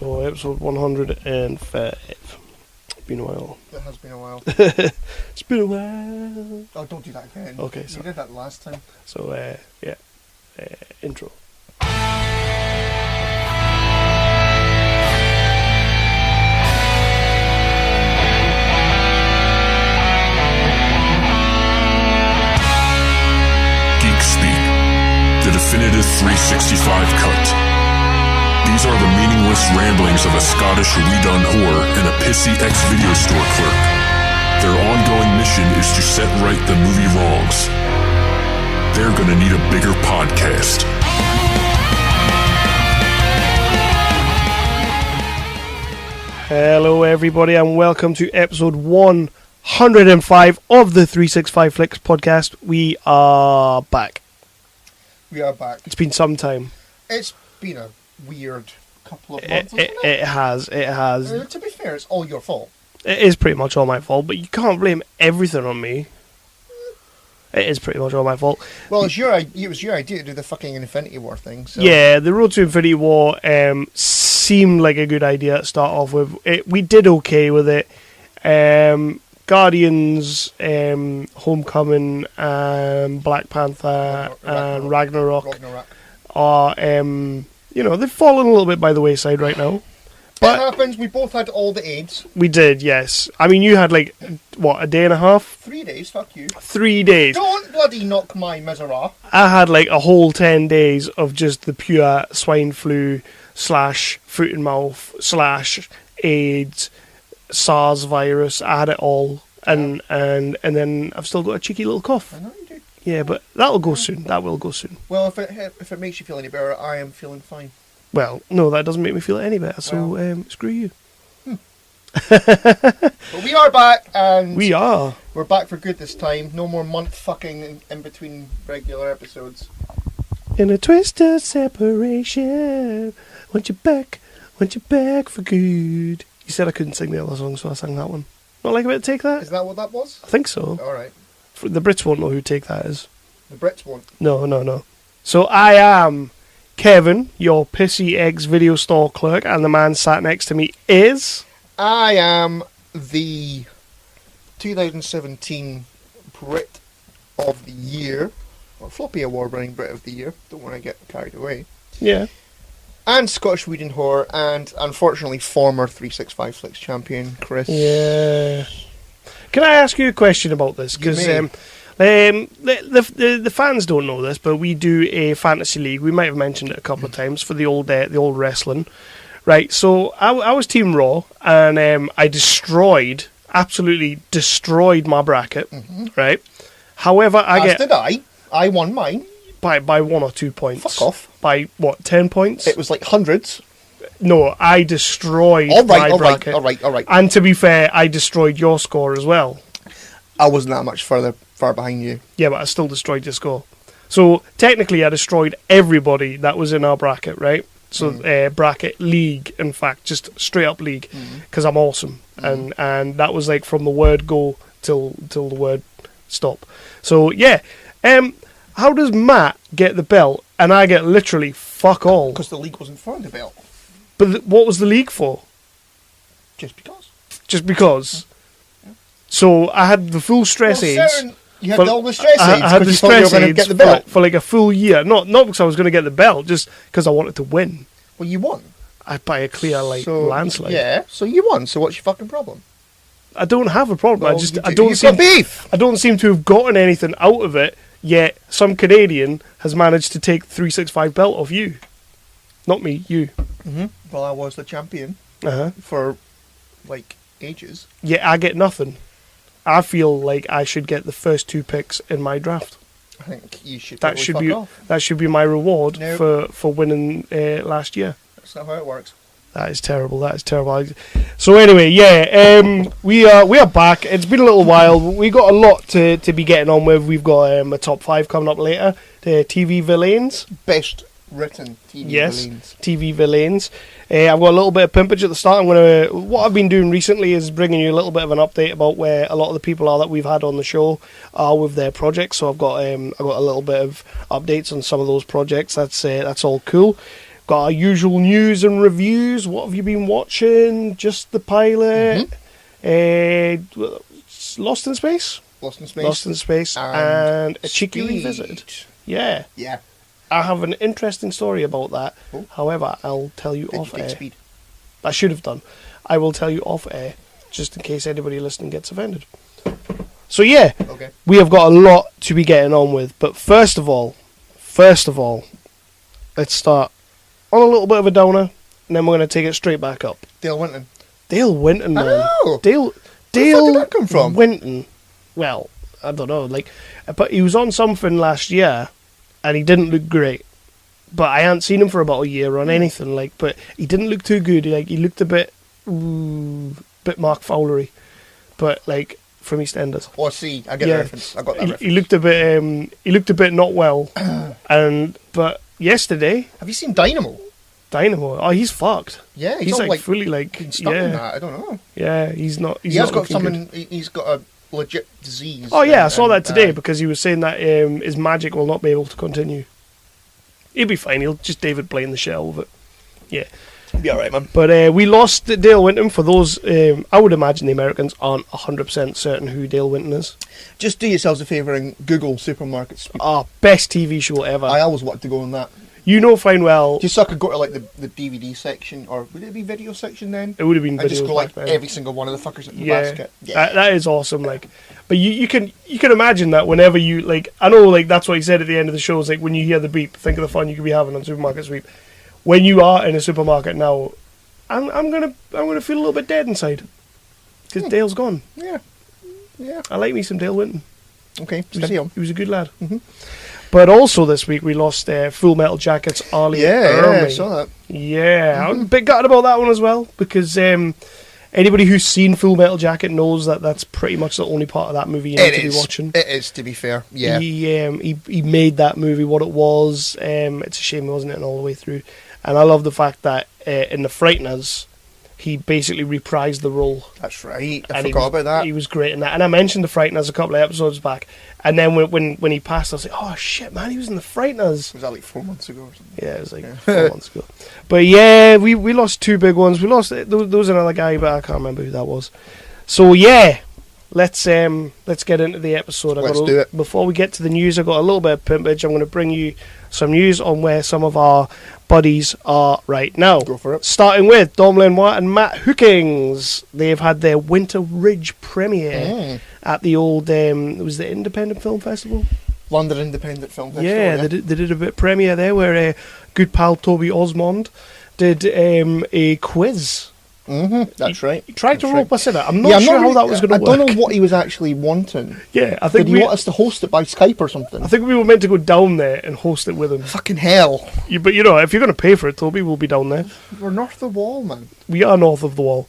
So episode 105. Been a while. It has been a while. It's been a while. Oh, don't do that again. Okay, you so did that last time. So intro. Geek Speak, the definitive 365 cut. These are the meaningless ramblings of a Scottish redone whore and a pissy ex-video store clerk. Their ongoing mission is to set right the movie wrongs. They're gonna need a bigger podcast. Hello everybody and welcome to episode 105 of the 365 Flicks podcast. We are back. We are back. It's been some time. It's been a weird couple of months, It has. To be fair, it's all your fault. It is pretty much all my fault, but you can't blame everything on me. It is pretty much all my fault. Well, it was your idea to do the fucking Infinity War thing. So. Yeah, the Road to Infinity War seemed like a good idea to start off with. We did okay with it. Guardians, Homecoming, Black Panther, and Ragnarok are, they've fallen a little bit by the wayside right now. But it happens. We both had all the AIDS. We did, yes. I mean, you had, a day and a half? 3 days, fuck you. 3 days. Don't bloody knock my misera. I had, a whole 10 days of just the pure swine flu / foot and mouth / AIDS, SARS virus. I had it all. And then I've still got a cheeky little cough. I know you do. Yeah, but that'll go soon. That will go soon. Well, if it makes you feel any better, I am feeling fine. Well, no, that doesn't make me feel any better, so screw you. But we are back, and we're back for good this time. No more month fucking in between regular episodes. In a twist of separation, want you back for good. You said I couldn't sing the other song, so I sang that one. Not like a bit of Take That? Is that what that was? I think so. Alright. The Brits won't know who Take That is. The Brits won't? No. So I am Kevin, your pissy ex-video store clerk, and the man sat next to me is... I am the 2017 Brit of the Year, or Floppy Award-winning Brit of the Year. Don't want to get carried away. Yeah. And Scottish Weed Whore, and unfortunately former 365 Flicks champion, Chris. Yeah. Can I ask you a question about this? Because the fans don't know this, but we do a fantasy league. We might have mentioned it a couple of times for the old wrestling, right? So I was Team Raw, and I absolutely destroyed my bracket, right? However, I won mine by 1 or 2 points. Fuck off! By what, 10 points? It was like hundreds. No, I destroyed my bracket. All right. And to be fair, I destroyed your score as well. I wasn't that much far behind you. Yeah, but I still destroyed your score. So, technically, I destroyed everybody that was in our bracket, right? So, bracket league, in fact, just straight up league, because I'm awesome. And that was from the word go till the word stop. So, yeah. How does Matt get the belt and I get literally fuck all? Because the league wasn't for the belt. But what was the league for? Just because. Yeah. So I had the full stress aids. You had all the stress aids. I had the stress aids get the belt. for a full year. Not because I was going to get the belt, just because I wanted to win. Well, you won. By a clear landslide. Yeah, so you won. So what's your fucking problem? I don't have a problem. Well, I don't seem to have gotten anything out of it. Yet some Canadian has managed to take 365 belt off you. Not me, you. Mm-hmm. Well, I was the champion for, ages. Yeah, I get nothing. I feel like I should get the first 2 picks in my draft. I think you should That should be my reward for winning last year. That's not how it works. That is terrible. So anyway, yeah, we are back. It's been a little while. We got a lot to be getting on with. We've got a top 5 coming up later. The TV Villians. Best written TV Villians. TV Villians. I've got a little bit of pimpage at the start. What I've been doing recently is bringing you a little bit of an update about where a lot of the people are that we've had on the show are with their projects. So I've got a little bit of updates on some of those projects. That's all cool. got our usual news and reviews. What have you been watching? Just the pilot. Lost in Space. Lost in Space. And a cheeky revisit. Yeah. I have an interesting story about that. Oh. However, I'll tell you off air. Speed? I should have done. I will tell you off air, just in case anybody listening gets offended. So yeah, we have got a lot to be getting on with. But first of all, let's start on a little bit of a downer, and then we're going to take it straight back up. Dale Winton, man. Oh! Dale. Where did that come from? Winton. Well, I don't know. But he was on something last year, and he didn't look great. But I hadn't seen him for about a year on anything. But he didn't look too good. He looked a bit Mark Fowlery, but from EastEnders. Oh, I see. I get the reference. I got that reference. He looked a bit not well. But yesterday, have you seen Dynamo? Oh, he's fucked. Yeah, he's fully stuck in that. I don't know. Yeah, he's not. He's got something. He's got a legit disease. Oh yeah, I saw that today because he was saying that his magic will not be able to continue. He'll be fine. He'll just David Blaine the shit out of it. Yeah. He'll be alright, man. But we lost Dale Winton. For those, I would imagine the Americans aren't 100% certain who Dale Winton is. Just do yourselves a favour and Google Supermarket Sweep. Best TV show ever. I always wanted to go on that. You know fine well. Just so I could go to the DVD section, or would it be video section then? It would have been video. Just go every single one of the fuckers in the basket. Yeah, that is awesome. But you can imagine that whenever you I know that's what he said at the end of the show. Is when you hear the beep, think of the fun you could be having on Supermarket Sweep. When you are in a supermarket now, I'm gonna feel a little bit dead inside because Dale's gone. Yeah. I like me some Dale Winton. Okay, steady on. He was a good lad. Mm-hmm. But also this week we lost Full Metal Jacket's Arlie Ermey. Yeah, I saw that. Yeah, I'm a bit gutted about that one as well because anybody who's seen Full Metal Jacket knows that that's pretty much the only part of that movie you need to be watching. It is, to be fair. Yeah. He made that movie what it was. It's a shame it wasn't in all the way through. And I love the fact that in The Frighteners, he basically reprised the role. That's right. I forgot about that. He was great in that. And I mentioned The Frighteners a couple of episodes back. And then when he passed, I was like, oh shit, man, he was in The Frighteners. Was that 4 months ago or something? Yeah, it was 4 months ago. But yeah, we lost two big ones. We lost, there was another guy, but I can't remember who that was. So yeah, let's get into the episode. Let's do it. Before we get to the news, I've got a little bit of pimpage. I'm going to bring you some news on where some of our buddies are right now. Go for it. Starting with Dom Lenoir and Matt Hookings. They've had their Winter Ridge premiere at the old, it was the Independent Film Festival? London Independent Film Festival. Yeah, they did a bit premiere there where good pal Toby Osmond did a quiz. That's right. He tried to rope us in it. I'm not sure how that was going to work. I don't know what he was actually wanting. Yeah, I think Did he want us to host it by Skype or something? I think we were meant to go down there and host it with him. Fucking hell. But if you're going to pay for it, Toby, we'll be down there. We're north of the wall, man. We are north of the wall.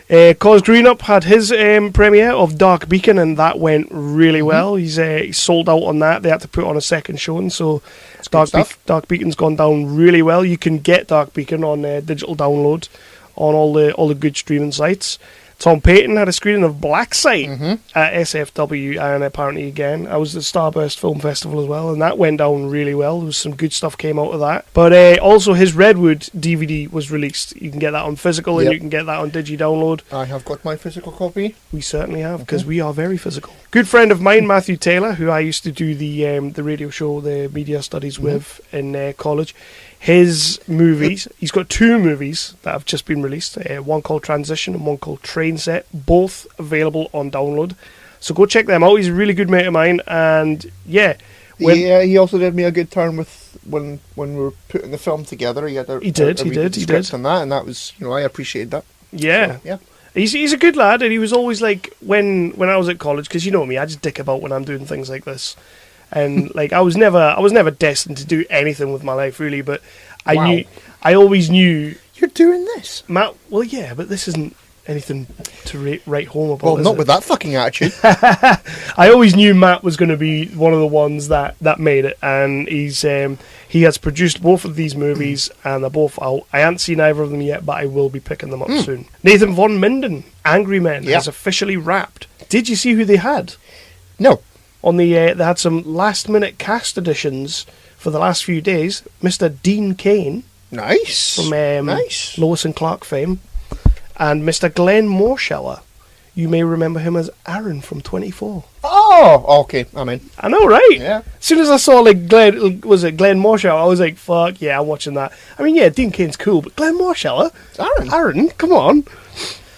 Cos Greenup had his premiere of Dark Beacon, and that went really well. He's sold out on that. They had to put on a second showing, so Dark Beacon's gone down really well. You can get Dark Beacon on digital download on all the good streaming sites. Tom Payton had a screening of Black Sight at SFW, and apparently again, I was at Starburst Film Festival as well, and that went down really well. There was some good stuff came out of that. But also his Redwood DVD was released. You can get that on physical, and you can get that on digi-download. I have got my physical copy. We certainly have, because we are very physical. Good friend of mine, Matthew Taylor, who I used to do the radio show, the media studies with in college. His movies, he's got 2 movies that have just been released, one called Transition and one called Train Set, both available on download. So go check them out. He's a really good mate of mine, and he also did me a good turn with when we were putting the film together. He had he did on that, and that was, I appreciated that. Yeah. So, yeah. He's a good lad, and he was always like, when I was at college, because you know me, I just dick about when I'm doing things like this. And I was never destined to do anything with my life really, but I always knew you're doing this, Matt. Well, yeah, but this isn't anything to write home about. Well, not with that fucking attitude. I always knew Matt was going to be one of the ones that made it, and he has produced both of these movies, and they're both out. I haven't seen either of them yet, but I will be picking them up soon. Nathan Von Minden, Angry Men, has officially wrapped. Did you see who they had? No. They had some last-minute cast additions for the last few days. Mr. Dean Cain Nice. From nice. Lois and Clark fame. And Mr. Glenn Morshower. You may remember him as Aaron from 24. Oh, okay. I'm in. I know, right? Yeah. As soon as I saw, Glenn Morshower, I was like, fuck, yeah, I'm watching that. I mean, yeah, Dean Cain's cool, but Glenn Morshower? Aaron, come on.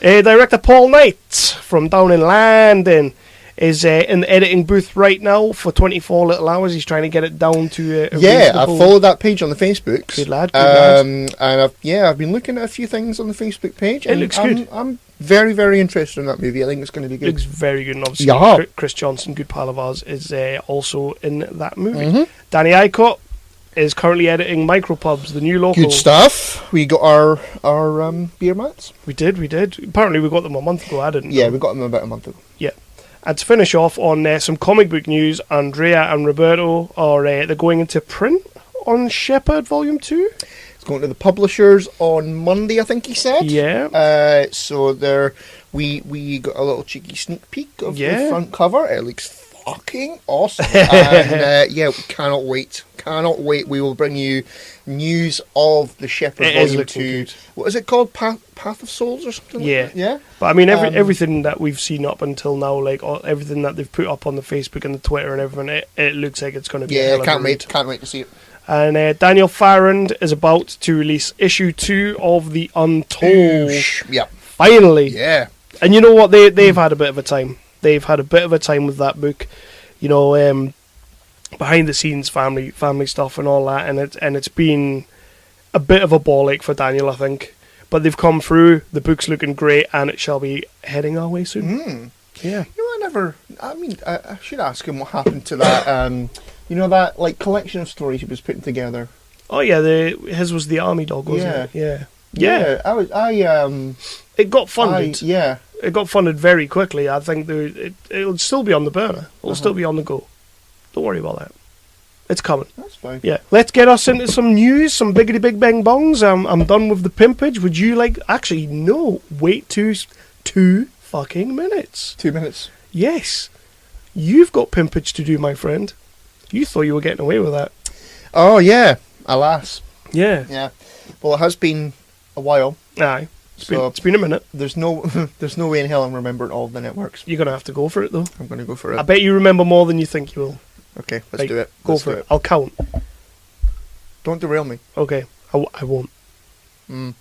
Director Paul Knight from Down in London is in the editing booth right now for 24 little hours. He's trying to get it down to a I followed that page on the Facebook. Good lad, good lad. And I've been looking at a few things on the Facebook page. It looks good. I'm very, very interested in that movie. I think it's going to be good. It looks very good. And obviously, Chris Johnson, good pal of ours, is also in that movie. Mm-hmm. Danny Icott is currently editing Micropubs, the new local. Good stuff. We got our beer mats. We did. Apparently, we got them a month ago. I didn't. Yeah, we got them about a month ago. Yeah. And to finish off on some comic book news, Andrea and Roberto are they're going into print on Shepherd Volume 2. It's going to the publishers on Monday, I think he said. Yeah. So we got a little cheeky sneak peek of the front cover. It looks fucking awesome. And we cannot wait. We will bring you news of the Shepherd Volume 2. What is it called? Path of Souls or something? Yeah. Like that? Yeah. But I mean, everything that we've seen up until now, everything that they've put up on the Facebook and the Twitter and everything, it looks like it's going to be. Yeah, can't wait to see it. And Daniel Farrand is about to release issue 2 of The Untold. Yeah. Finally. Yeah. And you know what? They've had a bit of a time. They've had a bit of a time with that book. You know, behind the scenes family stuff and all that, and it's been a bit of a ball ache for Daniel, I think. But they've come through. The book's looking great, and it shall be heading our way soon. Yeah. You know, I should ask him what happened to that. You know, that collection of stories he was putting together. Oh yeah, his was the Army Dog, wasn't it? Yeah. It got funded. It got funded very quickly. I think it'll still be on the burner. It'll still be on the go. Don't worry about that. It's coming. That's fine. Yeah. Let's get us into some news, some biggity big bang bongs. I'm done with the pimpage. Would you like... Actually, no. Wait 2 fucking minutes. 2 minutes. Yes. You've got pimpage to do, my friend. You thought you were getting away with that. Oh, yeah. Alas. Yeah. Yeah. Well, it has been a while. Aye. It's been a minute. There's no way in hell I'm remembering all the networks. You're going to have to go for it, though. I'm going to go for it. I bet you remember more than you think you will. Okay, let's do it. Go for it. I'll count. Don't derail me. Okay, I won't. Go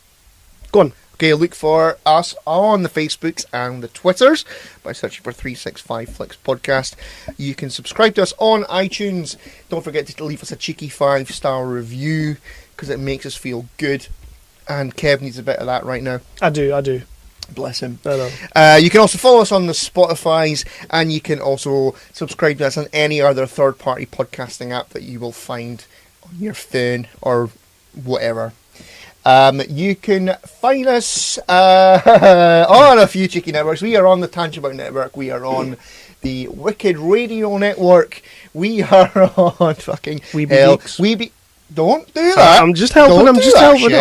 on. Okay, look for us on the Facebooks and the Twitters by searching for 365 Flicks Podcast. You can subscribe to us on iTunes. Don't forget to leave us a cheeky 5-star review because it makes us feel good. And Kev needs a bit of that right now. I do. Bless him. I know. You can also follow us on the Spotifys, and you can also subscribe to us on any other third-party podcasting app that you will find on your phone or whatever. You can find us on a few cheeky networks. We are on the Tangibout Network. We are on the Wicked Radio Network. We are on fucking Weeby. Don't do that. I'm just helping. I'm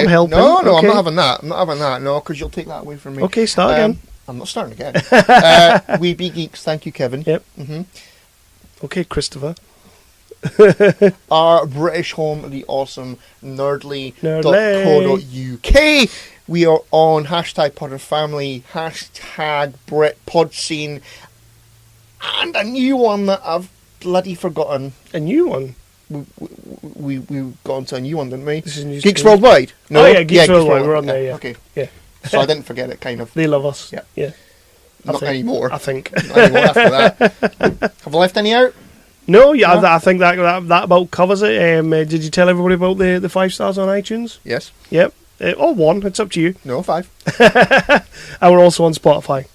helping. No, okay. I'm not having that. No, because you'll take that away from me. Okay, start again. I'm not starting again. We Be Geeks. Thank you, Kevin. Yep. Okay, Christopher. Our British home, the awesome nerdly.co.uk. We are on hashtag Potter Family, hashtag Brit Pod Scene, and a new one that I've bloody forgotten. A new one? We got onto a new one, didn't we? This is Geeks Worldwide. No? Oh yeah, Geeks Worldwide. We're on there. Yeah. Okay. Yeah. So I didn't forget it. Kind of. They love us. Yeah. Not anymore. I think. Not anymore after that. Have I left any out? No. Yeah. No? I think that about covers it. Did you tell everybody about the 5 stars on iTunes? Yes. Yep. Or 1. It's up to you. No, 5. And we're also on Spotify.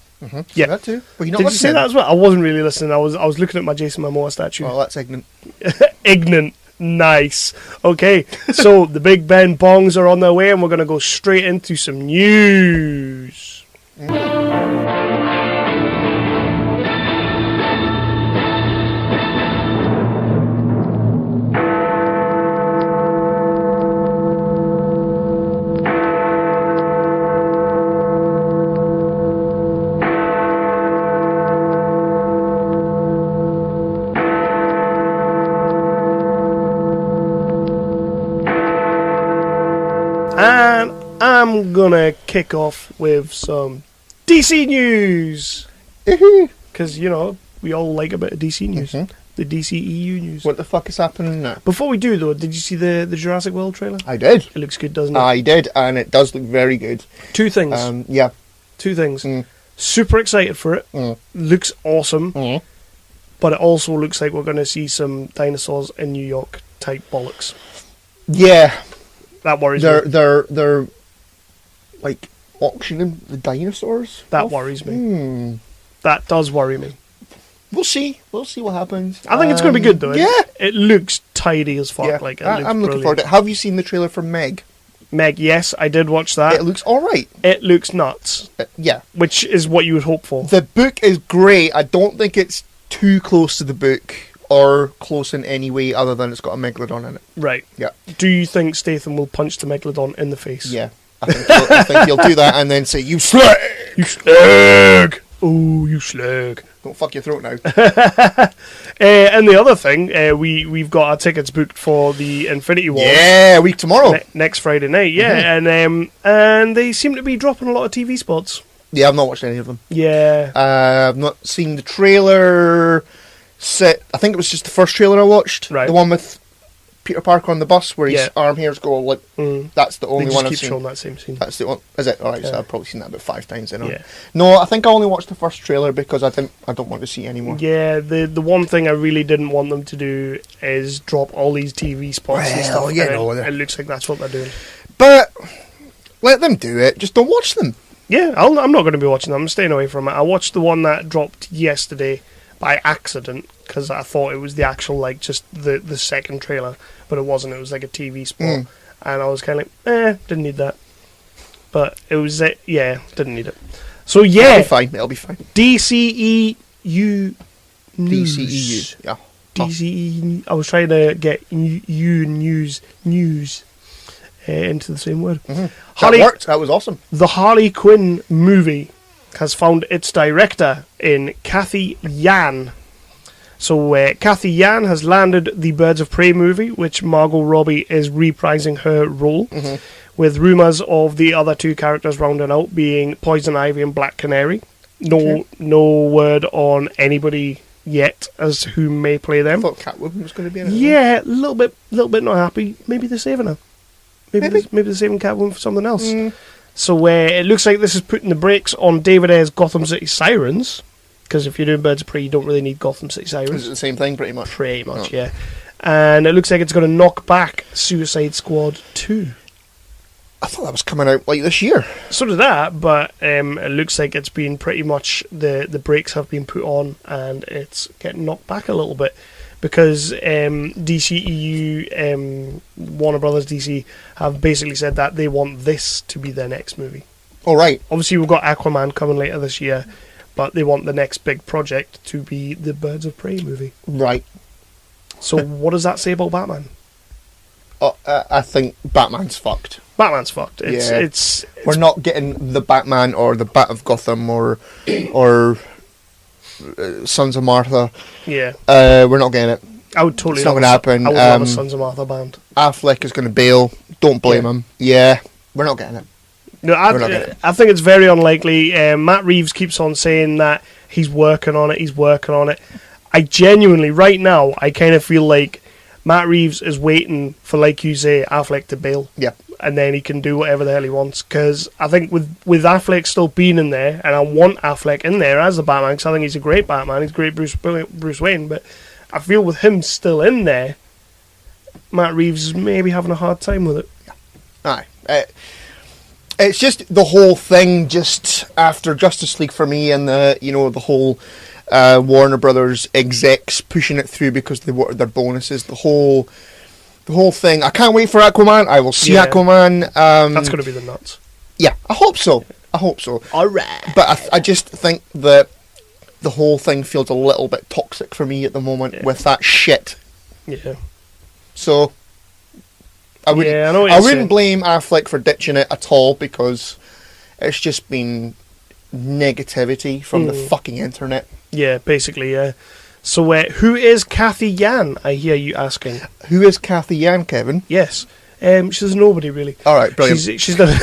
Yeah, that too. But Did you say that as well? I wasn't really listening. I was looking at my Jason Momoa statue. Oh, that's ignorant. Ignorant. Nice. Okay, so the Big Ben bongs are on their way, and we're going to go straight into some news. I'm gonna kick off with some DC news. Because, you know, we all like a bit of DC news. The DCEU news. What the fuck is happening now? Before we do, though, did you see the Jurassic World trailer? I did. It looks good, doesn't it? I did, and it does look very good. Two things. Yeah. Two things. Super excited for it. Looks awesome. But it also looks like we're going to see some dinosaurs in New York type bollocks. Yeah. That worries me. They're like auctioning the dinosaurs. That worries me. That does worry me. We'll see. We'll see what happens. I think it's going to be good, though. Yeah. It looks tidy as fuck. Yeah. Like, I'm looking forward to it. Have you seen the trailer for Meg? Meg, yes, I did watch that. It looks alright. It looks nuts. Yeah. Which is what you would hope for. The book is great. I don't think it's too close to the book or close in any way other than it's got a megalodon in it. Right. Yeah. Do you think Statham will punch the megalodon in the face? Yeah. I think he'll do that and then say, "You slag! You slag! Oh, you slag!" Don't fuck your throat now. And the other thing, we've got our tickets booked for the Infinity War. Yeah, week tomorrow. Next Friday night, yeah. And they seem to be dropping a lot of TV spots. Yeah, I've not watched any of them. Yeah. I've not seen the trailer. I think it was just the first trailer I watched. Right. The one with Peter Parker on the bus where his arm hairs go like. That's the only they just one I've keep seen. showing that same scene. That's the one. Is it? Alright, Yeah. so I've probably seen that about 5 times then. Yeah. No, I think I only watched the first trailer because I don't want to see any more. Yeah, the one thing I really didn't want them to do is drop all these TV spots and stuff. Yeah, and it looks like that's what they're doing. But let them do it. Just don't watch them. Yeah, I'm not going to be watching them. I'm staying away from it. I watched the one that dropped yesterday by accident because I thought it was the actual, like, just the second trailer, but it wasn't. It was like a TV spot. And I was kind of like, didn't need that. But it was, didn't need it. So, yeah. It'll be fine. DCEU news. DCEU, yeah. DCE. I was trying to get news into the same word. That worked. That was awesome. The Harley Quinn movie has found its director in Kathy Yan. So Kathy Yan has landed the Birds of Prey movie, which Margot Robbie is reprising her role, with rumours of the other two characters rounding out being Poison Ivy and Black Canary. No word on anybody yet as who may play them. I thought Catwoman was going to be in it. Yeah, a little bit not happy. Maybe they're saving her. Maybe they're saving Catwoman for something else. So it looks like this is putting the brakes on David Ayer's Gotham City Sirens, because if you're doing Birds of Prey, you don't really need Gotham City Sirens. Is it the same thing, pretty much? Pretty much, yeah. And it looks like it's going to knock back Suicide Squad 2. I thought that was coming out like this year. So did that, but it looks like it's been pretty much the brakes have been put on and it's getting knocked back a little bit because DCEU, Warner Brothers DC, have basically said that they want this to be their next movie. Oh, right. Obviously, we've got Aquaman coming later this year, but they want the next big project to be the Birds of Prey movie. Right. So what does that say about Batman? I think Batman's fucked. Batman's fucked. We're not getting the Batman or the Bat of Gotham or Sons of Martha. Yeah. We're not getting it. I would totally. It's not going to happen. I would love a Sons of Martha band. Affleck is going to bail. Don't blame him. Yeah, we're not getting it. No, I think it's very unlikely. Matt Reeves keeps on saying that he's working on it. I genuinely, right now, I kind of feel like Matt Reeves is waiting for, like you say, Affleck to bail. Yeah. And then he can do whatever the hell he wants. Because I think with Affleck still being in there, and I want Affleck in there as the Batman, because I think he's a great Batman, he's a great Bruce Wayne, but I feel with him still in there, Matt Reeves is maybe having a hard time with it. Aye. It's just the whole thing just after Justice League for me and the whole Warner Brothers execs pushing it through because they wanted their bonuses. The whole thing. I can't wait for Aquaman. I will see Aquaman. That's going to be the nuts. Yeah, I hope so. All right. But I just think that the whole thing feels a little bit toxic for me at the moment with that shit. Yeah. So I wouldn't blame Affleck for ditching it at all because it's just been negativity from the fucking internet. Yeah, basically, yeah. So, who is Kathy Yan, I hear you asking? Who is Kathy Yan, Kevin? Yes. She's nobody, really. All right, brilliant. She's done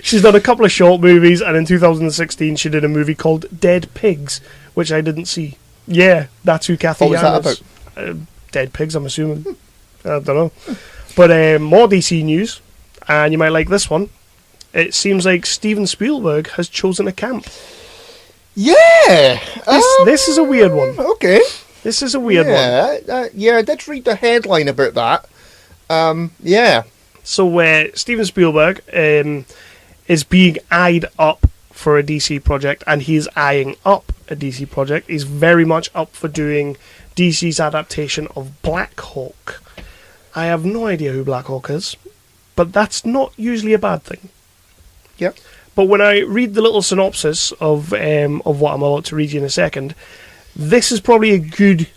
she's done a couple of short movies, and in 2016 she did a movie called Dead Pigs, which I didn't see. Yeah, that's who Kathy What was Yan that is. Dead pigs, I'm assuming. I don't know. But more DC news, and you might like this one. It seems like Steven Spielberg has chosen a camp. Yeah! This is a weird one. Okay. This is a weird one. Yeah, I did read the headline about that. Yeah. So Steven Spielberg is being eyed up for a DC project, and he's eyeing up a DC project. He's very much up for doing DC's adaptation of Black Hawk. I have no idea who Black Hawk is, but that's not usually a bad thing. Yep. But when I read the little synopsis of what I'm about to read you in a second, this is probably a good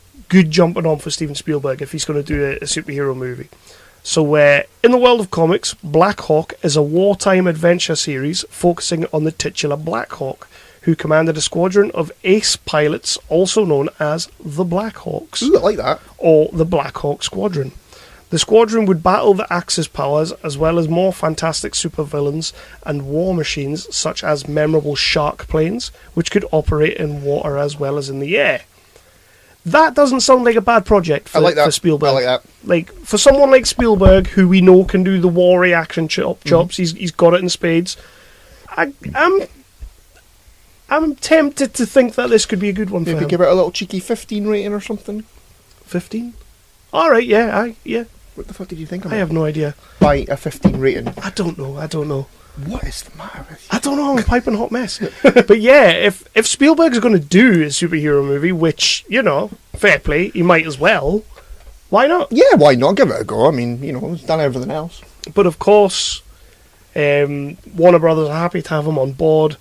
jumping on for Steven Spielberg if he's going to do a superhero movie. So in the world of comics, Black Hawk is a wartime adventure series focusing on the titular Black Hawk, who commanded a squadron of ace pilots, also known as the Black Hawks. Ooh, I like that. Or the Black Hawk Squadron. The squadron would battle the Axis powers, as well as more fantastic supervillains and war machines, such as memorable shark planes, which could operate in water as well as in the air. That doesn't sound like a bad project for Spielberg. I like that. Like, for someone like Spielberg, who we know can do the war reaction chops, he's got it in spades. I'm tempted to think that this could be a good one for him. Maybe give it a little cheeky 15 rating or something. 15? Alright, yeah. What the fuck did you think of I it? have no idea. By a 15 rating. I don't know. What is the matter with you? I don't know, I'm a piping hot mess. But yeah, if Spielberg's going to do a superhero movie, which, fair play, he might as well, why not? Yeah, why not? Give it a go. I mean, he's done everything else. But of course, Warner Brothers are happy to have him on board.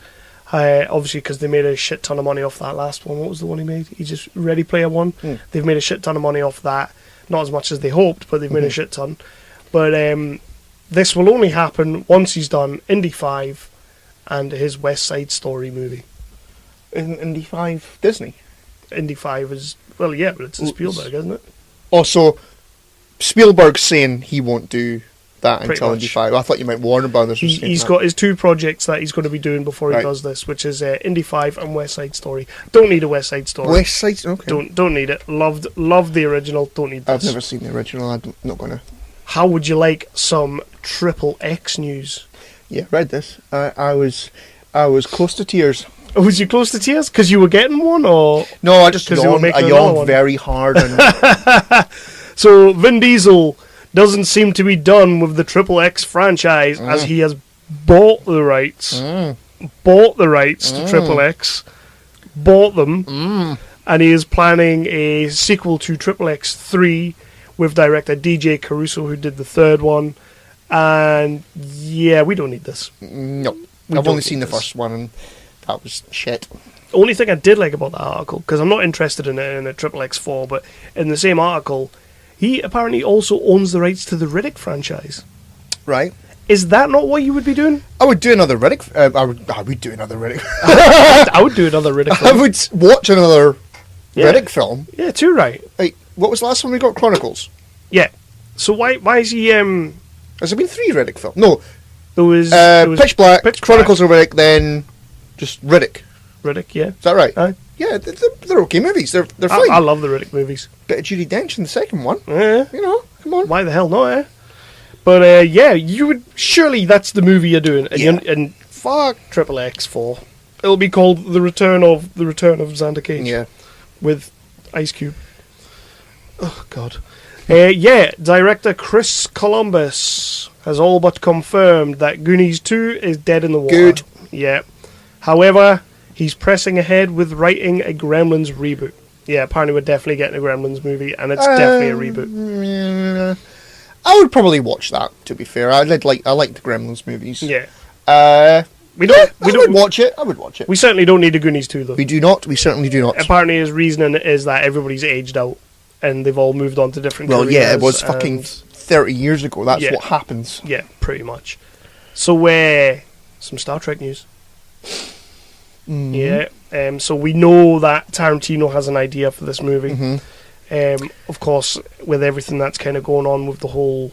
Obviously, because they made a shit ton of money off that last one. What was the one he made? He just Ready Player One. They've made a shit ton of money off that. Not as much as they hoped, but they've made a shit ton. But this will only happen once he's done Indy 5 and his West Side Story movie. Isn't Indy 5 Disney? Indy 5 is... Well, yeah, but it's a Spielberg, isn't it? Also, Spielberg's saying he won't do that Pretty until much. Indy 5. I thought you meant Warner Brothers was saying He's that. got his two projects that he's going to be doing before he does this, which is Indy 5 and West Side Story. Don't need a West Side Story. West Side... Okay. Don't need it. Loved the original. Don't need this. I've never seen the original. I'm not going to... How would you like some Triple X news? Yeah, read this. I was close to tears. Oh, was you close to tears? Because you were getting one, or...? No, I just 'Cause they were yawned. making I another yawned one. very hard. And So, Vin Diesel doesn't seem to be done with the Triple X franchise, as he has bought the rights. Bought the rights to Triple X. Bought them. And he is planning a sequel to Triple X 3 with director DJ Caruso, who did the third one. And, yeah, we don't need this. no. We I've don't only seen need the this. first one, and that was shit. The only thing I did like about that article, because I'm not interested in a Triple X 4, but in the same article, he apparently also owns the rights to the Riddick franchise. Right. Is that not what you would be doing? I would do another Riddick. I would do another Riddick. I would do another Riddick I film. would watch another Yeah. Riddick film. Yeah, too right. Like, what was the last one we got? Chronicles. Yeah. So why is he... Has there been 3 Riddick films? No. There was Pitch Black, Pitch Chronicles of Riddick, then just Riddick. Riddick, yeah. Is that right? Aye. Yeah, they're okay movies. They're fine. I love the Riddick movies. Bit of Judi Dench in the second one. Yeah. Come on. Why the hell not, eh? But, yeah, you would... Surely that's the movie you're doing. And, Yeah. and fuck Triple X 4. It'll be called The Return of Xander Cage. Yeah. With Ice Cube. Oh, God. Yeah, director Chris Columbus has all but confirmed that Goonies 2 is dead in the water. Good. Yeah. However, he's pressing ahead with writing a Gremlins reboot. Yeah, apparently we're definitely getting a Gremlins movie, and it's definitely a reboot. I would probably watch that, to be fair. I like the Gremlins movies. Yeah. I We don't. would watch it. I would watch it. We certainly don't need a Goonies 2, though. We do not. We certainly do not. Apparently his reasoning is that everybody's aged out, and they've all moved on to different Well, careers. yeah, it was fucking and- 30 years ago. That's Yeah. what happens. Yeah, pretty much. So, some Star Trek news. Yeah, so we know that Tarantino has an idea for this movie. Of course, with everything that's kind of going on with the whole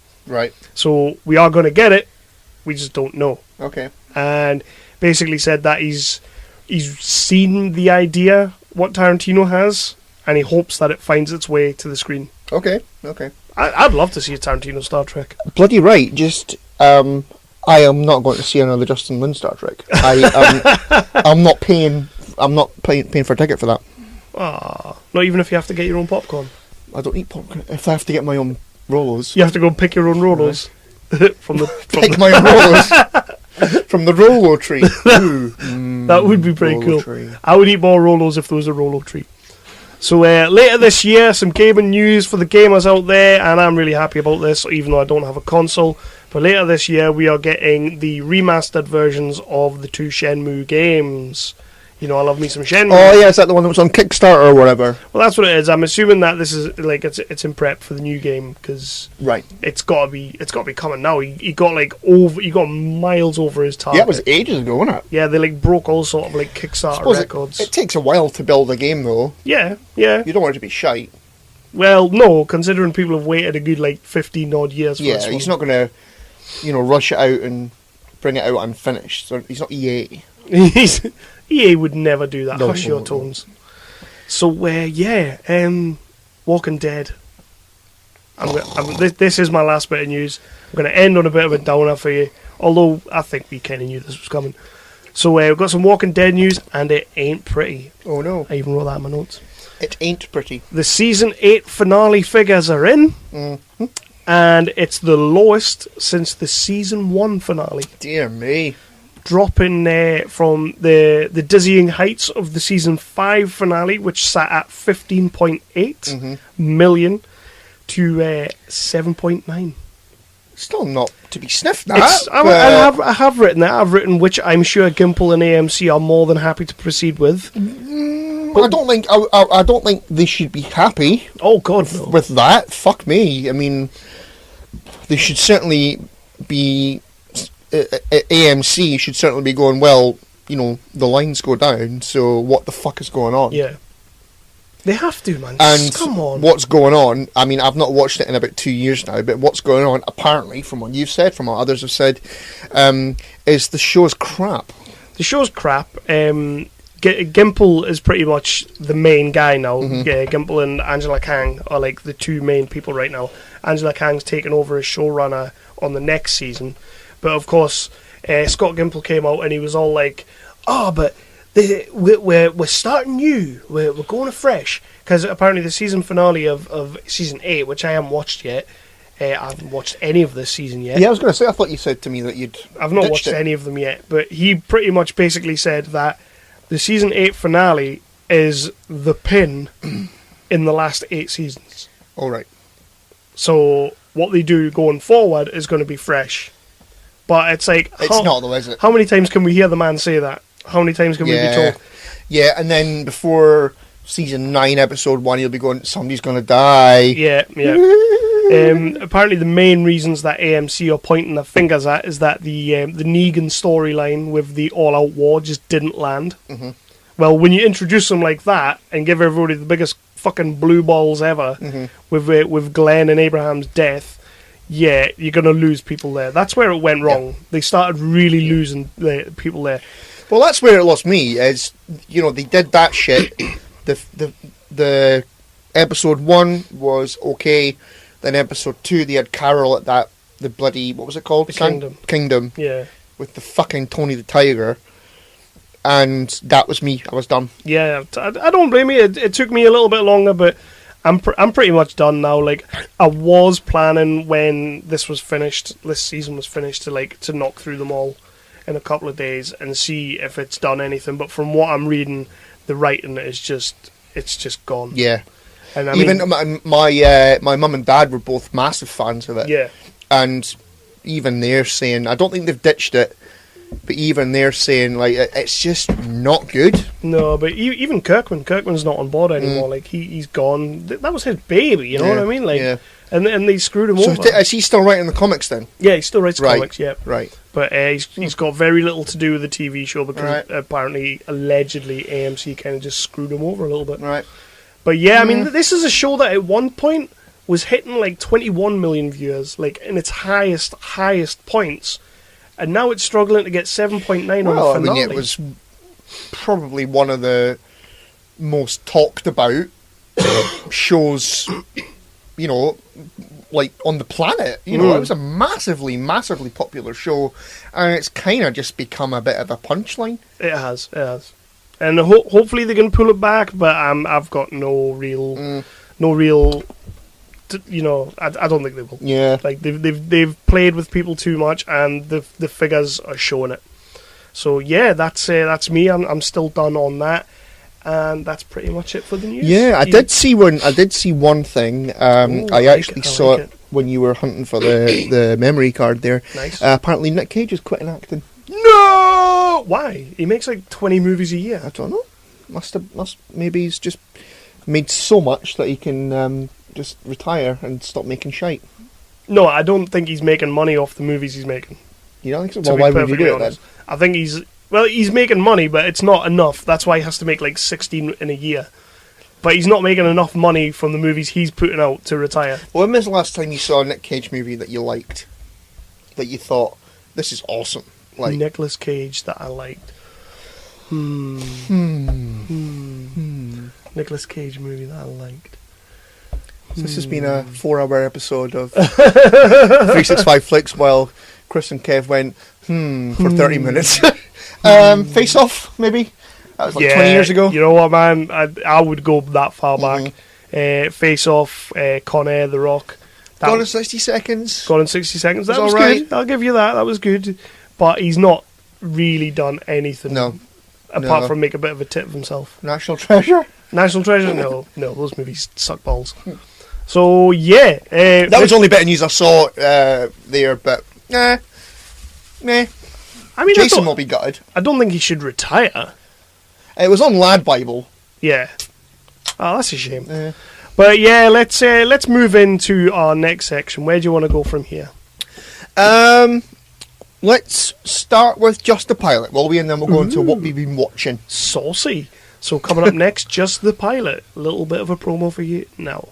Right. So we are going to get it. We just don't know. Okay. And basically said that he's seen the idea what Tarantino has, and he hopes that it finds its way to the screen. Okay. Okay. I'd love to see a Tarantino Star Trek. Bloody right. Just I am not going to see another Justin Lin Star Trek. I'm not paying for a ticket for that. Ah, not even if you have to get your own popcorn. I don't eat popcorn. If I have to get my own Rolos, You have to go pick your own Rolos from my own Rolos from the Rolo tree. Ooh, that would be pretty Rolo cool. tree. I would eat more Rolos if there was a Rolo tree. So later this year, some gaming news for the gamers out there, and I'm really happy about this, even though I don't have a console. But later this year, we are getting the remastered versions of the 2 Shenmue games. You know, I love me some Shenmue. Oh yeah, is that the one that was on Kickstarter or whatever? Well, that's what it is. I'm assuming that this is like it's in prep for the new game because Right. it's got to be coming now. He got miles over his target. Yeah, it was ages ago, wasn't it? Yeah, they like broke all sort of like Kickstarter records. It takes a while to build a game, though. Yeah. You don't want it to be shite. Well, no, considering people have waited a good like 15 odd years for this one. He's not going to, rush it out and bring it out unfinished. So he's not EA. EA would never do that. No, Hush your no. tones. So, Walking Dead. This is my last bit of news. I'm going to end on a bit of a downer for you, although I think we kind of knew this was coming. So, we've got some Walking Dead news, and it ain't pretty. Oh no. I even wrote that in my notes. It ain't pretty. The Season 8 finale figures are in, Mm-hmm. and it's the lowest since the Season 1 finale. Dear me. Dropping from the dizzying heights of the Season 5 finale, which sat at 15.8 million, to 7.9. Still not to be sniffed at. I have written that. I've written which I'm sure Gimple and AMC are more than happy to proceed with. I don't think they should be happy. Oh God, no. With that. Fuck me. I mean, they should certainly be. AMC should certainly be going, well, the lines go down, so what the fuck is going on? Yeah. They have to, man. And come on. What's going on, I mean, I've not watched it in about 2 years now, but what's going on, apparently, from what you've said, from what others have said, is the show's crap. The show's crap. Gimple is pretty much the main guy now. Yeah, Gimple and Angela Kang are like the two main people right now. Angela Kang's taken over as showrunner on the next season. But of course, Scott Gimple came out and he was all like, but we're starting new. We're going afresh. Because apparently the season finale of Season 8, which I haven't watched yet, I haven't watched any of this season yet. Yeah, I was going to say, I thought you said to me that I've not watched any of them yet. But he pretty much basically said that the Season 8 finale is the pin in the last 8 seasons. All right. So what they do going forward is going to be fresh. But it's like... It's not though, is it? How many times can we hear the man say that? How many times can we be told? Yeah, and then before Season 9, Episode 1, you'll be going, somebody's going to die. Yeah. Apparently the main reasons that AMC are pointing their fingers at is that the Negan storyline with the all-out war just didn't land. Mm-hmm. Well, when you introduce them like that and give everybody the biggest fucking blue balls ever with Glenn and Abraham's death... Yeah, you're going to lose people there. That's where it went wrong. Yeah. They started really losing people there. Well, that's where it lost me, is, they did that shit. The Episode 1 was okay. Then Episode 2, they had Carol at the bloody, what was it called? The Kingdom. Yeah. With the fucking Tony the Tiger. And that was me. I was done. Yeah, I don't blame you. It took me a little bit longer, but... I'm pretty much done now. Like, I was planning when this season was finished, to knock through them all in a couple of days and see if it's done anything. But from what I'm reading, the writing is just gone. Yeah, and even my mum and dad were both massive fans of it. Yeah, and even they're saying, I don't think they've ditched it, but even they're saying like it's just not good. No, but even Kirkman's not on board anymore. Like he's gone. That was his baby. You know what I mean? Like, and they screwed him over. So is he still writing the comics then? Yeah, he still writes comics. Yeah, right. But he's got very little to do with the TV show because apparently, allegedly, AMC kind of just screwed him over a little bit. Right. But yeah, I mean, this is a show that at one point was hitting like 21 million viewers, like in its highest points, and now it's struggling to get 7.9 on the finale. I mean, it was probably one of the most talked about shows, you know, like on the planet. You know, it was a massively popular show, and it's kind of just become a bit of a punchline. It has, and hopefully they can pull it back. But I've got no real. You know, I don't think they will. Yeah, like they've played with people too much, and the figures are showing it. So yeah, that's me. I'm still done on that, and that's pretty much it for the news. Yeah, I did see one thing. I actually saw it when you were hunting for the memory card there. Nice. Apparently, Nick Cage is quitting acting. No, why? He makes like 20 movies a year. I don't know. Maybe he's just made so much that he can just retire and stop making shite. No, I don't think he's making money off the movies he's making. You don't think so? Well, why would you do it then? I think he's making money, but it's not enough. That's why he has to make like 16 in a year. But he's not making enough money from the movies he's putting out to retire. Well, when was the last time you saw a Nick Cage movie that you liked? That you thought, this is awesome? Like Nicolas Cage that I liked. Nicolas Cage movie that I liked. So this has been a 4-hour episode of 365 Flicks while Chris and Kev went, for 30 minutes. Face Off, maybe? That was like 20 years ago. You know what, man? I would go that far back. Face Off, Con Air, The Rock. Gone in 60 Seconds. Gone in 60 Seconds. That was right. good. I'll give you that. That was good. But he's not really done anything. No. Apart from make a bit of a tit of himself. National Treasure? National Treasure? No, those movies suck balls. So, yeah. That was the only bit of news I saw there, but nah. I mean, Jason will be gutted. I don't think he should retire. It was on Lad Bible. Yeah. Oh, that's a shame. But yeah, let's move into our next section. Where do you want to go from here? Let's start with Just the Pilot, will we? And then we'll go into what we've been watching. Saucy. So coming up next, Just the Pilot. A little bit of a promo for you now.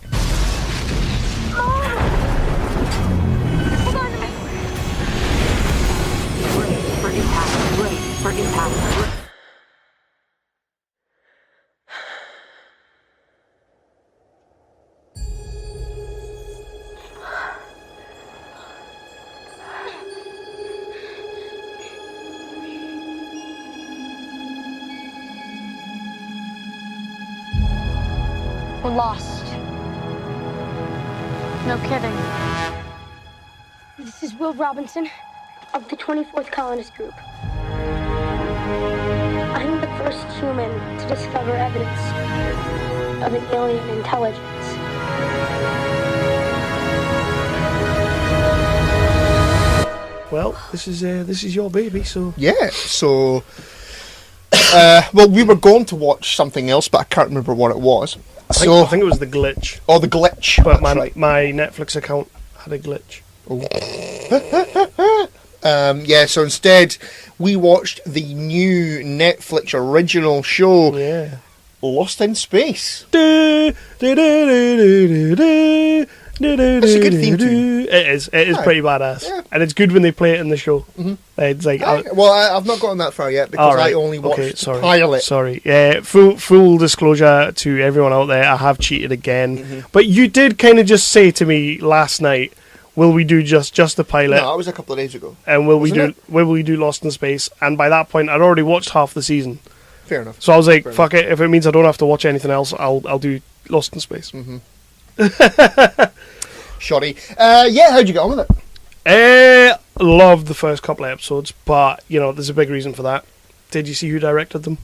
For impact. We're lost. No kidding. This is Will Robinson of the 24th Colonist Group. I'm the first human to discover evidence of an alien intelligence. Well, this is your baby, so yeah. So, well, we were going to watch something else, but I can't remember what it was. I think it was The Glitch. Oh, The Glitch. But my Netflix account had a glitch. Yeah, so instead we watched the new Netflix original show, Lost in Space. That's a good theme tune. It is pretty badass, and it's good when they play it in the show. It's like, I've not gotten that far yet because I only watched the pilot. Sorry, full disclosure to everyone out there, I have cheated again. But you did kind of just say to me last night, will we do just the pilot? No, that was a couple of days ago. And will we do Lost in Space? And by that point, I'd already watched half the season. Fair enough. So I was like, fuck it. If it means I don't have to watch anything else, I'll do Lost in Space. Shoddy. How'd you get on with it? Loved the first couple of episodes, but there's a big reason for that. Did you see who directed them?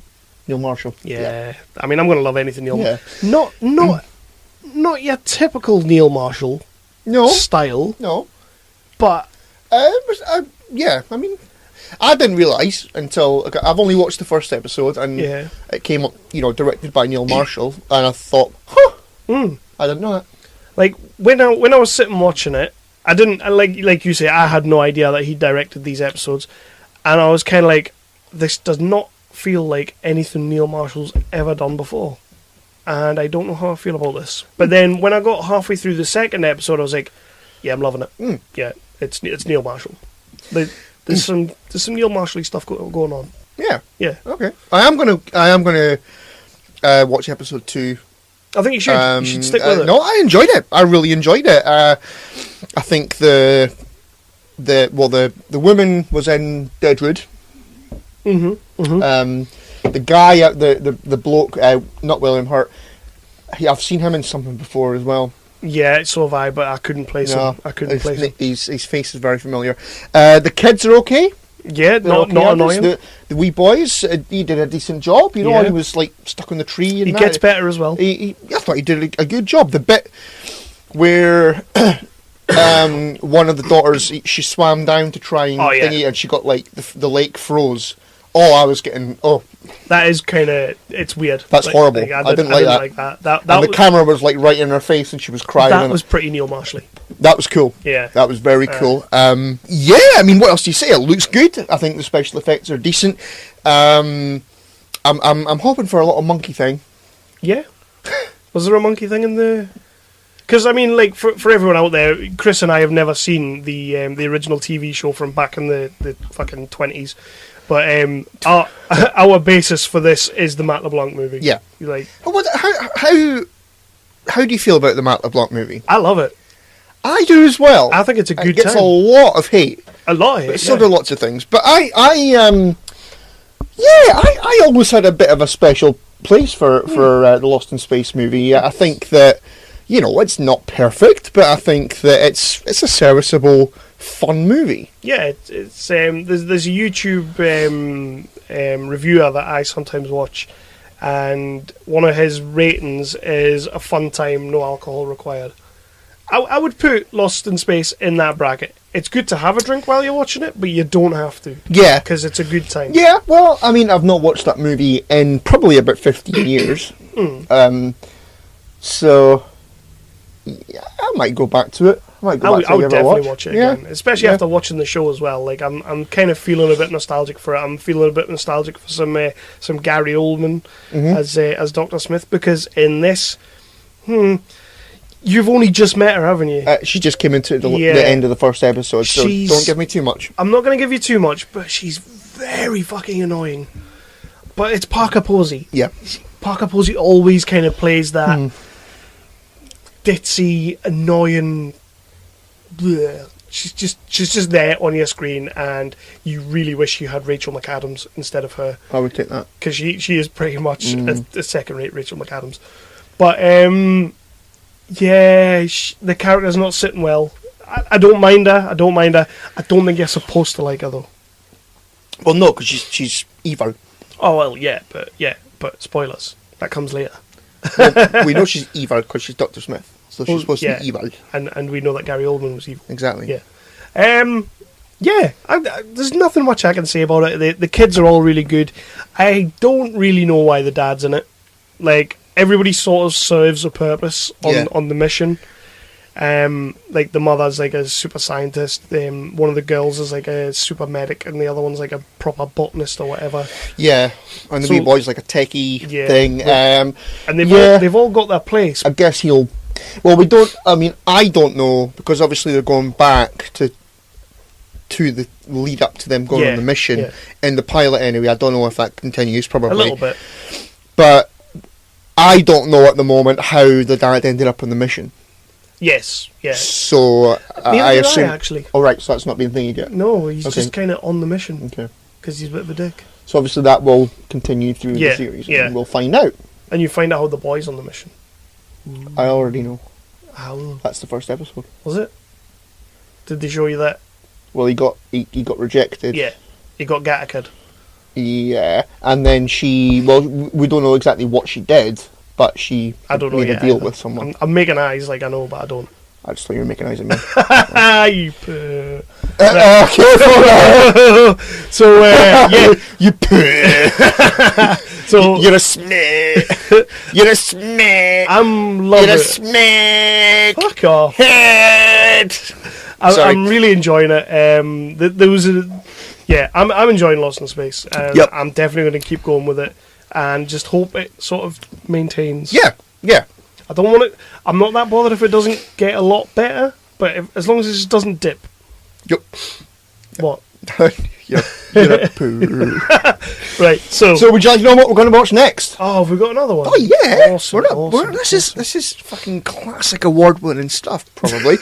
Neil Marshall. Yeah. I mean, I'm going to love anything Neil. Not your typical Neil Marshall. Style. No. But I mean, I didn't realise until I've only watched the first episode, and it came up, directed by Neil Marshall, and I thought, I didn't know that. Like when I was sitting watching it, I didn't like you say, I had no idea that he directed these episodes, and I was kind of like, this does not feel like anything Neil Marshall's ever done before, and I don't know how I feel about this. But then when I got halfway through the second episode, I was like, yeah, I'm loving it. Yeah, it's Neil Marshall. There's some Neil Marshall-y stuff going on. Yeah. Okay. I am gonna watch episode 2. I think you should. You should stick with it. No, I enjoyed it. I really enjoyed it. I think the woman was in Deadwood. The guy, the bloke, not William Hurt. I've seen him in something before as well. Yeah, so have I, but I couldn't place him. His face is very familiar. The kids are okay. Yeah, not annoying. The wee boys, he did a decent job. He was like stuck on the tree. And he gets better as well. I thought he did a good job. The bit where one of the daughters, she swam down to try and thingy, and she got like the lake froze. I was getting That is kind of, it's weird. That's horrible. I didn't like that. And the camera was like right in her face, and she was crying. That was pretty Neil Marshall-y. That was cool. Yeah, that was very cool. I mean, what else do you say? It looks good. I think the special effects are decent. I'm hoping for a little monkey thing. Yeah, was there a monkey thing in the? Because I mean, like for everyone out there, Chris and I have never seen the original TV show from back in the fucking 20s. But our basis for this is the Matt LeBlanc movie. Yeah. Like, how do you feel about the Matt LeBlanc movie? I love it. I do as well. I think it's a good It gets time. a lot of hate. A lot of hate. But so do lots of things. But I always had a bit of a special place for the Lost in Space movie. I think that, it's not perfect, but I think that it's a serviceable, fun movie. Yeah, it's there's a YouTube reviewer that I sometimes watch, and one of his ratings is a fun time, no alcohol required. I would put Lost in Space in that bracket. It's good to have a drink while you're watching it, but you don't have to. Yeah. Because it's a good time. Yeah, well, I mean, I've not watched that movie in probably about 15 years. So, yeah, I might go back to it. I would definitely watch it again, especially after watching the show as well. Like I'm kind of feeling a bit nostalgic for it. I'm feeling a bit nostalgic for some Gary Oldman as Dr. Smith, because in this, you've only just met her, haven't you? She just came into the end of the first episode, so don't give me too much. I'm not going to give you too much, but she's very fucking annoying. But it's Parker Posey. Yeah, Parker Posey always kind of plays that ditzy, annoying. Bleh. She's just there on your screen, and you really wish you had Rachel McAdams instead of her. I would take that, because she is pretty much a second-rate Rachel McAdams. But the character's not sitting well. I don't mind her. I don't think you're supposed to like her though. Well, no, because she's evil. Oh well, but spoilers. That comes later. Well, we know she's evil because she's Dr. Smith. So she's supposed to be evil. And we know that Gary Oldman was evil. Exactly. Yeah. There's nothing much I can say about it. The kids are all really good. I don't really know why the dad's in it. Like, everybody sort of serves a purpose on the mission. Like, the mother's like a super scientist. One of the girls is like a super medic, and the other one's like a proper botanist or whatever. Yeah, and the wee boy's like a techie thing. And they've all got their place. I guess he'll... Well, I don't know, because obviously they're going back to the lead up to them going on the mission in the pilot anyway. I don't know if that continues, probably. A little bit. But I don't know at the moment how the dad ended up on the mission. Yes, yeah. So I assume... actually. Oh, right, so that's not been thingied yet? No, he's just kind of on the mission. Okay. Because he's a bit of a dick. So obviously that will continue through the series. Yeah. And we'll find out. And you find out how the boy's on the mission. I already know. How? That's the first episode. Was it? Did they show you that? Well, he got rejected. Yeah. He got Gattaca. Yeah. And then we don't know exactly what she did, but she made a deal with someone. I'm making eyes like I know, but I don't. I just thought you were making eyes at me. You Careful! So yeah, You poo. so You're a snake. You're a snake. I'm loving You're a it. snake. Fuck off. Head. Sorry. I'm really enjoying it. There was I'm enjoying Lost in Space. Yep. I'm definitely going to keep going with it, and just hope it sort of maintains. Yeah. I don't want it. I'm not that bothered if it doesn't get a lot better, but as long as it just doesn't dip. Yep. What? You're a poo. Right. So Would you like to know what we're going to watch next? oh, have we got another one? Oh yeah, Awesome, awesome, this is fucking classic award-winning stuff, probably.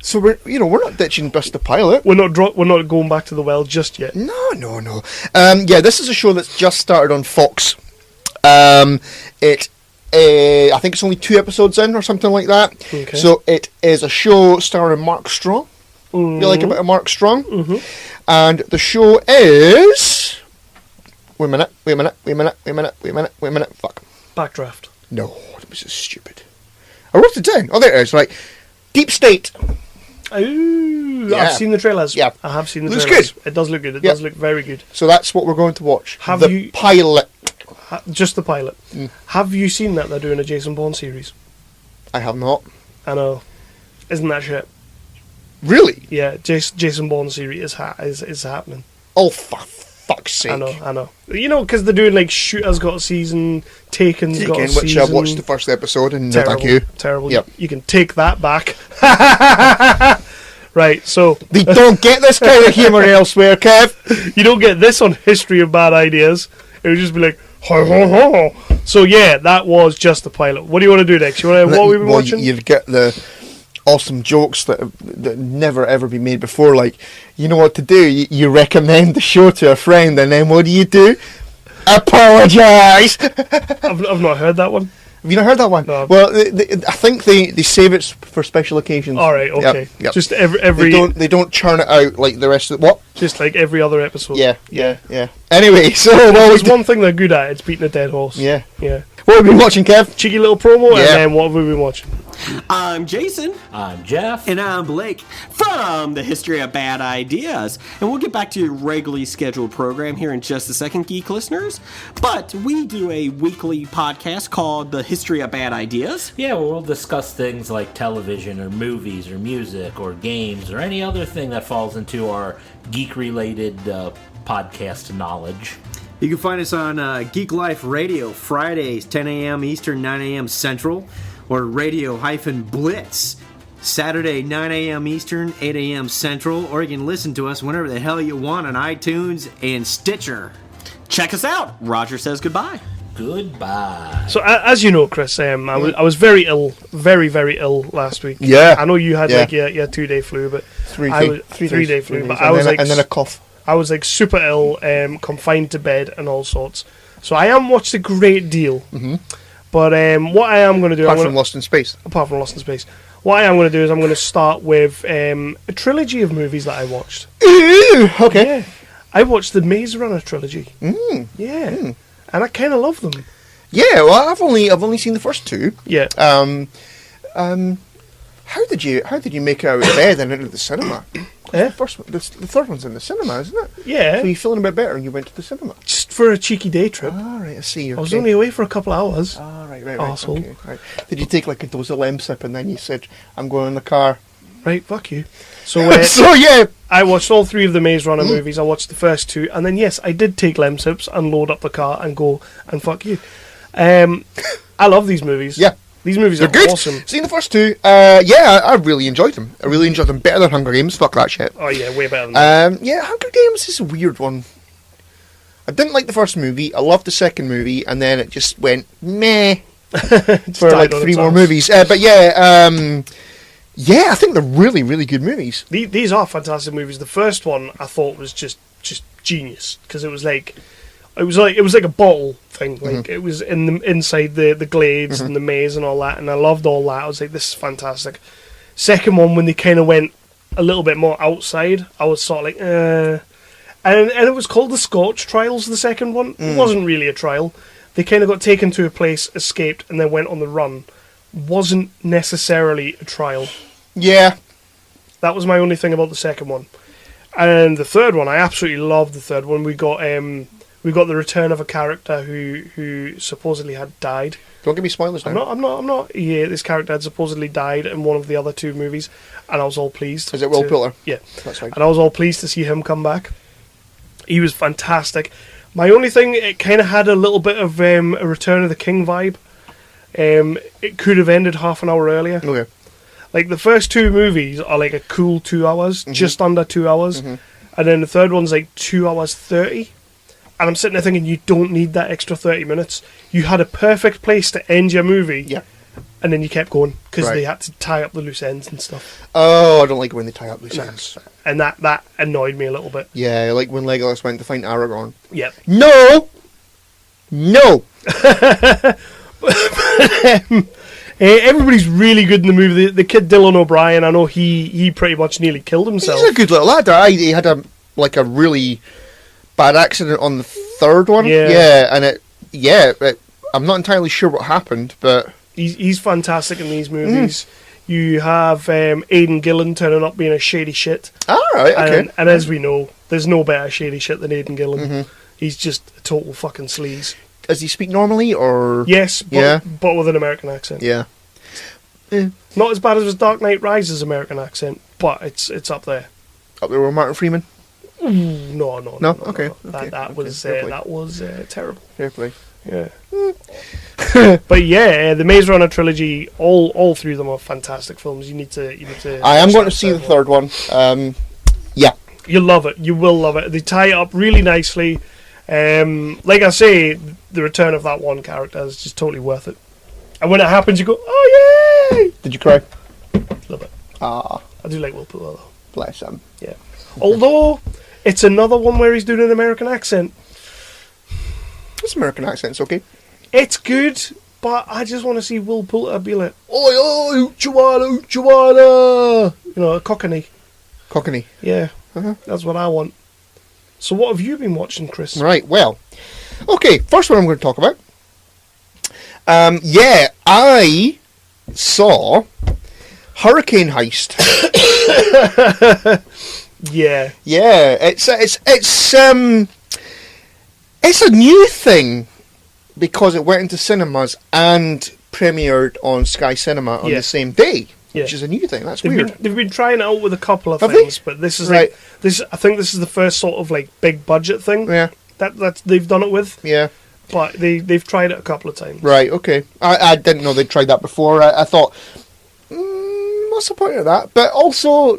So we're not ditching Bust the Pilot. We're not going back to the well just yet. No. This is a show that's just started on Fox. I think it's only 2 episodes in or something like that. Okay. So it is a show starring Mark Strong. You like a bit of Mark Strong? Mm-hmm. And the show is... Wait a minute. Fuck. Backdraft. No, that was just stupid. I wrote it down. Oh, there it is. Right. Deep State. Ooh, Yeah. I've seen the trailers. Yeah. I have seen the Looks trailers. good. It does look good. It Yeah. does look very good. So that's what we're going to watch. Have the you- pilot. Just the pilot. Have you seen that they're doing a Jason Bourne series? I have not. I know. Isn't that shit? Really? Yeah, Jason Bourne series is happening. Oh, for fuck's sake. I know. You know, because they're doing like Shooter's got a season, Taken's got a season. Which I watched the first episode and no thank you. Terrible. Yep. You can take that back. Right, so They don't get this kind of humour elsewhere, Kev. you don't get this on History of Bad Ideas. It would just be like, ho, ho, ho. So yeah, that was just the pilot. What do you want to do next? You want to what we've been watching? You'd get the awesome jokes that never ever been made before. Like, you know what to do? You recommend the show to a friend, and then what do? Apologise. I've not heard that one. Have you not heard that one? No. Well, I think they save it for special occasions. All right, okay. Yep. Just every they don't churn it out like the rest of what? just like every other episode. Yeah. Anyway, so There's one thing they're good at. It's beating a dead horse. Yeah. Yeah. What have we been watching, Kev? Cheeky little promo, Yeah. and then what have we been watching? I'm Jason. I'm Jeff. And I'm Blake from the History of Bad Ideas. And we'll get back to your regularly scheduled program here in just a second, geek listeners. But we do a weekly podcast called The History of Bad Ideas. Yeah, where we'll discuss things like television or movies or music or games or any other thing that falls into our geek-related podcast knowledge. You can find us on Geek Life Radio, Fridays, 10 a.m. Eastern, 9 a.m. Central, or Radio-Blitz, Saturday, 9 a.m. Eastern, 8 a.m. Central, or you can listen to us whenever the hell you want on iTunes and Stitcher. Check us out. Roger says goodbye. Goodbye. So as you know, Chris, I was very ill, very very ill last week. Yeah. I know you had Yeah. like your 2-day flu, but 3-day flu. But and I was then, like and then a cough. I was like super ill, confined to bed and all sorts. So I haven't watched a great deal. Mm-hmm. But what I am going to do... Apart from Lost in Space. Apart from Lost in Space. What I am going to do is I'm going to start with a trilogy of movies that I watched. Ooh, okay. Yeah. I watched the Maze Runner Trilogy. Yeah. And I kind of love them. Yeah, well, I've only seen the first 2. Yeah. How did you make it out of bed and into the cinema? Eh? The third one's in the cinema, isn't it? Yeah. So you're feeling a bit better and you went to the cinema. Just for a cheeky day trip. Ah, right, I see. I was only away for a couple of hours. Ah, right. Arsehole. Okay, right. Did you take like a dose of Lemsip and then you said, I'm going in the car? Right, fuck you. So, So, yeah. I watched all 3 of the Maze Runner movies. I watched the first 2, and then yes, I did take Lemsips and load up the car and go and fuck you. I love these movies. Yeah. These movies They're are good. awesome. Seen the first 2. I really enjoyed them. I really enjoyed them. Better than Hunger Games. Fuck that shit. Oh yeah, way better than that. Yeah, Hunger Games is a weird one. I didn't like the first movie. I loved the second movie, and then it just went meh for like died on 3 its more arse. movies. But yeah, I think they're really, really good movies. These are fantastic movies. The first one I thought was just genius because it was like a bottle thing. Like it was inside the glades and the maze and all that, and I loved all that. I was like, this is fantastic. Second one, when they kind of went a little bit more outside, I was sort of like, and it was called the Scorch Trials. The second one it wasn't really a trial. They kind of got taken to a place, escaped, and then went on the run. Wasn't necessarily a trial. Yeah. That was my only thing about the second one. And the third one, I absolutely love the third one. We got the return of a character who supposedly had died. Don't give me spoilers now. I'm not. Yeah, this character had supposedly died in one of the other two movies, and I was all pleased. Is it Will Poulter? Yeah, That's right. and I was all pleased to see him come back. He was fantastic. My only thing, it kind of had a little bit of a Return of the King vibe. It could have ended half an hour earlier. Okay. Like, the first two movies are like a cool 2 hours, just under 2 hours. And then the third one's like 2 hours 30. And I'm sitting there thinking, you don't need that extra 30 minutes. You had a perfect place to end your movie. Yeah. And then you kept going because Right. they had to tie up the loose ends and stuff. Oh, I don't like when they tie up loose ends. And that annoyed me a little bit. Yeah, like when Legolas went to find Aragorn. Yep. No! Everybody's really good in the movie. The kid Dylan O'Brien, I know he pretty much nearly killed himself. He's a good little lad. He had a really bad accident on the third one. Yeah. And I'm not entirely sure what happened, but He's fantastic in these movies. You have Aidan Gillen turning up being a shady shit. alright, okay. And as we know, there's no better shady shit than Aidan Gillen. He's just a total fucking sleaze. Does he speak normally, or...? Yes, but with an American accent. Yeah. Not as bad as his Dark Knight Rises American accent, but it's up there. Up there with Martin Freeman? No. Okay. That was terrible. Fair play. Yeah. But yeah, the Maze Runner trilogy, all three of them are fantastic films. You need to. I am going to see the third one. Yeah. You'll love it. You will love it. They tie it up really nicely. Like I say, the return of that one character is just totally worth it. And when it happens, you go, "Oh yay!" Did you cry? Love it. Ah, I do like Will Poulter though. bless him. Yeah. Although it's another one where he's doing an American accent. This American accent's okay. It's good, but I just want to see Will Poulter be like, "Oi, Uchiwana!" You know, a Cockney. Cockney. Yeah, that's what I want. So what have you been watching, Chris? Right, well. Okay, first one I'm going to talk about. I saw Hurricane Heist. Yeah. Yeah, it's a new thing because it went into cinemas and premiered on Sky Cinema on the same day, which is a new thing. That's weird. They've been trying it out with a couple of Have things, they? but this is Right. like this. I think this is the first sort of like big budget thing that they've done it with. Yeah. But they've tried it a couple of times. Right, okay. I didn't know they'd tried that before. I thought, what's the point of that? But also,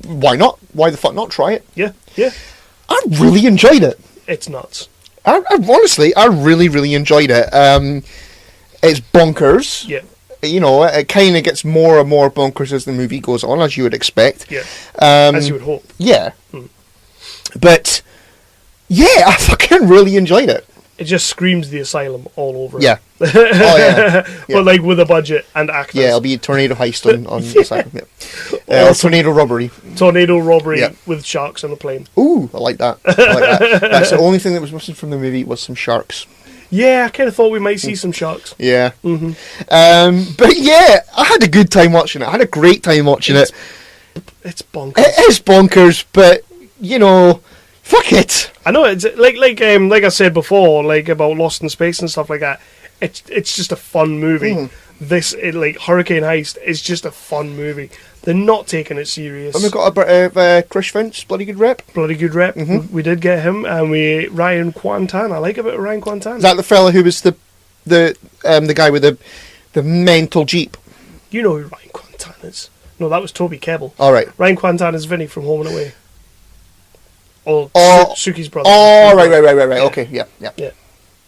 why not? Why the fuck not try it? Yeah. I really enjoyed it. It's nuts. I honestly, I really, really enjoyed it. It's bonkers. Yeah. You know, it kind of gets more and more bonkers as the movie goes on, as you would expect. Yeah. As you would hope. Yeah. But, yeah, I fucking really enjoyed it. It just screams the asylum all over it. Yeah. Oh, yeah. But like with a budget and actors. Yeah, it'll be a tornado heist on the asylum. Yeah. Or tornado robbery. Tornado robbery with sharks on the plane. Ooh, I like that. That's the only thing that was missing from the movie was some sharks. Yeah, I kind of thought we might see some sharks. Yeah. But yeah, I had a good time watching it. I had a great time watching it. It's bonkers. It is bonkers, but, you know, fuck it. I know, it's like I said before, like about Lost in Space and stuff like that. It's just a fun movie. Like Hurricane Heist is just a fun movie. They're not taking it serious. And we got a bit of Chris Finch, bloody good rep. Bloody good rep. We did get him, and Ryan Quantan. I like a bit of Ryan Quantan. Is that the fella who was the guy with the mental jeep? You know who Ryan Quantan is? No, that was Toby Kebbell. All right. Ryan Quantan is Vinny from Home and Away. Or Suki's brother. Oh, right. Okay, yeah.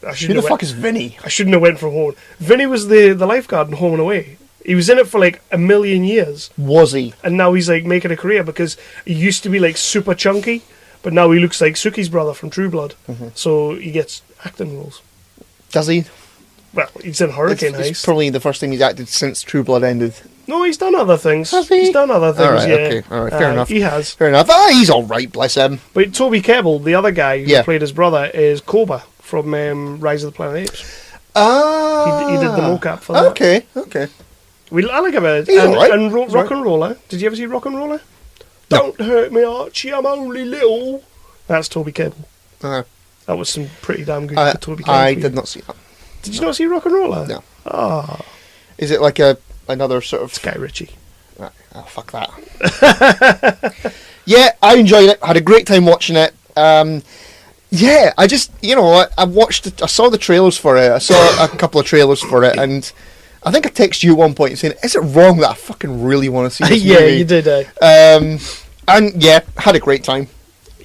Who the fuck is Vinny? I shouldn't have went from Home. Vinny was the lifeguard in Home and Away. He was in it for like a million years. Was he? And now he's like making a career because he used to be like super chunky, but now he looks like Suki's brother from True Blood. So he gets acting roles. Does he? Well, he's in Hurricane Heist. It's probably the first time he's acted since True Blood ended. No, he's done other things. Has he? He's done other things, All right, yeah. okay. All right, fair enough. He has. Fair enough. He's all right, bless him. But Toby Kebbell, the other guy who played his brother, is Koba from Rise of the Planet of the Apes. Ah. He did the mocap for that. Okay. I like him. He's all right. And Rock and Roller. Did you ever see Rock and Roller? Don't hurt me, Archie, I'm only little. That's Toby Kebbell. Uh, That was some pretty damn good Toby Kebbell. I did not see that. Did you not see Rock and Roller? No. Ah, Is it like another sort of... Guy Ritchie. Right, oh, fuck that. Yeah, I enjoyed it. Had a great time watching it. Yeah, I just, I saw the trailers for it. I saw a couple of trailers for it, and I think I texted you at one point saying, is it wrong that I fucking really want to see this Yeah, movie? you did. And yeah, had a great time.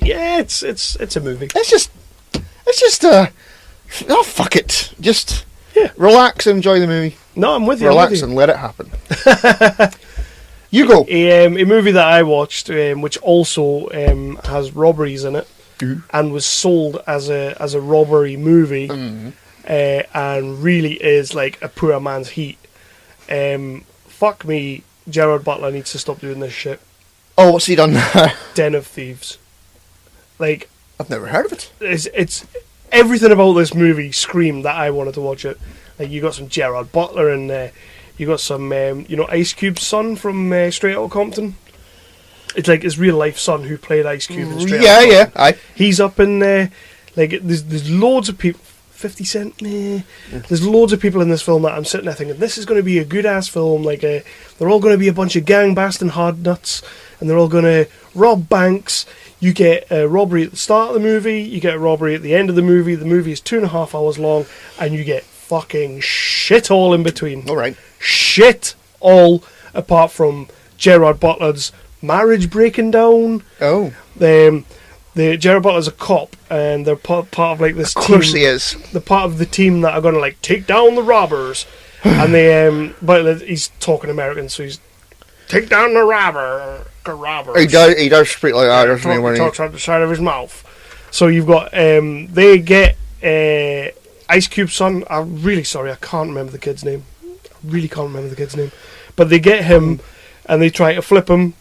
Yeah, it's a movie. It's just oh, fuck it. Just Yeah. relax and enjoy the movie. No, I'm with you. Relax and let it happen. You go. A movie that I watched, which also has robberies in it, and was sold as a robbery movie, and really is like a poor man's Heat. Fuck me, Gerard Butler needs to stop doing this shit. Oh, what's he done now? Den of Thieves. Like, I've never heard of it. it's everything about this movie screamed that I wanted to watch it. Like, you got some Gerard Butler in there. You got some, Ice Cube's son from Straight Outta Compton. It's like his real life son who played Ice Cube in Straight Outta Yeah, Compton. aye. He's up in there. Like, there's loads of people. 50 Cent, There's loads of people in this film that I'm sitting there thinking, this is going to be a good-ass film. Like, they're all going to be a bunch of gang-basting hard nuts, and they're all going to rob banks. You get a robbery at the start of the movie, you get a robbery at the end of the movie. The movie is 2.5 hours long, and you get fucking shit all in between. All right. Shit all, apart from Gerard Butler's marriage breaking down. Oh. The Gerard Butler's a cop, and they're part of like this team. Of course he is. They're part of the team that are going to like take down the robbers, and they but he's talking American, so he's take down the robbers. He does speak like that, doesn't he? He talks out the side of his mouth. So you've got they get Ice Cube's son. I'm really sorry, I can't remember the kid's name. But they get him, and they try to flip him.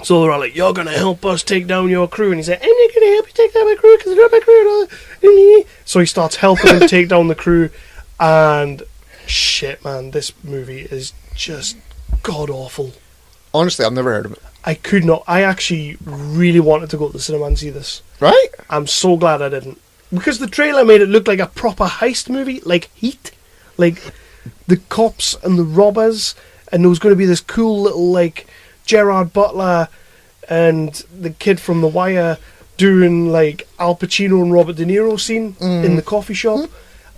So they're all like, you're going to help us take down your crew. And he's like, I'm not going to help you take down my crew because they're not my crew. So he starts helping them take down the crew. And shit, man, this movie is just god-awful. Honestly, I've never heard of it. I could not. I actually really wanted to go to the cinema and see this. Right? I'm so glad I didn't. Because the trailer made it look like a proper heist movie, like Heat. Like, the cops and the robbers. And there was going to be this cool little, like, Gerard Butler and the kid from The Wire doing like Al Pacino and Robert De Niro scene in the coffee shop,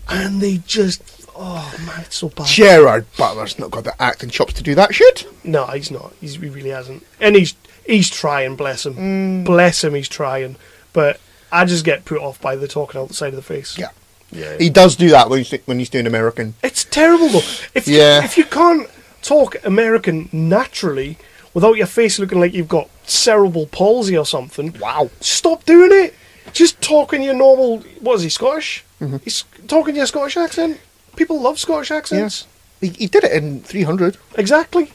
and they just, oh man, it's so bad. Gerard Butler's not got the acting chops to do that shit. No, he's not. He really hasn't, and he's trying. Bless him, bless him. He's trying, but I just get put off by the talking out the side of the face. Yeah, he does do that when he's doing American. It's terrible though. If you can't talk American naturally, without your face looking like you've got cerebral palsy or something. Wow. Stop doing it. Just talk in your normal... What is he, Scottish? He's talking your Scottish accent. People love Scottish accents. Yeah. He did it in 300. Exactly.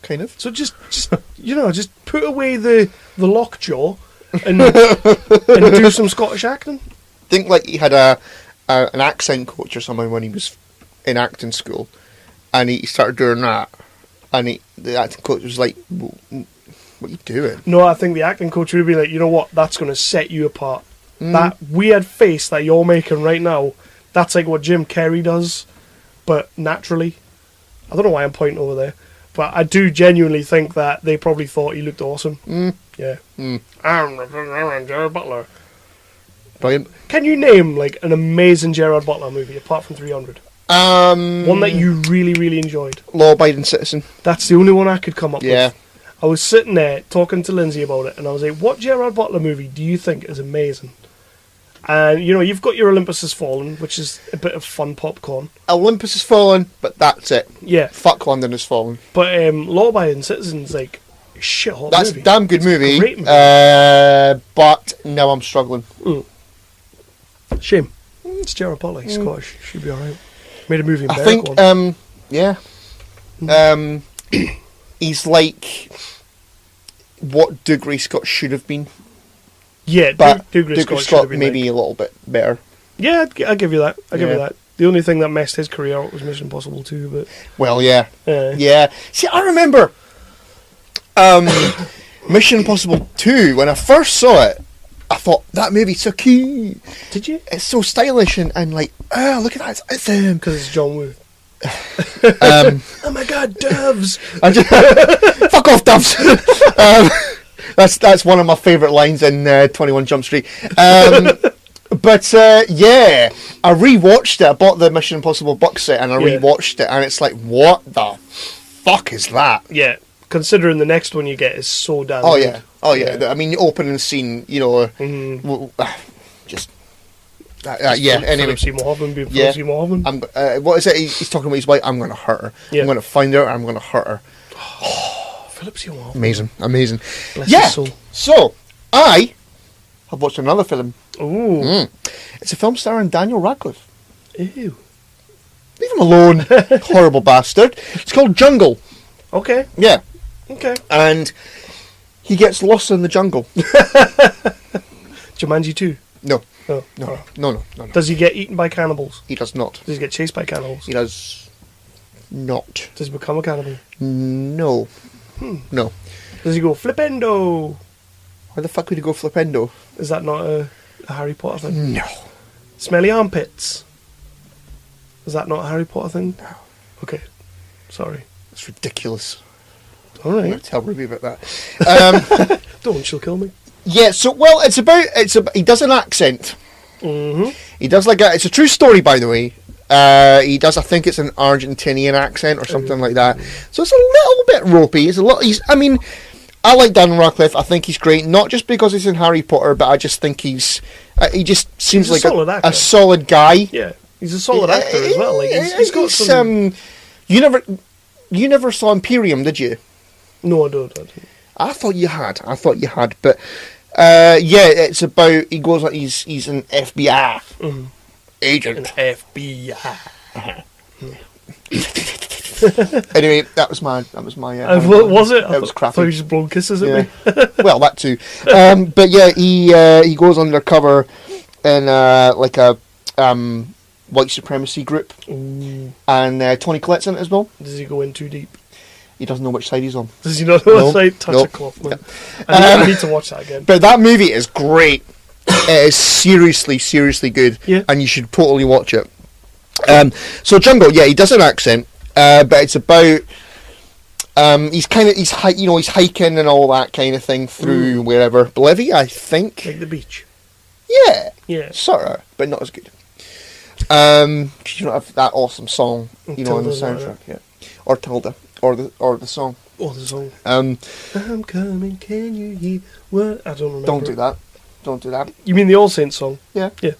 Kind of. So just just put away the lockjaw and do some Scottish acting. I think like he had an accent coach or something when he was in acting school, and he started doing that. And the acting coach was like, what are you doing? No, I think the acting coach would be like, you know what, that's going to set you apart. That weird face that you're making right now, that's like what Jim Carrey does, but naturally. I don't know why I'm pointing over there, but I do genuinely think that they probably thought he looked awesome. Yeah. I'm Gerard Butler. Brilliant. Can you name like an amazing Gerard Butler movie apart from 300? One that you really, really enjoyed. Law-abiding citizen. That's the only one I could come up Yeah. with. I was sitting there talking to Lindsay about it, and I was like, what Gerard Butler movie do you think is amazing? And, you've got your Olympus Has Fallen, which is a bit of fun popcorn. Olympus Has Fallen, but that's it. Yeah. Fuck London Has Fallen. But Law-Abiding Citizen's like a shit-hot movie. That's a damn good movie. Great movie. But now I'm struggling. Shame. It's Gerard Butler. He's Scottish. Should be alright. Made a movie in I think, Berwick yeah. He's like what Dougray Scott should have been. Yeah, But Dougray Dougray Scott should Scott have been maybe like, a little bit better. yeah, I'll give you that. I'll give you Yeah. that. The only thing that messed his career up was Mission Impossible 2, but... Well, yeah. Yeah. Yeah. See, I remember Mission Impossible 2, when I first saw it, I thought, that movie's so cute. Did you? It's so stylish and like, oh, look at that, it's him. Because it's John Woo. Oh my God, doves! Fuck off, doves. That's one of my favourite lines in 21 Jump Street. But yeah, I rewatched it. I bought the Mission Impossible box set and I rewatched it, and it's like, what the fuck is that? Yeah, considering the next one you get is so damn Oh good. yeah, oh yeah. I mean, the opening scene, you know, just. Yeah. Anyway, Philip Seymour Hoffman being Philip Seymour Hoffman. What is it? He's talking about his wife. I'm going to hurt her. Yeah. I'm going to find her. I'm going to hurt her. Philip Seymour Hoffman. Amazing. Bless his soul. So I have watched another film. Ooh. It's a film starring Daniel Radcliffe. Ew. Leave him alone, horrible bastard. It's called Jungle. Okay. Yeah, Okay. and he gets lost in the jungle. Jumanji 2. No, Oh. no. Does he get eaten by cannibals? He does not. Does he get chased by cannibals? He does not. Does he become a cannibal? No. No. Does he go flipendo? Why the fuck would he go flipendo? Is that not a Harry Potter thing? No. Smelly armpits? Is that not a Harry Potter thing? No. Okay. Sorry. That's ridiculous. All I'm going right. to tell Ruby about that. Don't, she'll kill me. Yeah, so, well, he does an accent. Mm-hmm. He does it's a true story, by the way. He does, I think it's an Argentinian accent or something like that. So it's a little bit ropey. I mean, I like Daniel Radcliffe. I think he's great, not just because he's in Harry Potter, but I just think he just seems like a solid guy. Yeah, he's a solid actor as well. Like he's got some. You never saw Imperium, did you? No, I don't. I thought you had, but yeah, it's about he goes like he's an FBI agent. An FBI. Anyway, that was my. Was it? It was crappy. I thought you just blowing kisses at me. Well, that too. But yeah, he goes undercover in like a white supremacy group, and Tony Collette's in it as well. Does he go in too deep? He doesn't know which side he's on. Does he not know what side? Touch a cloth, man. I need to watch that again. But that movie is great. It is seriously good, and you should totally watch it. So Jungle, yeah, he does an accent, but it's about he's hiking and all that kind of thing through wherever, Bolivia, I think. Like the beach. Yeah, sort of, but not as good. 'Cause you don't have that awesome song, you know, on the soundtrack, or Tilda, or the song. Oh, the song. I'm coming, can you hear what? I don't remember. Don't do that. You mean the All Saints song? Yeah. Yeah.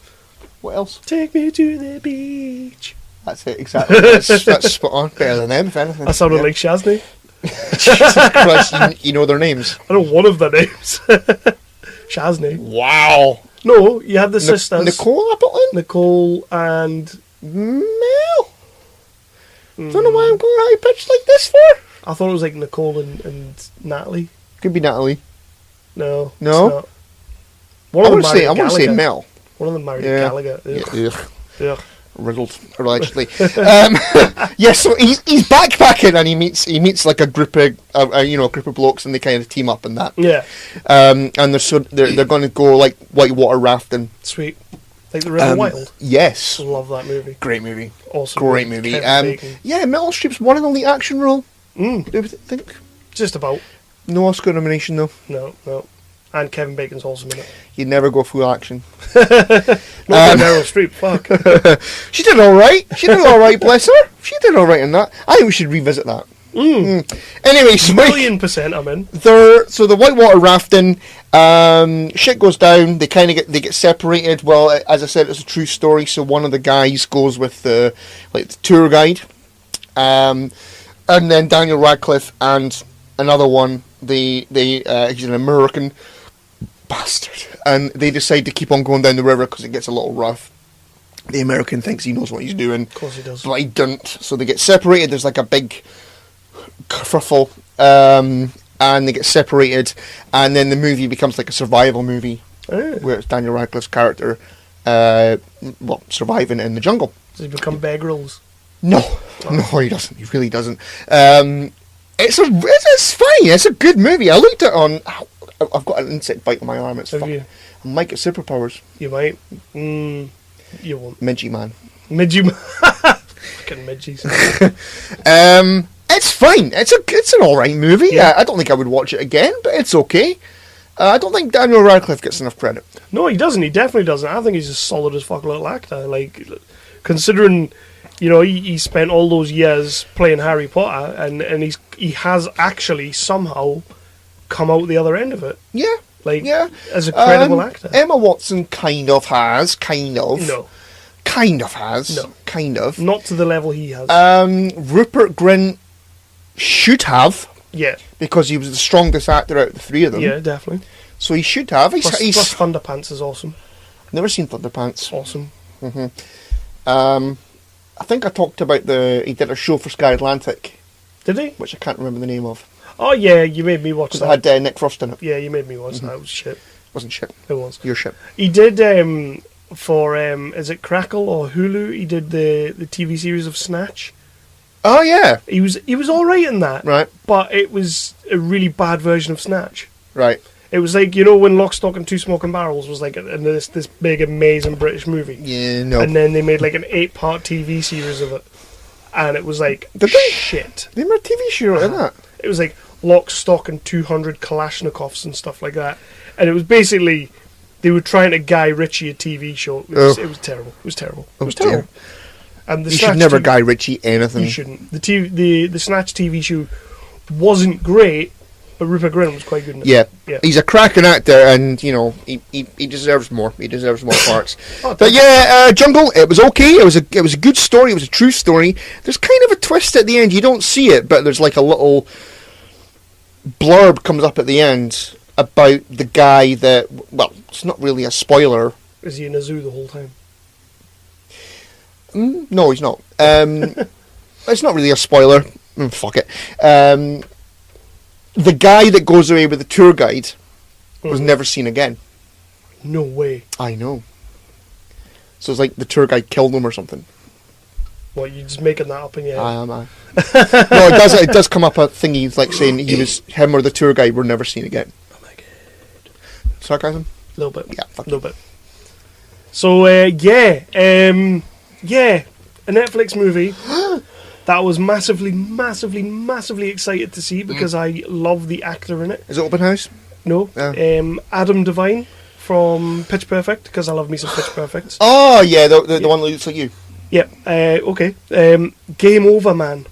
What else? Take me to the beach. That's it, exactly. That's spot on. Better than them, if anything. I sounded like Shaznay. Jesus Christ, you know their names. I know one of their names. Shaznay. Wow. No, you had the sisters. Nicole Appleton? Nicole and Mel? Don't know why I'm going high pitched like this for. I thought it was like Nicole and Natalie. Could be Natalie. No. No? It's not. I want to say Mel. One of them married Gallagher. Ugh. Riddled, allegedly. Yeah, so he's backpacking and he meets like a group of blokes, and they kind of team up and that. Yeah. And they're going to go like whitewater rafting. Sweet. Like the River Wild. Yes. Love that movie. Great movie. Awesome. Great movie. Yeah, Meryl Streep's won an only action role. Do you think? Just about. No Oscar nomination though. No. And Kevin Bacon's awesome in it. You'd never go full action. Not Meryl Streep, fuck. She did alright, bless her. She did alright in that. I think we should revisit that. Anyway, so $1,000,000% I'm in. So the whitewater rafting, shit goes down. They get separated. Well, as I said, it's a true story. So one of the guys goes with the tour guide, and then Daniel Radcliffe and another one. He's an American bastard, and they decide to keep on going down the river because it gets a little rough. The American thinks he knows what he's doing. Of course he does. But he doesn't. So they get separated. There's like a big kerfuffle, and they get separated, and then the movie becomes like a survival movie, where it's Daniel Radcliffe's character, surviving in the jungle. Does he become Bear Grylls? No, he doesn't. He really doesn't. It's fine. It's a good movie. I looked at it on. I've got an insect bite on my arm. It's Have fun. you? I might get superpowers. You might. You won't. Midgie man. Fucking midgies. It's fine. It's an alright movie. Yeah. I don't think I would watch it again, but it's okay. I don't think Daniel Radcliffe gets enough credit. No, he doesn't. He definitely doesn't. I think he's a solid as fuck little actor. Like, considering, he spent all those years playing Harry Potter, and he has actually somehow come out the other end of it. Yeah. As a credible actor. Emma Watson kind of has. No. Kind of has. No. Kind of. Not to the level he has. Rupert Grint should have. Yeah. Because he was the strongest actor out of the three of them. Yeah, definitely. So he should have. Plus Thunderpants is awesome. Never seen Thunderpants. Awesome. I think I talked about he did a show for Sky Atlantic. Did he? Which I can't remember the name of. Oh, yeah, you made me watch that. Because it had Nick Frost in it. Yeah, you made me watch that. It was shit. Wasn't shit. It was. Your shit. He did, for, is it Crackle or Hulu? He did the TV series of Snatch. Oh, yeah. He was alright in that. Right. But it was a really bad version of Snatch. Right. It was like, when Lock, Stock and Two Smoking Barrels was like this big, amazing British movie. Yeah, no. And then they made like an 8-part TV series of it. And it was like, Did they? shit. They made a TV show in that. It was like Lock, Stock and 200 Kalashnikovs and stuff like that. And it was basically, they were trying to Guy Ritchie a TV show. It was terrible. It was terrible. It was terrible. And You should never Guy Ritchie anything. You shouldn't. The Snatch TV show wasn't great, but Rupert Grint was quite good in it. Yeah. He's a cracking actor, and he deserves more. He deserves more parts. Oh, but yeah, Jungle. It was okay. It was a good story. It was a true story. There's kind of a twist at the end. You don't see it, but there's like a little blurb comes up at the end about the guy that. Well, it's not really a spoiler. Is he in a zoo the whole time? No, he's not. It's not really a spoiler. Fuck it. The guy that goes away with the tour guide was never seen again. No way. I know. So it's like the tour guide killed him or something. What, you just making that up in your head? I am. No, it does come up a thingy like saying him or the tour guide were never seen again. Oh my god. Sarcasm? A little bit. Yeah, a little bit. So, yeah, a Netflix movie that I was massively excited to see because I love the actor in it. Is it Open House? No. Adam Devine from Pitch Perfect, because I love me some Pitch Perfect. Oh, yeah, the one that looks like you. Yep, okay. Game Over Man.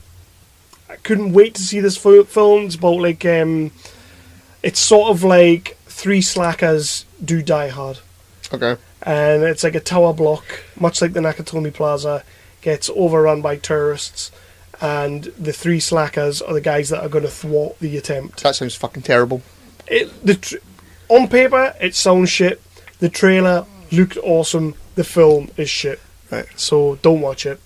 I couldn't wait to see this film. It's about, like, it's sort of like three slackers do Die Hard. Okay. And it's like a tower block, much like the Nakatomi Plaza, gets overrun by tourists, and the three slackers are the guys that are going to thwart the attempt. That sounds fucking terrible. On paper, it sounds shit. The trailer looked awesome. The film is shit. Right. So don't watch it.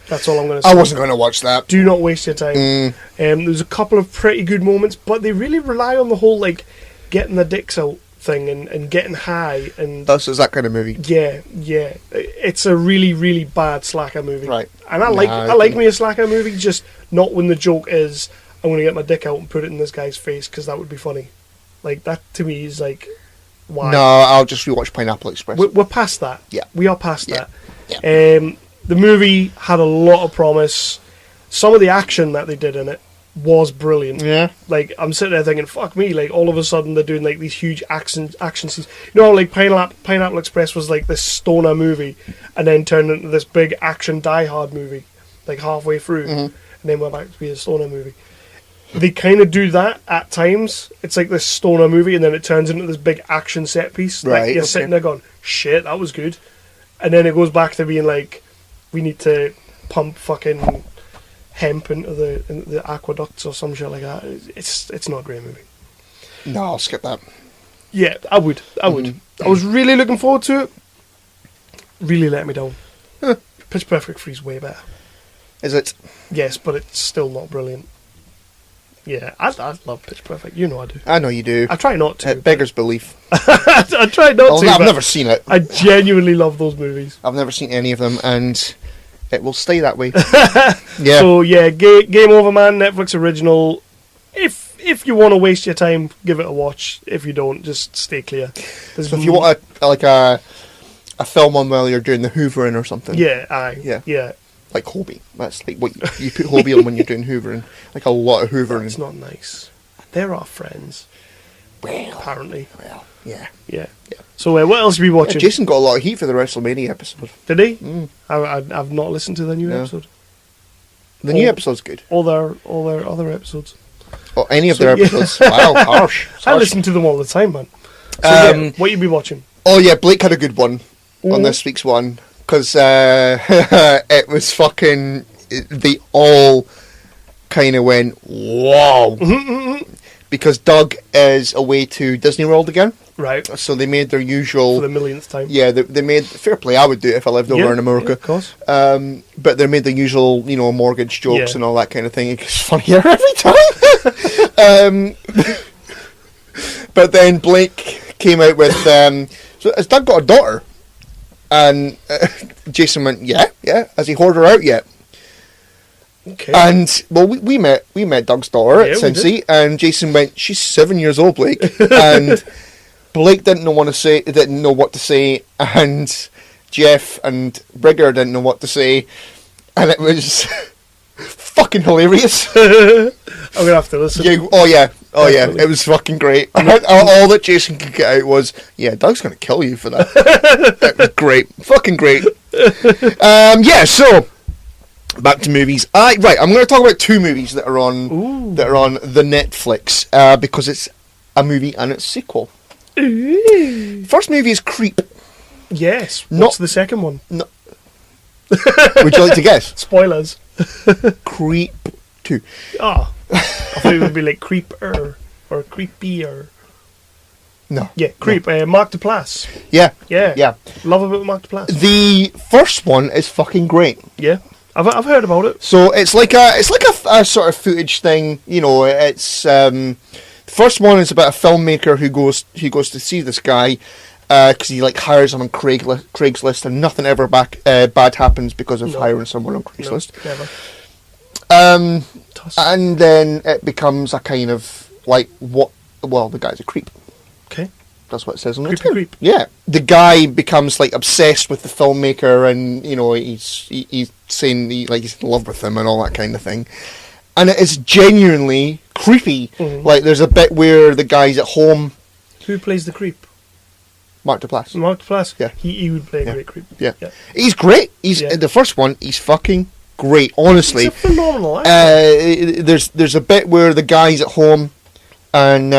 That's all I'm going to say. I wasn't going to watch that. Do not waste your time. There's a couple of pretty good moments, but they really rely on the whole, like, getting the dicks out thing and getting high. And That's that kind of movie. Yeah. It's a really, really bad slacker movie. Right. And I like me a slacker movie, just not when the joke is, I'm going to get my dick out and put it in this guy's face, because that would be funny. Like, that to me is like, why? No, I'll just rewatch Pineapple Express. We're past that. Yeah. We are past Yeah. that. Yeah. The movie had a lot of promise. Some of the action that they did in it was brilliant. Yeah. Like, I'm sitting there thinking, fuck me, like, all of a sudden they're doing, like, these huge action scenes. You know, like, Pineapple Express was, like, this stoner movie, and then turned into this big action Die Hard movie, like, halfway through, and then went back to be a stoner movie. They kind of do that at times. It's like this stoner movie, and then it turns into this big action set piece. Right, Like, you're sitting there going, shit, that was good. And then it goes back to being like, we need to pump fucking hemp into the aqueducts or some shit like that. It's not a great movie. No, I'll skip that. Yeah, I would. I was really looking forward to it. Really let me down. Pitch Perfect 3 is way better. Is it? Yes, but it's still not brilliant. Yeah, I love Pitch Perfect. You know I do. I know you do. I try not to. It beggars belief. I try not to. I've but never seen it. I genuinely love those movies. I've never seen any of them, and it will stay that way. Yeah. So yeah, Game Over Man, Netflix original. if you want to waste your time, give it a watch. If you don't, just stay clear. So if you want a film on while you're doing the hoovering or something. Yeah, aye. Yeah. Like Hobie. That's like what you put Hobie on when you're doing hoovering. Like a lot of hoovering. It's not nice. They're our friends. Well, apparently. Well, yeah. So what else have you been watching? Yeah, Jason got a lot of heat for the WrestleMania episode. Did he? I've not listened to the new episode. The new episode's good. All their other episodes. Oh, any of their episodes? Wow, harsh. I listen to them all the time, man. So what you be watching? Oh yeah, Blake had a good one on this week's one because it was fucking. They all kind of went wow because Doug is away to Disney World again. Right. So they made their usual for the millionth time. Yeah, they made fair play. I would do it if I lived over in America. Yeah, of course. But they made the usual, mortgage jokes and all that kind of thing. It's funnier every time. But then Blake came out with, so has Doug got a daughter? And Jason went, yeah. Has he hoarded her out yet? Okay. And well, we met Doug's daughter at Cincy, and Jason went, she's 7 years old, Blake, and Blake didn't know what to say, and Jeff and Brigger didn't know what to say, and it was fucking hilarious. I'm gonna have to listen. Yeah, it was fucking great. All that Jason could get out was, yeah, Doug's gonna kill you for that. That was great, fucking great. So back to movies. I'm going to talk about two movies that are on the Netflix because it's a movie and its sequel. Ooh. First movie is Creep. Yes. What's the second one? No. Would you like to guess? Spoilers. Creep 2. Oh, I thought it would be like Creeper or Creepier. No. Yeah, Creep. Mark Duplass. Yeah. Love about Mark Duplass. The first one is fucking great. Yeah. I've heard about it. So it's like a sort of footage thing, it's the first one is about a filmmaker who goes to see this guy because he hires him on Craigslist and nothing ever bad happens because of hiring someone on Craigslist. No, never. And then it becomes a kind of the guy's a creep. Okay. That's what it says on the creep. Yeah, the guy becomes obsessed with the filmmaker, and he's saying he's in love with him and all that kind of thing, and it is genuinely creepy. Mm-hmm. There's a bit where the guy's at home. Who plays the creep? Mark Duplass. Mark Duplass. Yeah, he would play a great creep. Yeah, he's great. He's the first one. He's fucking great. Honestly, he's a phenomenal actor. There's a bit where the guy's at home, and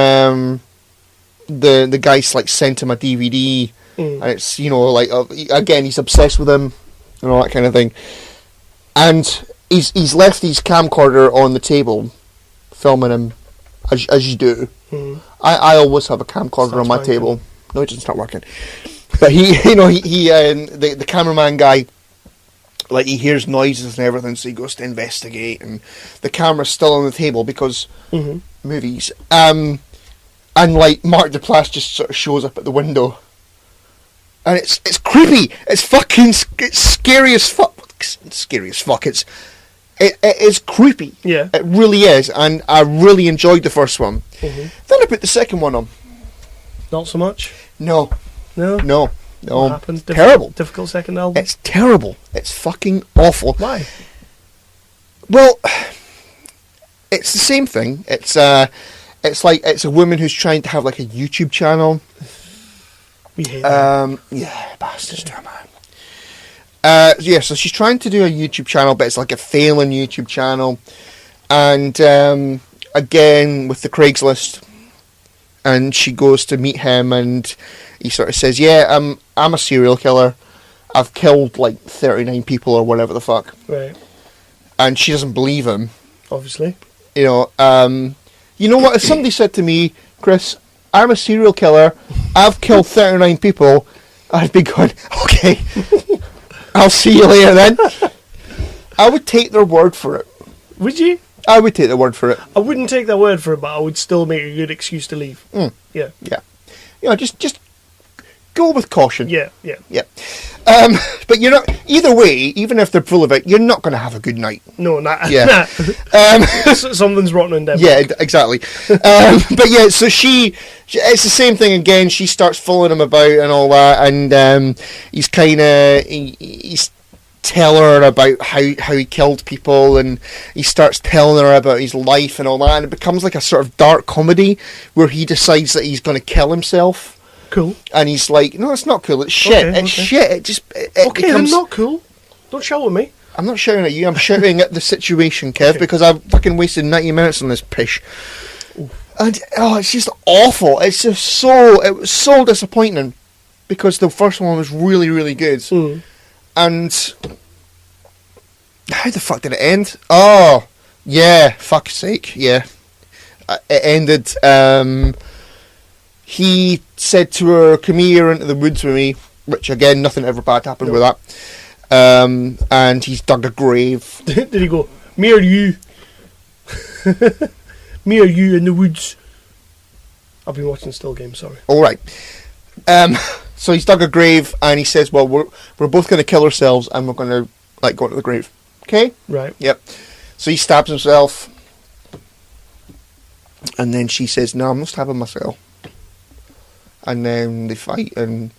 the guy sent him a DVD, and it's again he's obsessed with him and all that kind of thing, and he's left his camcorder on the table, filming him as you do. I always have a camcorder on my table. No, it doesn't start working. But the cameraman guy, he hears noises and everything, so he goes to investigate, and the camera's still on the table because movies. And Mark Duplass just sort of shows up at the window, and it's creepy. It's fucking scary as fuck. Scary as fuck. It is creepy. Yeah, it really is, and I really enjoyed the first one. Then I put the second one on. Not so much. No. What happens? Terrible. Difficult second album. It's terrible. It's fucking awful. Why? Well, it's the same thing. It's a woman who's trying to have a YouTube channel. We hate that. Yeah, bastards, man. So she's trying to do a YouTube channel, but it's a failing YouTube channel. And again, with the Craigslist, and she goes to meet him, and he sort of says, "Yeah, I'm a serial killer. I've killed 39 people or whatever the fuck." Right. And she doesn't believe him. Obviously. You know what? If somebody said to me, "Chris, I'm a serial killer. I've killed 39 people," I'd be going, "Okay, I'll see you later then." I would take their word for it. Would you? I would take their word for it. I wouldn't take their word for it, but I would still make a good excuse to leave. Yeah. Yeah. Just go with caution. Yeah. But you're not. Either way, even if they're full of it, you're not going to have a good night. No, not. Yeah. Something's rotten in Denmark. Yeah, exactly. But yeah, so it's the same thing again. She starts following him about and all that, and he's telling her about how he killed people, and he starts telling her about his life and all that, and it becomes like a sort of dark comedy where he decides that he's going to kill himself. Cool. And he's like, no, it's not cool. It's shit. Okay, it's shit. It just it then becomes. not cool. Don't shout at me. I'm not shouting at you. I'm shouting at the situation, Kev, because I've fucking wasted 90 minutes on this pish. And it's just awful. It's just it was so disappointing because the first one was really, really good. And how the fuck did it end? Oh, yeah, fuck's sake, yeah. It ended. He said to her, "Come here into the woods with me," which again, nothing ever bad happened with that. And he's dug a grave. Did he go, "Me or you? Me or you in the woods?" I've been watching Still Game, sorry. All right. So he's dug a grave, and he says, "Well, we're both going to kill ourselves, and we're going to go into the grave." Okay. Right. Yep. So he stabs himself, and then she says, "No, I'm not stabbing myself." And then they fight, and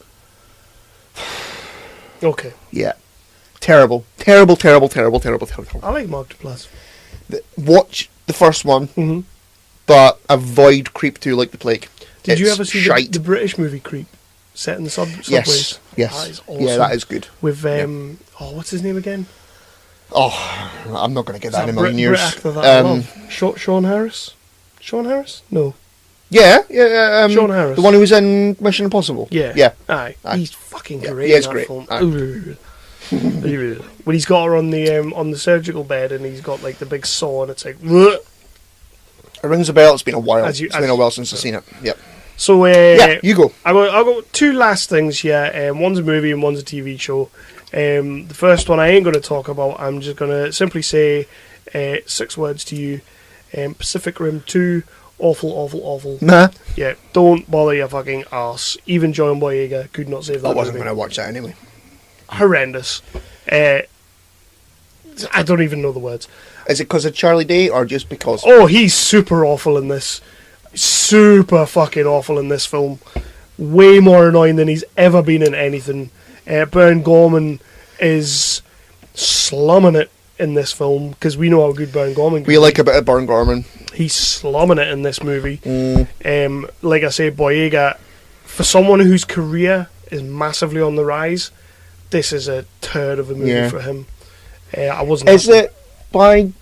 okay. Yeah. Terrible. Terrible, terrible, terrible, terrible, terrible. I like Mark Duplass. Watch the first one, but avoid Creep 2 like the plague. Did you ever see the British movie Creep? Set in the subways? Yes. That is awesome. Yeah, that is good. With, what's his name again? Oh, I'm not going to get that in a million Brit years. actor that I love. Sean Harris? Sean Harris? No. Yeah. Sean Harris. The one who was in Mission Impossible. Yeah. Aye. He's fucking great. Yeah, he's in that great. Film. When he's got her on the surgical bed and he's got like the big saw and it's like. Bleh. It rings a bell. It's been a while. It's been a while since I've seen it. Yep. So yeah, you go. I've got two last things here. One's a movie and one's a TV show. The first one I ain't going to talk about. I'm just going to simply say 6 words to you. Pacific Rim 2. Awful, awful, awful. Nah. Yeah, don't bother your fucking arse. Even John Boyega could not save that I wasn't movie. going to watch that anyway. Horrendous. I don't even know the words. Is it because of Charlie Day or just because? Oh, he's super awful in this. Super fucking awful in this film. Way more annoying than he's ever been in anything. Baron Gorman is slumming it in this film because we know how good Baron Gorman can be. We like a bit of Baron Gorman. He's slumming it in this movie. Like I say, Boyega, for someone whose career is massively on the rise, this is a turd of a movie for him. I wasn't. Is it by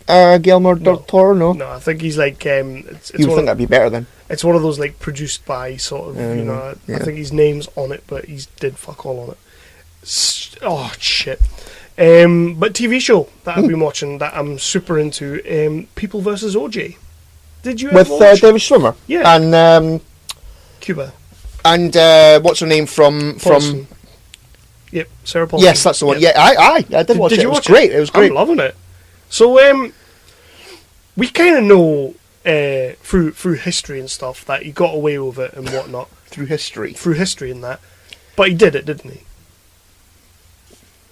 Guillermo del Toro? No, I think he's like. It's you would think that'd be better then. It's one of those like produced by sort of. I think his name's on it, but he did fuck all on it. Oh shit. But TV show that I've been watching that I'm super into, People vs. OJ. Did you ever watch? David Schwimmer? Yeah. And Cuba. And what's her name from? Yep, Sarah Paulson. Yes, that's the one. Yep. Yeah, I did watch it. It was great. It was great. I'm loving it. So we kind of know through history and stuff that he got away with it and whatnot. Through history and that, but he did it, didn't he?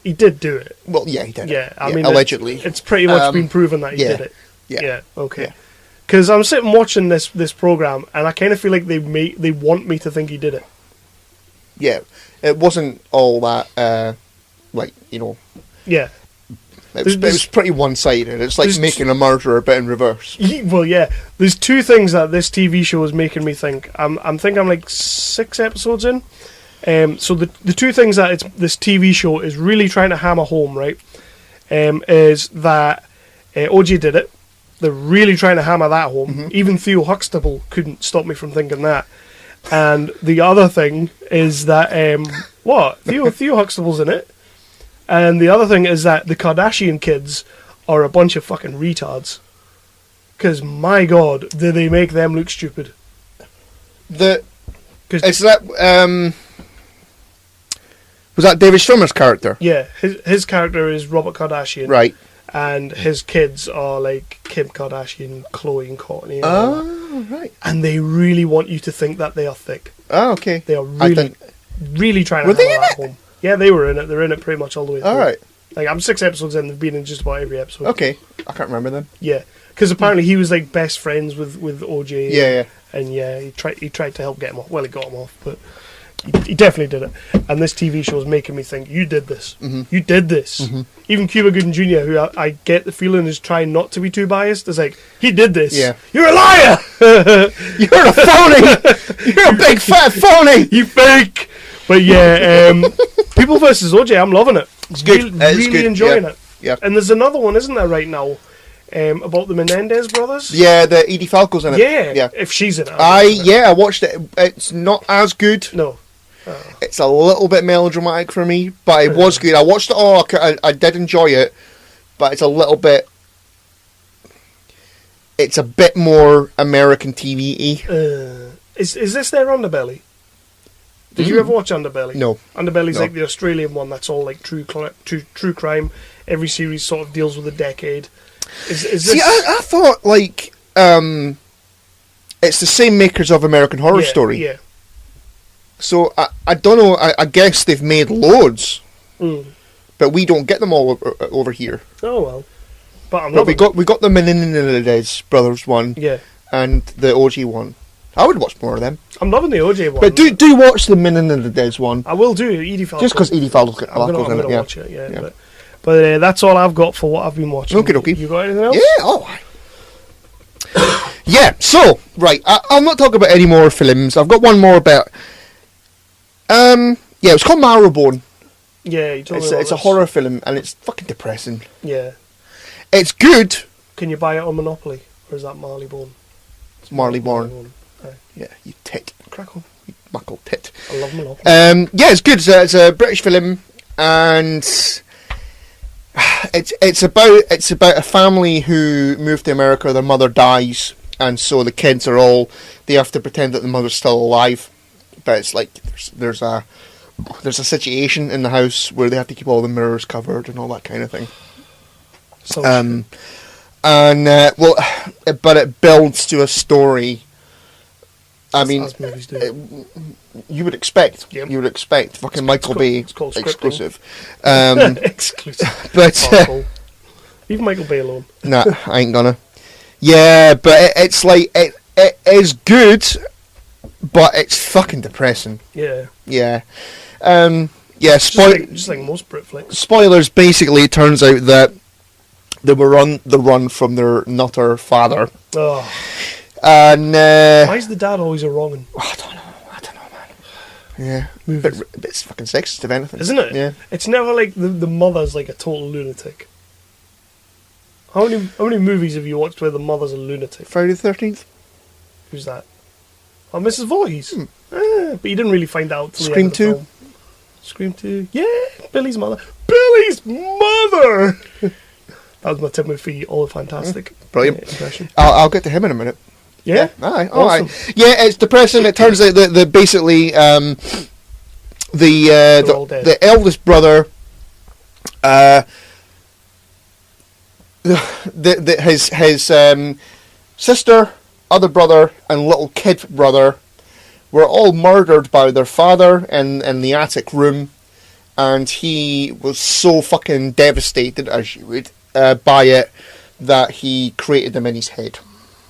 He did do it. Well, yeah, he did. Yeah, I mean, allegedly, it's pretty much been proven that he did it. Yeah. Okay. Because I'm sitting watching this program, and I kind of feel like they want me to think he did it. Yeah, it wasn't all that. Yeah. It was pretty one-sided. It's like making a murderer, but in reverse. Well, yeah. There's two things that this TV show is making me think. I'm thinking I'm like 6 episodes in. So the two things that this TV show is really trying to hammer home, right, is that OJ did it. They're really trying to hammer that home. Mm-hmm. Even Theo Huxtable couldn't stop me from thinking that. And the other thing is that Theo Huxtable's in it. And the other thing is that the Kardashian kids are a bunch of fucking retards. Because my God, do they make them look stupid? Was that David Schwimmer's character? Yeah, his character is Robert Kardashian. Right. And his kids are like Kim Kardashian, Khloe and Kourtney. Oh, right. And they really want you to think that they are thick. Oh, okay. They are really trying to hammer that home. Yeah, they were in it. They're in it pretty much all the way through. All right. Like, I'm 6 episodes in. They've been in just about every episode. Okay. I can't remember them. Yeah, because apparently he was like best friends with OJ. Yeah. And yeah, he tried to help get him off. Well, he got him off, but he definitely did it. And this TV show is making me think, you did this. Mm-hmm. You did this. Even Cuba Gooding Jr., who I get the feeling is trying not to be too biased, is like, he did this. Yeah. You're a liar. You're a phony. You're a big fat phony. You fake. But yeah, People vs. OJ, I'm loving it. It's good. Really good. enjoying it. Yeah. And there's another one, isn't there, right now? About the Menendez brothers? Yeah, the Edie Falco's in it. Yeah. If she's in it. I watched it. It's not as good. No. It's a little bit melodramatic for me, but it was good. I watched it all. I did enjoy it, but it's a little bit. It's a bit more American TV-y. Is this their Underbelly? Did you ever watch Underbelly? No. Underbelly's No. like the Australian one that's all like true crime. Every series sort of deals with a decade. Is this... See, I thought like it's the same makers of American Horror Story. Yeah. So I don't know. I guess they've made loads, but we don't get them all over here. Oh well. But we got the Menendez brothers one, and the OG one. I would watch more of them. I'm loving the OJ one. But do watch the Menendez one. I will do. Edie Falco. Just because Edie Falco's in I'm it. gonna watch it. Yeah. But that's all I've got for what I've been watching. Okay. You got anything else? Yeah. Oh. Yeah. So right, I'll not talk about any more films. I've got one more about. Yeah, it's called Marrowbone. Yeah, you told me It's a horror film, and it's fucking depressing. Yeah. It's good. Can you buy it on Monopoly, or is that Marleybone? It's Marleybone. Aye. Yeah, you tit. Crack on. You muckle tit. I love Monopoly. Yeah, it's good. It's a British film, and it's about a family who moved to America. Their mother dies, and so the kids they have to pretend that the mother's still alive. But it's like there's a situation in the house where they have to keep all the mirrors covered and all that kind of thing. But it builds to a story. I mean, as movies do. You would expect. Yep. You would expect fucking Michael Bay exclusive. Exclusive. But leave Michael Bay alone. Nah, I ain't gonna. Yeah, but it's like it is good, but it's fucking depressing. Yeah. Yeah. Yeah. Just like most Brit flicks. Spoilers. Basically, it turns out that they were on the run from their nutter father. Oh. And why is the dad always a wrong un? I don't know, man. Yeah, but it's fucking sexist if anything, isn't it? Yeah, it's never like the mother's like a total lunatic. How many movies have you watched where the mother's a lunatic? Friday the 13th. Who's that? Oh, Mrs. Voorhees. But you didn't really find out. Till Scream the end of the 2. film. Scream 2. Yeah, Billy's mother. Billy's mother. That was my Timothy all fantastic. Brilliant impression. I'll get to him in a minute. Yeah. Alright. Awesome. Yeah, it's depressing. It turns out that basically the eldest brother, his sister, other brother, and little kid brother were all murdered by their father in the attic room, and he was so fucking devastated, as you would, by it, that he created them in his head.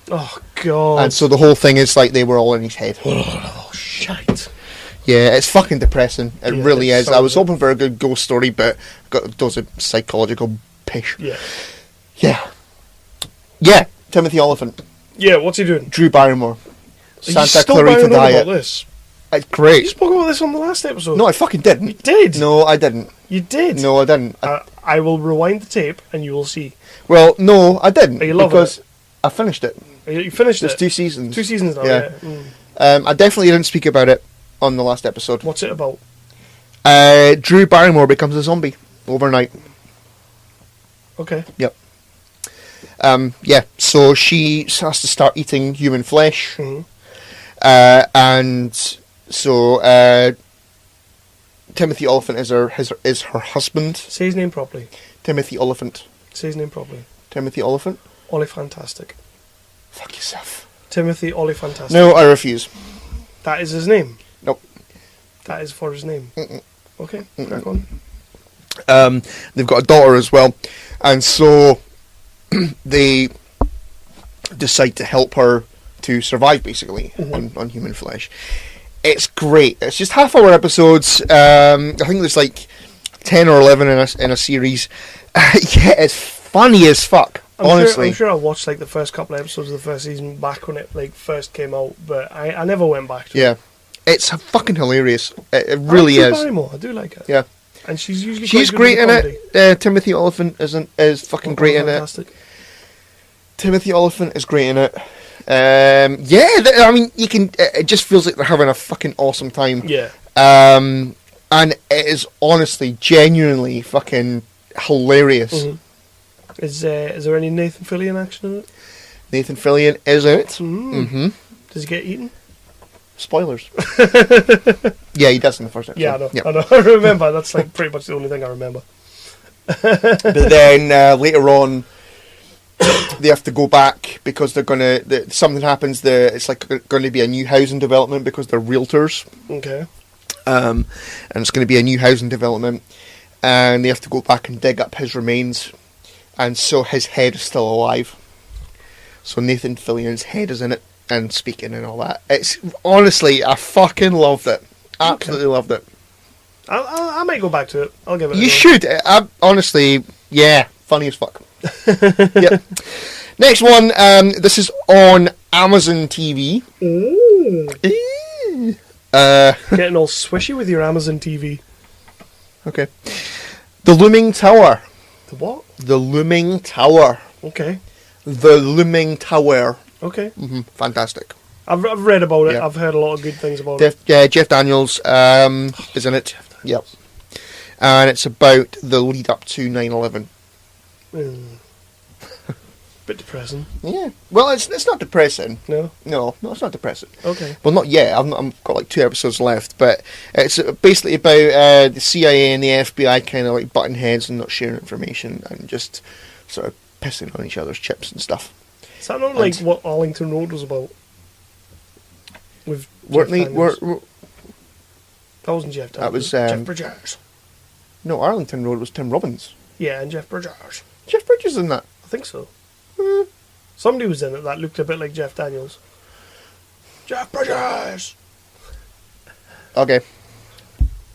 Oh god! And so the whole thing is like they were all in his head. Oh shit! Yeah, it's fucking depressing. It really is. I was good. hoping for a good ghost story, but got does a psychological pish. Yeah. Timothy Oliphant. Yeah, what's he doing? Drew Barrymore. Santa still Clarita banging on Diet. about this? It's great. You spoke about this on the last episode. No, I fucking didn't. You did. No, I didn't. You did. No, I didn't. I will rewind the tape and you will see. Well, no, I didn't. Are you loving because I finished it. You finished There's it? 2 seasons. 2 seasons now, Yeah. yeah. I definitely didn't speak about it on the last episode. What's it about? Drew Barrymore becomes a zombie overnight. Okay. Yep. Yeah, so she has to start eating human flesh. Mm-hmm. And so Timothy Oliphant is her husband. Say his name properly. Timothy Oliphant. Say his name properly. Timothy Oliphant. Ollie Fantastic. Fuck yourself. Timothy Ollie Fantastic. No, I refuse. That is his name? Nope. That is for his name? Mm-mm. Okay, crack on. They've got a daughter as well, and so they decide to help her to survive, basically, on human flesh. It's great. It's just half-hour episodes. I think there's like 10 or 11 in a series. Yeah, it's funny as fuck. Honestly, I'm sure I watched like the first couple of episodes of the first season back when it like first came out, but I never went back to it. Yeah, it's fucking hilarious. It really is. Barrymore, I do like it. Yeah, and she's usually she's quite great good in with the it. Timothy Olyphant is fucking great in it. Timothy Olyphant is great in it. I mean, you can. It just feels like they're having a fucking awesome time. Yeah. And it is honestly, genuinely fucking hilarious. Mm-hmm. Is there any Nathan Fillion action in it? Nathan Fillion is in it. Mm-hmm. Does he get eaten? Spoilers. Yeah, he does in the first episode. Yeah, I know. Yeah. I know. I remember. That's like pretty much the only thing I remember. But then later on, they have to go back because they're gonna. Something happens. It's like going to be a new housing development because they're realtors. Okay. And it's going to be a new housing development, and they have to go back and dig up his remains, and so his head is still alive. So Nathan Fillion's head is in it and speaking and all that. It's honestly, I fucking loved it. Absolutely loved it. I might go back to it. I'll give it. You should. Honestly, yeah, funny as fuck. Yep. Next one. This is on Amazon TV. Ooh. Ooh. Getting all swishy with your Amazon TV. Okay. The Looming Tower. The what? The Looming Tower. Okay. The Looming Tower. Okay. Fantastic. I've read about it. Yeah. I've heard a lot of good things about it. Yeah, Jeff Daniels is in it. Yep. And it's about the lead up to 9/11. Bit depressing. Yeah. Well, it's not depressing. No, it's not depressing. Okay. Well, not yet. I've got like 2 episodes left, but it's basically about the CIA and the FBI kind of like butting heads and not sharing information and just sort of pissing on each other's chips and stuff. Is that not like what Arlington Road was about? With Weren't Jeff they? Daniels? That wasn't Jeff Daniels. That was Jeff Bridges. No, Arlington Road was Tim Robbins. Yeah, and Jeff Bridges. Jeff Bridges in that. I think so. Somebody was in it that looked a bit like Jeff Daniels. Jeff Bridges. Okay.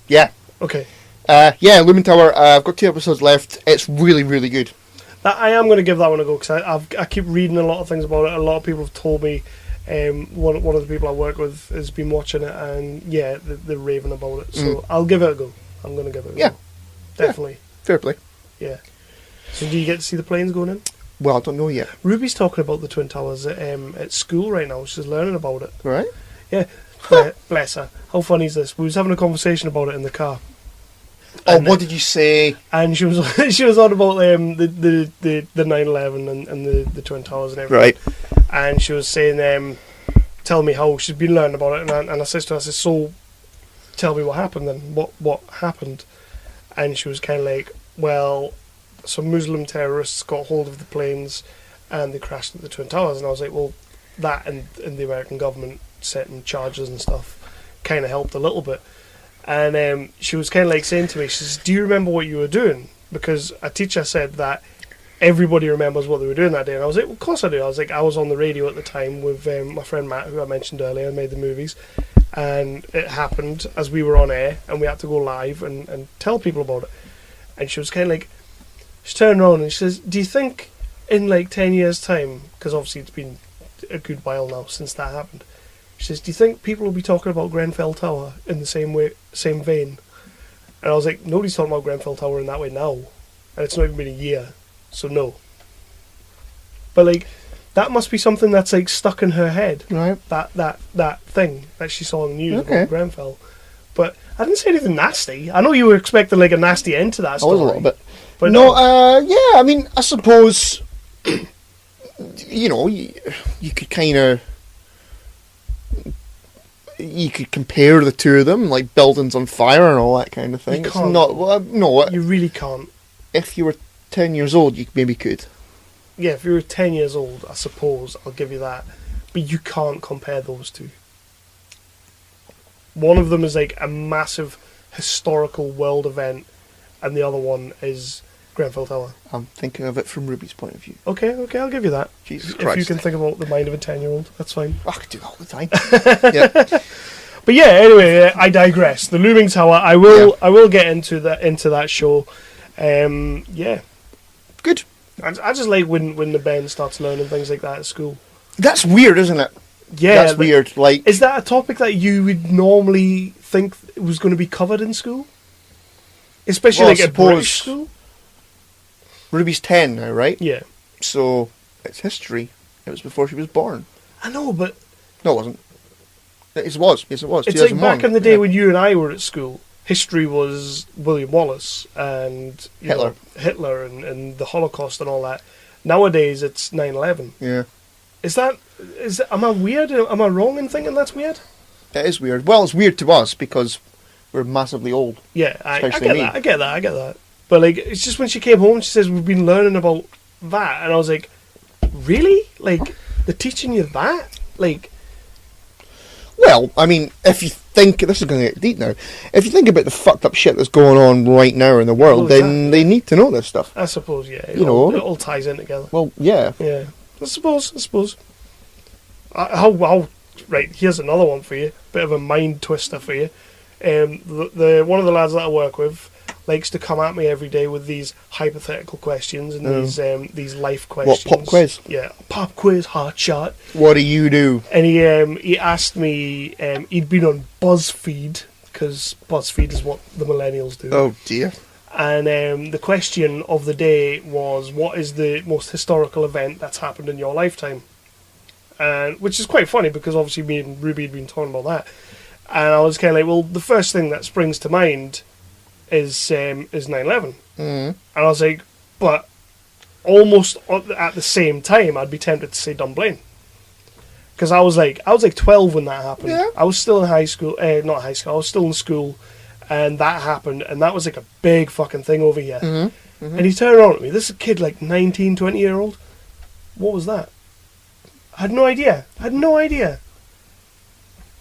Yeah. Okay. Yeah, Looming Tower. I've got 2 episodes left. It's really, really good. I am going to give that one a go because I keep reading a lot of things about it. A lot of people have told me. One of the people I work with has been watching it, and yeah, they're raving about it. So I'll give it a go. I'm going to give it a go. Definitely. Yeah. Fair play. Yeah. So do you get to see the planes going in? Well, I don't know yet. Ruby's talking about the Twin Towers at school right now. She's learning about it. Right? Yeah. Bless her. How funny is this? We was having a conversation about it in the car. Oh, what did you say? And she was on about the 9/11 and the Twin Towers and everything. Right. And she was saying, tell me how she's been learning about it. And I said to her, so tell me what happened then. What happened? And she was kind of like, well, some Muslim terrorists got hold of the planes and they crashed at the Twin Towers. And I was like, well, that and the American government setting charges and stuff kind of helped a little bit. And she was kind of like saying to me, she says, do you remember what you were doing? Because a teacher said that everybody remembers what they were doing that day. And I was like, well, of course I do. I was like, I was on the radio at the time with my friend Matt, who I mentioned earlier, made the movies. And it happened as we were on air and we had to go live and tell people about it. And she was kind of like, she turned around and she says, do you think in like 10 years' time, because obviously it's been a good while now since that happened, she says, do you think people will be talking about Grenfell Tower in the same vein? And I was like, nobody's talking about Grenfell Tower in that way now. And it's not even been a year, so no. But like, that must be something that's like stuck in her head. Right. That thing that she saw in the news about Grenfell. But I didn't say anything nasty. I know you were expecting like a nasty end to that story. I was a little bit. But no, yeah, I mean, I suppose, you know, you could kind of, you could compare the two of them, like buildings on fire and all that kind of thing. You can't. It's not, well, no. You really can't. If you were 10 years old, you maybe could. Yeah, if you were 10 years old, I suppose, I'll give you that. But you can't compare those two. One of them is like a massive historical world event, and the other one is Grenfell Tower. I'm thinking of it from Ruby's point of view. Okay, I'll give you that. Jesus If Christ. you can think about the mind of a 10-year-old, that's fine. I could do that all the time. Yeah. But yeah, anyway, I digress. The Looming Tower, I will get into that show. Yeah. Good. I just like when the Ben starts learning things like that at school. That's weird, isn't it? Yeah, That's weird. Like, is that a topic that you would normally think was going to be covered in school? Especially Well, like I at British suppose- school? Ruby's 10 now, right? Yeah. So, it's history. It was before she was born. I know, but No, it wasn't. Yes, it was. Yes, it was. it's like 2001. back in the day Yeah. when you and I were at school, history was William Wallace and Hitler and the Holocaust and all that. Nowadays, it's 9/11. Yeah. Am I weird? Am I wrong in thinking that's weird? It is weird. Well, it's weird to us because we're massively old. Yeah, I Especially get me. that. I get that. But like, it's just when she came home, she says we've been learning about that, and I was like, really? Like, they're teaching you that? Like, Well, I mean, if you think... This is going to get deep now. If you think about the fucked up shit that's going on right now in the world, Well, then exactly. they need to know this stuff. I suppose, yeah. You know. It all ties in together. Well, yeah. Yeah, I suppose. How? Right, here's another one for you. Bit of a mind twister for you. The one of the lads that I work with likes to come at me every day with these hypothetical questions and these life questions. What, pop quiz? Yeah, pop quiz, hot shot. What do you do? And he asked me. He'd been on BuzzFeed because BuzzFeed is what the millennials do. Oh, dear. And the question of the day was, what is the most historical event that's happened in your lifetime? And which is quite funny because obviously me and Ruby had been talking about that. And I was kind of like, well, the first thing that springs to mind is 9/11. And I was like, but almost at the same time, I'd be tempted to say Dunblane. Because I was like 12 when that happened. Yeah. I was still in high school, not high school, I was still in school. And that happened, and that was like a big fucking thing over here. And he turned around at me. This is a kid, like 19, 20-year-old. What was that? I had no idea.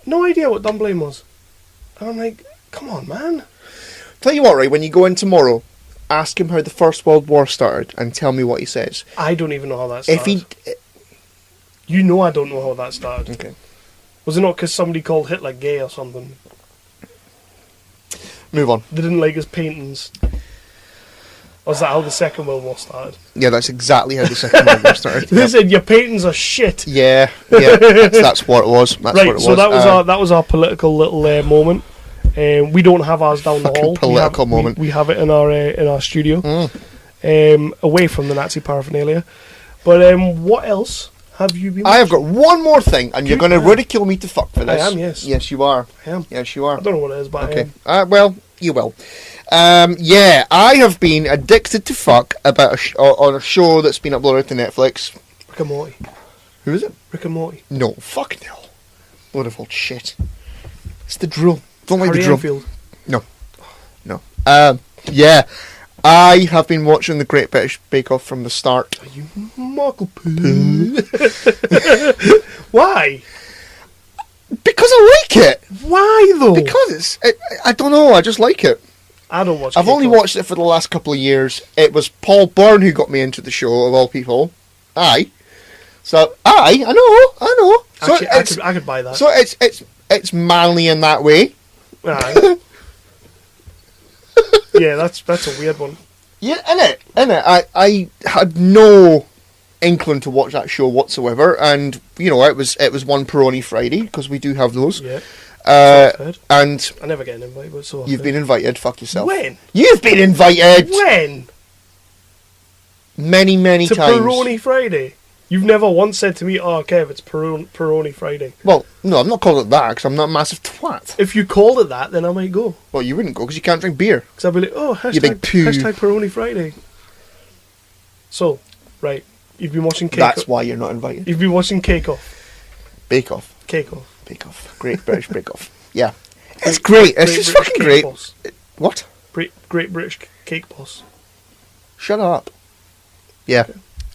No idea what Dunblane was. And I'm like, come on, man. Tell you what, right, when you go in tomorrow, ask him how the First World War started and tell me what he says. I don't even know how that If started. he... You know I don't know how that started. Okay. Was it not because somebody called Hitler gay or something? Move on. They didn't like his paintings. Or is that how the Second World War started? Yeah, that's exactly how the Second World War started. They said, your paintings are shit. Yeah, that's what it was. That's Right, what it was. so that was our political little moment. We don't have ours down the Fucking hall. political moment. We have it in our studio, away from the Nazi paraphernalia. But what else have you been? I have got one more thing, and you're going to ridicule me to fuck for this. I am, yes. Yes, you are. I am. Yes, you are. I don't know what it is, but Okay. I am. Well, you will. Yeah, I have been addicted to fuck about on a show that's been uploaded to Netflix. Rick and Morty. Who is it? Rick and Morty. No, fuck no. Load of old shit. It's the drill. Don't like Harry the drill. Enfield. No. Yeah, I have been watching the Great British Bake Off from the start. You muckle poo. Why? Because I like it. Why though? Because I don't know, I just like it. I don't watch. I've only K-pop. watched it for the last couple of years. It was Paul Byrne who got me into the show, of all people. Aye. So, I know. So Actually, I could buy that. So it's manly in that way. Aye. Yeah, that's a weird one. Yeah, innit. I had no inkling to watch that show whatsoever, and it was one Peroni Friday because we do have those. Yeah. And I never get an invite, but so you've been invited. Fuck yourself. When? You've been invited. When? Many To times. Peroni Friday. You've never once said to me, "Oh, Kev, it's Peroni Friday." Well, no, I'm not calling it that because I'm not a massive twat. If you called it that, then I might go. Well, you wouldn't go because you can't drink beer. Because I'd be like, "Oh, You big poo. hashtag Peroni Friday." So, right, you've been watching Cake. That's why you're not invited. You've been watching Cake Off. Bake Off. Cake Off. Bake Off. Great British Bake Off. Yeah. It's great. It's just British fucking Cake great. Boss. What? Great British Cake Boss. Shut up. Yeah.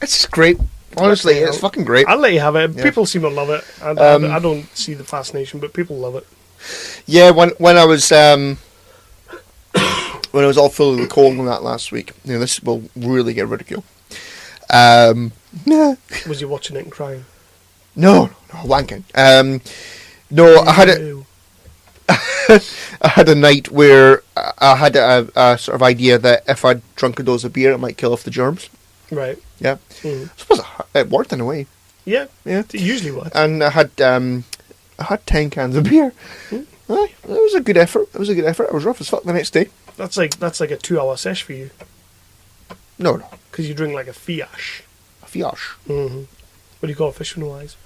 It's just great. Honestly, Okay, it's fucking great. I'll let you have it. Yeah. People seem to love it. I don't see the fascination, but people love it. Yeah, when I was when I was all full of the cold and that last week. This will really get ridicule. Nah. Was you watching it and crying? No, wanking. No, I had it. I had a night where I had a sort of idea that if I'd drunk a dose of beer, it might kill off the germs. Right. Yeah. I suppose it worked in a way. Yeah. Yeah. It usually would. And I had 10 cans of beer. Aye, it was a good effort. I was rough as fuck the next day. That's like a 2-hour sesh for you. No. Because you drink like a fiash. A fiash. Mm-hmm. What do you call a fish with no eyes?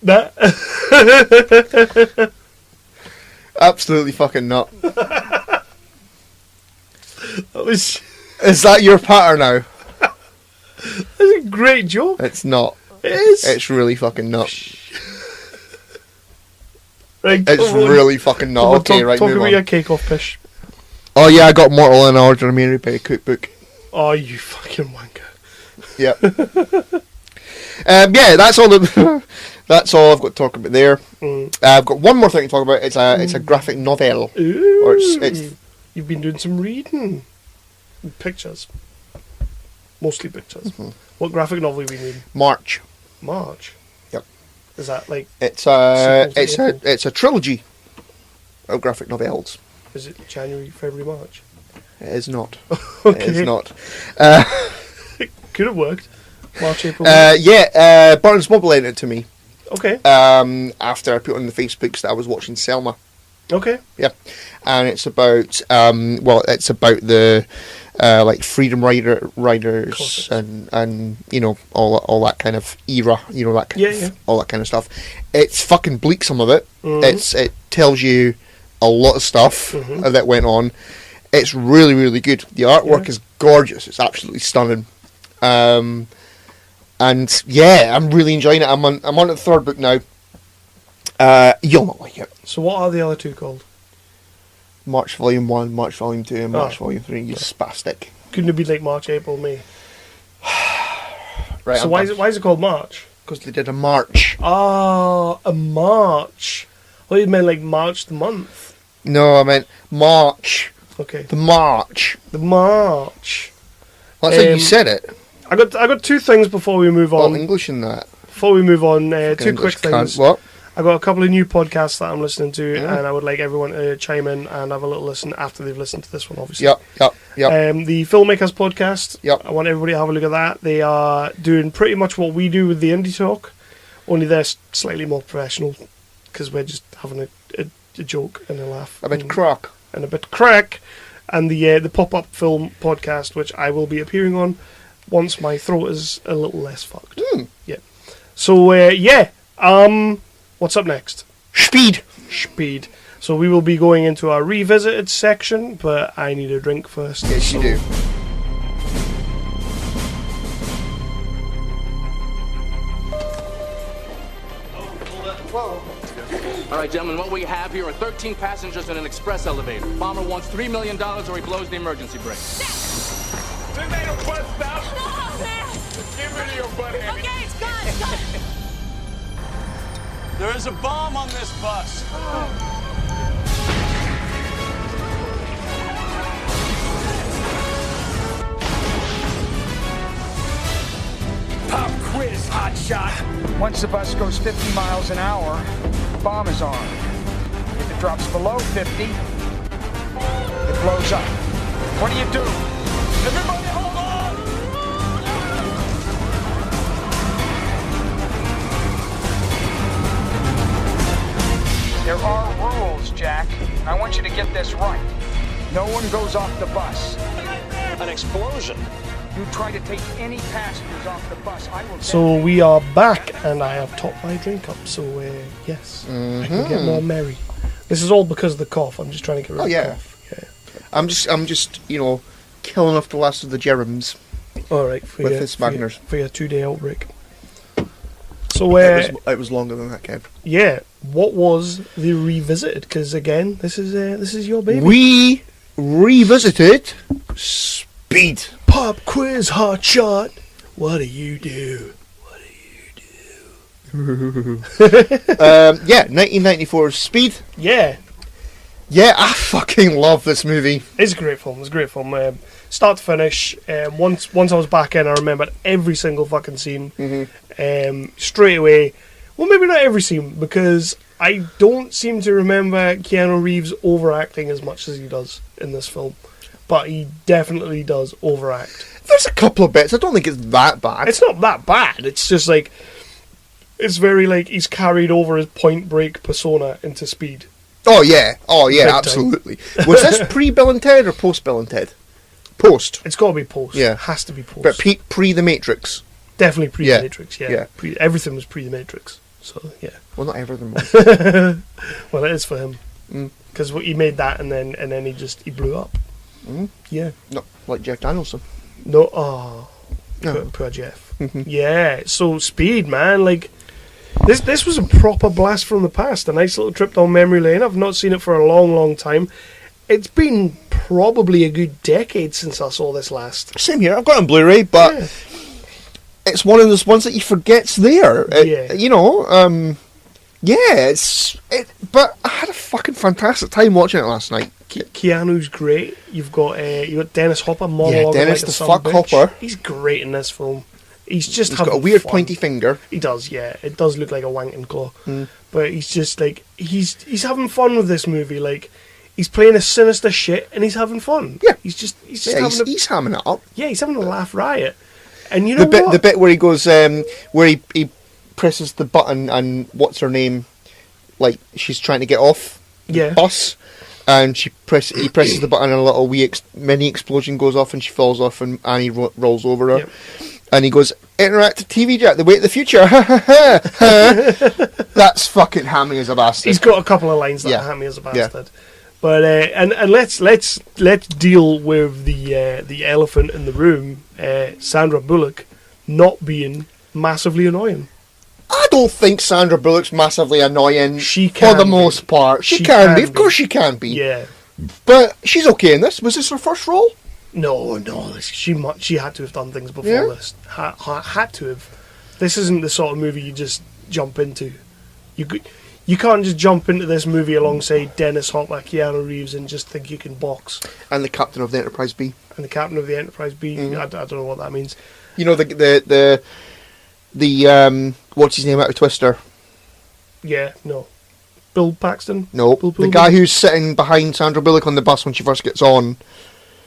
That. Absolutely fucking not. That was. Is that your pattern now? That's a great joke. It's not. It is. It's really fucking not. Right, It's really fucking not. Okay, right, talk move about on. your cake-off pish. Oh yeah, I got Mortal and Ordinary Pay cookbook. Oh, you fucking wanker. Yep. Yeah, that's all. That's all I've got to talk about there. I've got one more thing to talk about. It's a graphic novel. Ooh, Or it's you've been doing some reading. Pictures. Mostly pictures. What graphic novel have you been reading? March. March. Yep. Is that like? It's sequels to April? it's a trilogy of graphic novels. Is it January, February, March? It is not. Okay. It is not. Could have worked. March, April. Yeah. Barnes Noble lent it to me. Okay. After I put on the Facebooks that I was watching Selma. Okay. Yeah, and it's about it's about the like freedom riders and you know all that kind of era, you know, that kind of, all that kind of stuff. It's fucking bleak, some of it. It tells you a lot of stuff that went on. It's really, really good. The artwork is gorgeous. It's absolutely stunning. And yeah, I'm really enjoying it. I'm on the third book now. You'll not like it. So what are the other two called? March Volume 1, March Volume 2, and March Volume 3. You spastic. Couldn't it be like March, April, May? Right. So why is it called March? Because they did a march. Ah, a march. Oh, you meant like March the month. No, I meant March. Okay. The march. The march. That's how you said it. I got two things before we move on. All English in that. Before we move on, two English quick things. What? I got a couple of new podcasts that I'm listening to, and I would like everyone to chime in and have a little listen after they've listened to this one, obviously. Yep. The Filmmakers podcast. Yep. I want everybody to have a look at that. They are doing pretty much what we do with the Indie Talk, only they're slightly more professional because we're just having a joke and a laugh. A bit crack. And a bit crack. And the Pop-Up Film podcast, which I will be appearing on once my throat is a little less fucked. Yeah. So, what's up next? Speed. So we will be going into our revisited section, but I need a drink first. Yes, you do. All right, gentlemen, what we have here are 13 passengers in an express elevator. Bomber wants $3 million or he blows the emergency brake. This ain't a bus stop. No, man. Get rid of your butt, Andy. Okay, it's gone. There is a bomb on this bus. Pop quiz, hotshot. Once the bus goes 50 miles an hour, the bomb is on. If it drops below 50, it blows up. What do you do? Everybody hold on! There are rules, Jack. I want you to get this right. No one goes off the bus. An explosion. You try to take any passengers off the bus, I will... So we are back, and I have topped my drink up, so yes, I can get more merry. This is all because of the cough. I'm just trying to get rid of the cough. Yeah. I'm just, killing off the last of the germs. All right, with this Magners. For your 2-day outbreak. So it was longer than that, Kev. Yeah. What was the revisited? Because again, this is your baby. We revisited Speed. Pop quiz, hot shot. What do you do? 1994 Speed. Yeah. Yeah, I fucking love this movie. It's a great film. It's a great film. Start to finish. Once I was back in, I remembered every single fucking scene. Straight away. Well, maybe not every scene, because I don't seem to remember Keanu Reeves overacting as much as he does in this film. But he definitely does overact. There's a couple of bits. I don't think it's that bad. It's not that bad. It's just like... It's very like he's carried over his Point Break persona into Speed. Oh yeah, Big time. absolutely. Was this pre-Bill and Ted or post-Bill and Ted? Post. It's got to be post. Yeah. Has to be post. But pre The Matrix. Definitely pre Yeah. The Matrix, yeah. Yeah. Everything was pre The Matrix. So, yeah. Well, not everything was. Well, it is for him. Because he made that and then he blew up. Yeah. Not like Jeff Danielson. No, poor Jeff. Yeah, so Speed, man, like... This was a proper blast from the past. A nice little trip down memory lane. I've not seen it for a long, long time. It's been probably a good decade since I saw this last. Same here. I've got it on Blu-ray, but it's one of those ones that you forget's there. You know, but I had a fucking fantastic time watching it last night. Keanu's great. You've got Dennis Hopper monologuing Dennis like the a son fuck of a bitch. Hopper. He's great in this film. He's got a weird pointy finger. He does, yeah. It does look like a wanking claw. But he's just like he's having fun with this movie. Like he's playing a sinister shit and he's having fun. Yeah, he's just he's hamming it up. Yeah, he's having a laugh riot. And you know the bit where he goes where he presses the button and what's her name, like she's trying to get off the bus. And he presses the button and a little wee mini explosion goes off and she falls off and Annie rolls over her. Yep. And he goes, interactive TV Jack, the way of the future. That's fucking hammy as a bastard. He's got a couple of lines that are hammy as a bastard. But and let's deal with the elephant in the room, Sandra Bullock not being massively annoying. I don't think Sandra Bullock's massively annoying. She can for the most part. She can be. Of course she can be. Yeah. But she's okay in this. Was this her first role? No. She had to have done things before this. Had to have. This isn't the sort of movie you just jump into. You can't just jump into this movie alongside Dennis Hopper, Keanu Reeves, and just think you can box. And the captain of the Enterprise B. I don't know what that means. You know the what's his name out of Twister? Yeah, no. Bill Paxton? No, the guy who's sitting behind Sandra Bullock on the bus when she first gets on.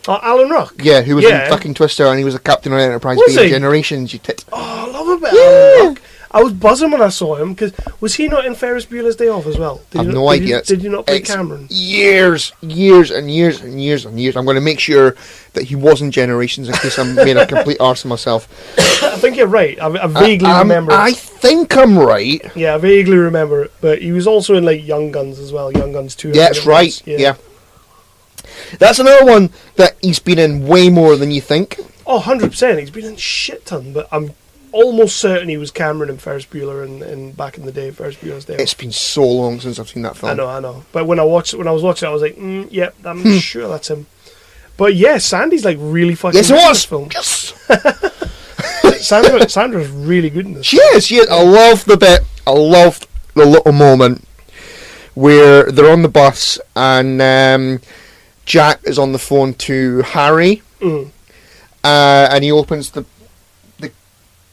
Oh, Alan Ruck? Yeah, who was in fucking Twister and he was a captain of Enterprise B in Generations, you tit. Oh, I love a bit of Alan Ruck. I was buzzing when I saw him, because was he not in Ferris Bueller's Day Off as well? I have no idea. Did you not play Cameron? Years and years and years. I'm going to make sure that he was in Generations in case I'm made a complete arse of myself. I think you're right. I vaguely remember it. I think I'm right. Yeah, I vaguely remember it. But he was also in like Young Guns as well. Young Guns 2. Yeah, that's right. Yeah. That's another one that he's been in way more than you think. Oh, 100%. He's been in shit ton, but I'm almost certain he was Cameron and Ferris Bueller and back in the day, Ferris Bueller's Day Off. It's been so long since I've seen that film. I know. But when I was watching it, I was like, yep, I'm sure that's him. But yeah, Sandy's like really fucking good in this film. Yes. Sandra's really good in this. She is. I love the bit. I loved the little moment where they're on the bus and Jack is on the phone to Harry, and he opens the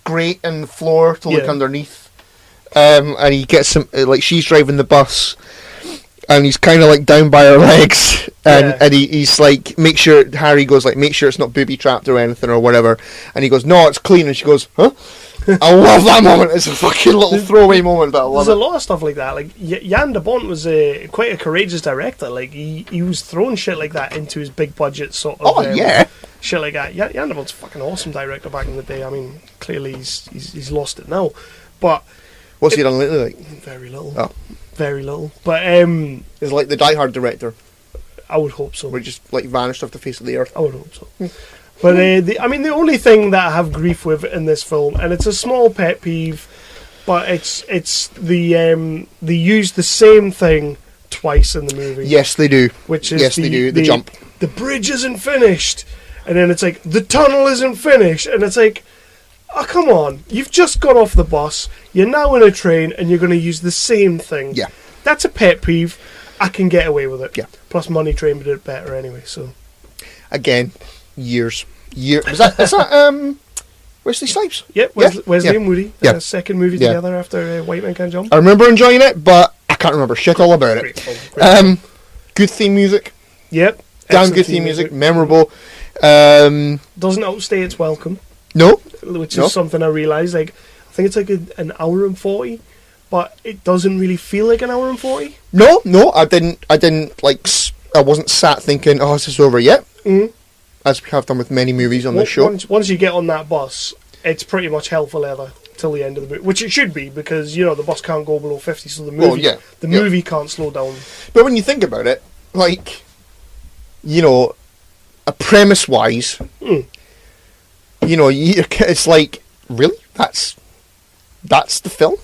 grate in the floor to look underneath, and he gets some like she's driving the bus, and he's kind of like down by her legs, and he's like, make sure Harry goes like, make sure it's not booby trapped or anything or whatever, and he goes, no, it's clean, and she goes, huh? I love that moment. It's a fucking little throwaway moment, but I love it. There's a lot of stuff like that. Like Jan de Bont was quite a courageous director. Like he was throwing shit like that into his big budget sort of. Shit like that. Jan de Bont's a fucking awesome director back in the day. I mean, clearly he's lost it now. But what's he done lately? Like? Very little. Oh. Very little. But it's like the Die Hard director. I would hope so. We're just like vanished off the face of the earth. I would hope so. But the only thing that I have grief with in this film, and it's a small pet peeve, but it's they use the same thing twice in the movie. Yes, they do. Which is they do. The jump. The bridge isn't finished, and then it's like the tunnel isn't finished, and it's like, Oh, come on. You've just got off the bus, you're now in a train, and you're going to use the same thing. Yeah. That's a pet peeve. I can get away with it. Yeah. Plus, Money Train did it better anyway, so... Again, years. Is that Wesley Snipes? Yep, Wesley and Woody. Yeah. Second movie together after White Man Can't Jump. I remember enjoying it, but I can't remember shit all about Great it. film. Good theme music. Yep. Damn Excellent good theme music. Memorable. Doesn't outstay its welcome. No. Which is something I realised. Like, I think it's like an hour and 40, but it doesn't really feel like an hour and 40. No, I didn't I wasn't sat thinking, oh, is this over yet? Mm-hmm. As we have done with many movies on this show. Once you get on that bus, it's pretty much hell for leather till the end of the movie, which it should be, because the bus can't go below 50, so the movie can't slow down. But when you think about it, like, a premise wise, it's like, really, that's the film.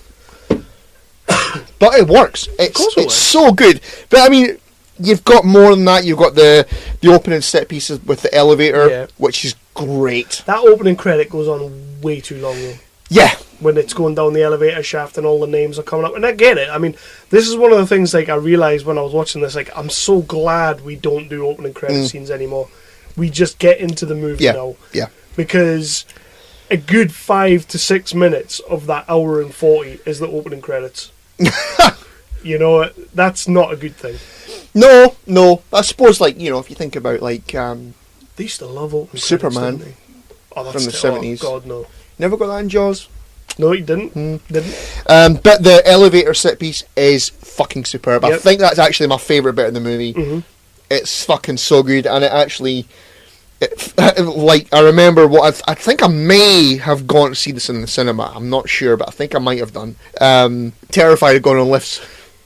But it works. It's so good. But I mean, you've got more than that. You've got the opening set pieces with the elevator, which is great. That opening credit goes on way too long, though. Yeah. When it's going down the elevator shaft and all the names are coming up. And I get it. I mean, this is one of the things, like, I realised when I was watching this, like, I'm so glad we don't do opening credit scenes anymore. We just get into the movie now. Yeah. Because a good 5 to 6 minutes of that hour and 40 is the opening credits. That's not a good thing. No. I suppose, like, if you think about, like... they used to love opening Superman credits, from the 70s. Oh, God, no. Never got that in Jaws? No, he didn't. But the elevator set piece is fucking superb. Yep. I think that's actually my favourite bit of the movie. Mm-hmm. It's fucking so good, and it actually... I remember I think I may have gone to see this in the cinema. I'm not sure, but I think I might have done. Terrified of going on lifts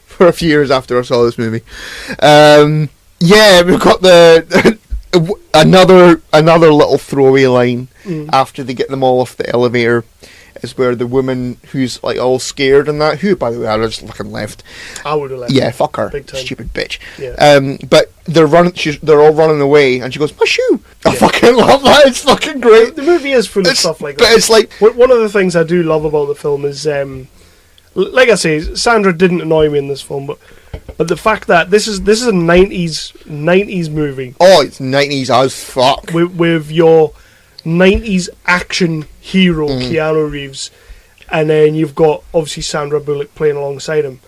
for a few years after I saw this movie. We've got the another little throwaway line after they get them all off the elevator. Is where the woman who's like all scared and that, who by the way I just fucking left. I would have left. Yeah, fuck her, big time. Stupid bitch. Yeah. But they're all running away, and she goes, "My shoe!" I fucking love that. It's fucking great. The movie is full of stuff like that. But it's like one of the things I do love about the film is, like I say, Sandra didn't annoy me in this film, but the fact that this is a 90s movie. Oh, it's 90s as fuck. With your 90s action hero Keanu Reeves, and then you've got obviously Sandra Bullock playing alongside him.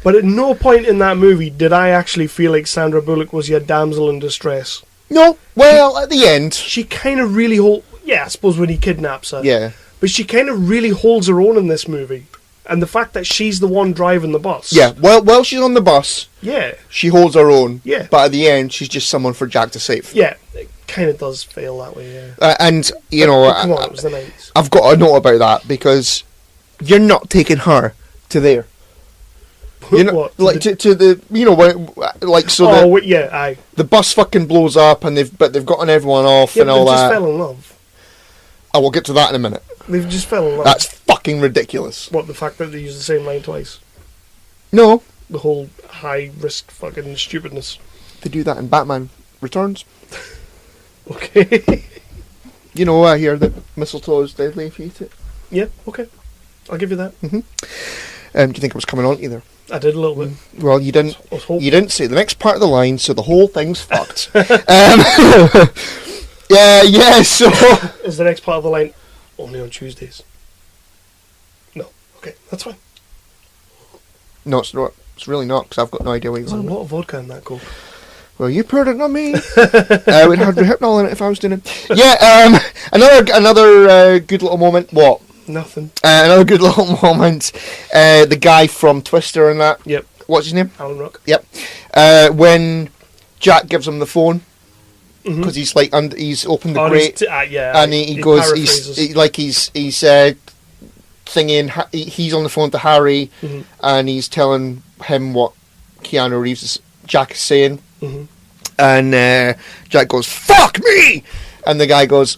But at no point in that movie did I actually feel like Sandra Bullock was your damsel in distress. No, well, at the end she kind of really I suppose when he kidnaps her. Yeah. But she kind of really holds her own in this movie. And the fact that she's the one driving the bus. Yeah, well, she's on the bus. Yeah. She holds her own. Yeah. But at the end, she's just someone for Jack to save. Yeah, it kind of does feel that way, yeah. And, come on, it was the 90s. I've got a note about that, because you're not taking her to there. What? Like, to the, like, so aye. The bus fucking blows up, and they've gotten everyone off and all that. They just fell in love. I will get to that in a minute. They've just fell in love. That's fucking ridiculous. What, the fact that they use the same line twice? No. The whole high-risk fucking stupidness. They do that in Batman Returns. Okay. I hear that mistletoe is deadly if you eat it. Yeah, okay. I'll give you that. Mm-hmm. Do you think it was coming on either? I did a little bit. Well, you didn't. You didn't say the next part of the line, so the whole thing's fucked. Yeah, so... Is the next part of the line only on Tuesdays? No. Okay, that's fine. No, it's not. It's really not, because I've got no idea what you're There's on a about. lot of vodka in that Coke. Well, you poured it on me. I would have hypnol in it if I was doing it. Yeah, another good little moment. What? Nothing. Another good little moment. The guy from Twister and that. Yep. What's his name? Alan Ruck. Yep. When Jack gives him the phone, because he's like, he's opened the grate, and he goes, he's thinking, he's on the phone to Harry, and he's telling him what Keanu Reeves, Jack is saying, and Jack goes, "Fuck me!" and the guy goes,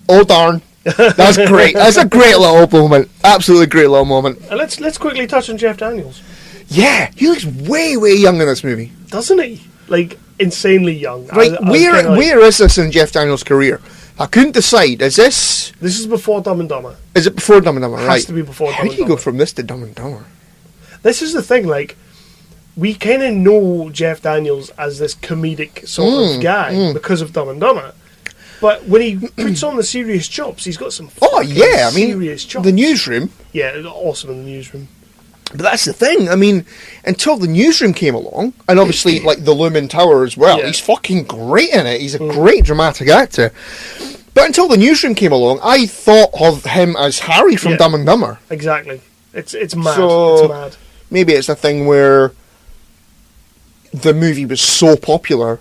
"Oh darn." That's great. That's a great little moment. Absolutely great little moment. And let's quickly touch on Jeff Daniels. Yeah, he looks way young in this movie, doesn't he? Like insanely young. Right, where is this in Jeff Daniels' career? I couldn't decide. Is this... This is before Dumb and Dumber. Is it before Dumb and Dumber? It Right. has to be before Dumb How and do you Dumber. go from this to Dumb and Dumber? This is the thing, like, we kind of know Jeff Daniels as this comedic sort of guy because of Dumb and Dumber. But when he puts on the serious chops, he's got some serious chops. The Newsroom. Yeah, awesome in the Newsroom. But that's the thing. I mean, until the Newsroom came along, and obviously like the Lumen Tower as well, he's fucking great in it. He's a great dramatic actor. But until the Newsroom came along, I thought of him as Harry from Dumb and Dumber. Exactly. It's mad. So, it's mad. Maybe it's a thing where the movie was so popular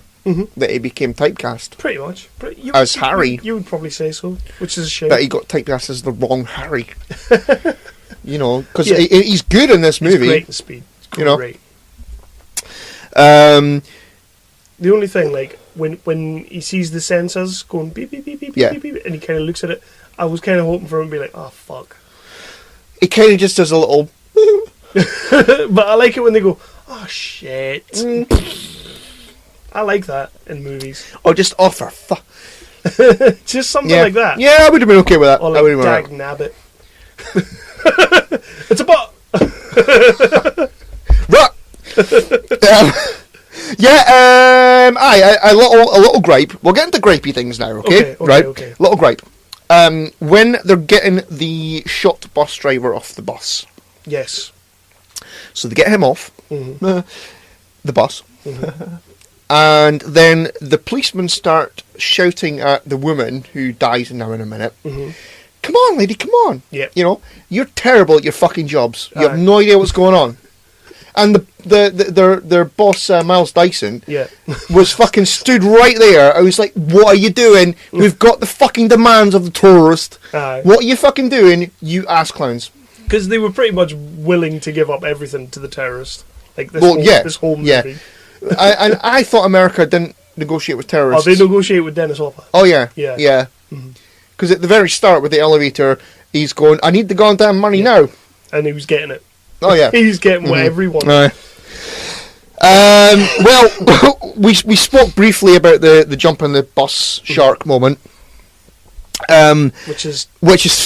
that he became typecast. Pretty much. As Harry. You would probably say so, which is a shame. That he got typecast as the wrong Harry. You know, because he's good in this movie. He's great in Speed. It's great. The only thing, like, when he sees the sensors going beep, beep, beep, beep, beep, beep, and he kind of looks at it, I was kind of hoping for him to be like, oh, fuck. He kind of just does a little... But I like it when they go, oh, shit. I like that in movies. Or just offer fuck. Just something like that. Yeah, I would have been okay with that. Or like, dag nabbit. It's a bot. Right. A little gripe. We'll get into gripey things now, okay? Okay. Little gripe. When they're getting the shot bus driver off the bus. Yes. So they get him off the bus. And then the policemen start shouting at the woman who dies now in a minute. Come on, lady, come on. Yeah. You know, you're terrible at your fucking jobs. You have no idea what's going on. And their boss, Miles Dyson, was fucking stood right there. I was like, what are you doing? We've got the fucking demands of the tourist. What are you fucking doing, you ass clowns? Because they were pretty much willing to give up everything to the terrorist. Like this whole movie. Yeah. I thought America didn't negotiate with terrorists. Oh, they negotiate with Dennis Hopper. Oh, yeah. Yeah. Because at the very start with the elevator, he's going, I need the goddamn money now. And he was getting it. Oh, yeah. He's getting whatever he wanted. Well, we spoke briefly about the jump on the bus shark moment. Which is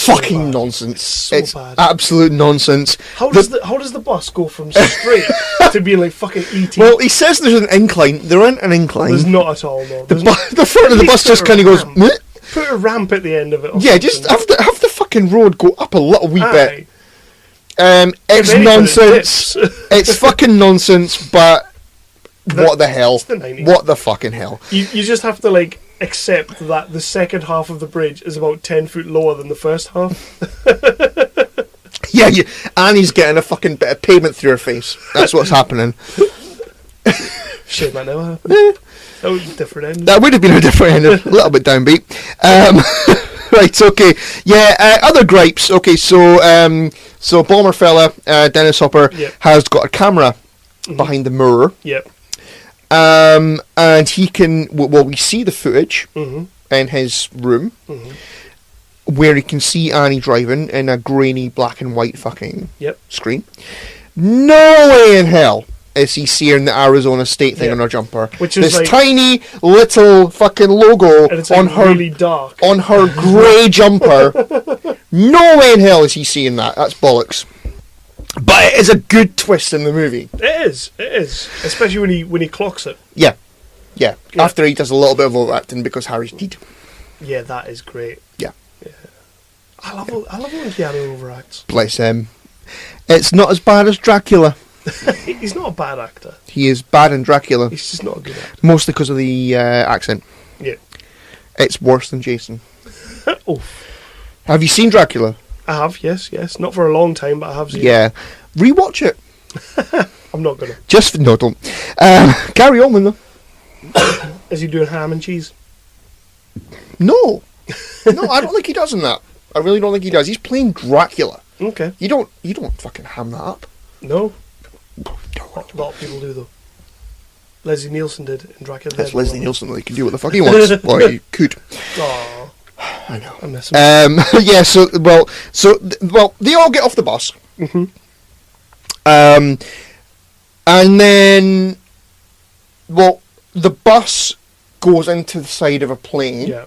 fucking nonsense. It's bad. Absolute nonsense. How does the bus go from straight to being like fucking E.T.? Well, he says there's an incline. There isn't an incline. There's not at all, no. The front of the bus just kind of goes... Meh. Put a ramp at the end of it. Yeah, just have the fucking road go up a little wee bit. It's nonsense. It's fucking nonsense, but what the hell? It's the 90s. What the fucking hell? You just have to, like, accept that the second half of the bridge is about 10 foot lower than the first half. Yeah, Annie's getting a fucking bit of pavement through her face. That's what's happening. Shit, that never happened. That was a different ending. That would have been a different ending. A little bit downbeat. Right, okay. Yeah, other gripes. Okay, so Bomber fella, Dennis Hopper, has got a camera behind the mirror. Yep. And he can... Well, we see the footage in his room where he can see Annie driving in a grainy black and white fucking screen. No way in hell is he seeing the Arizona State thing on her jumper. Which is this like, tiny little fucking logo and it's like on her really dark on her grey jumper. No way in hell is he seeing that. That's bollocks. But it is a good twist in the movie. It is, especially when he clocks it. Yeah. After he does a little bit of overacting because Harry's dead. Yeah, that is great. Yeah. I love when Keanu overacts. Bless him. It's not as bad as Dracula. He's not a bad actor. He is bad in Dracula. He's just not a good actor. Mostly because of the accent. Yeah. It's worse than Jason. Oh. Have you seen Dracula? I have, yes. Not for a long time, but I have seen it. Yeah. Rewatch it. I'm not gonna. No, don't. Gary Oldman, though. Is he doing ham and cheese? No, I don't think he does in that. I really don't think he does. He's playing Dracula. Okay. You don't fucking ham that up. No. A lot of people do, though. Leslie Nielsen did in Dracula. That's Leslie Nielsen. He can do what the fuck he wants. Or he could. Aww. I know. I miss him. Yeah. So they all get off the bus. And then, the bus goes into the side of a plane. Yeah.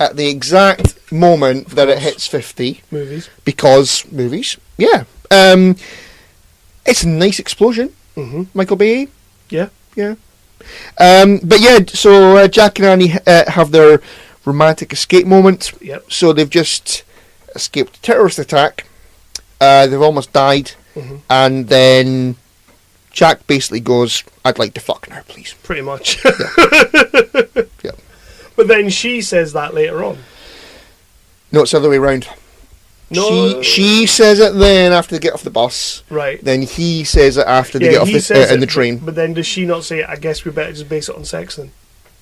at the exact moment that it hits 50. Movies. Because movies, yeah. It's a nice explosion. Mm-hmm. Michael Bay. Yeah. Yeah. But yeah, so Jack and Annie have their romantic escape moment. Yep. So they've just escaped a terrorist attack. They've almost died. Mm-hmm. And then Jack basically goes, I'd like to fuck now, please. Pretty much. Yeah. Yeah. But then she says that later on. No, it's the other way around. No. She says it then after they get off the bus. Right. Then he says it after they get off in the train. But then does she not say, I guess we better just base it on sex then?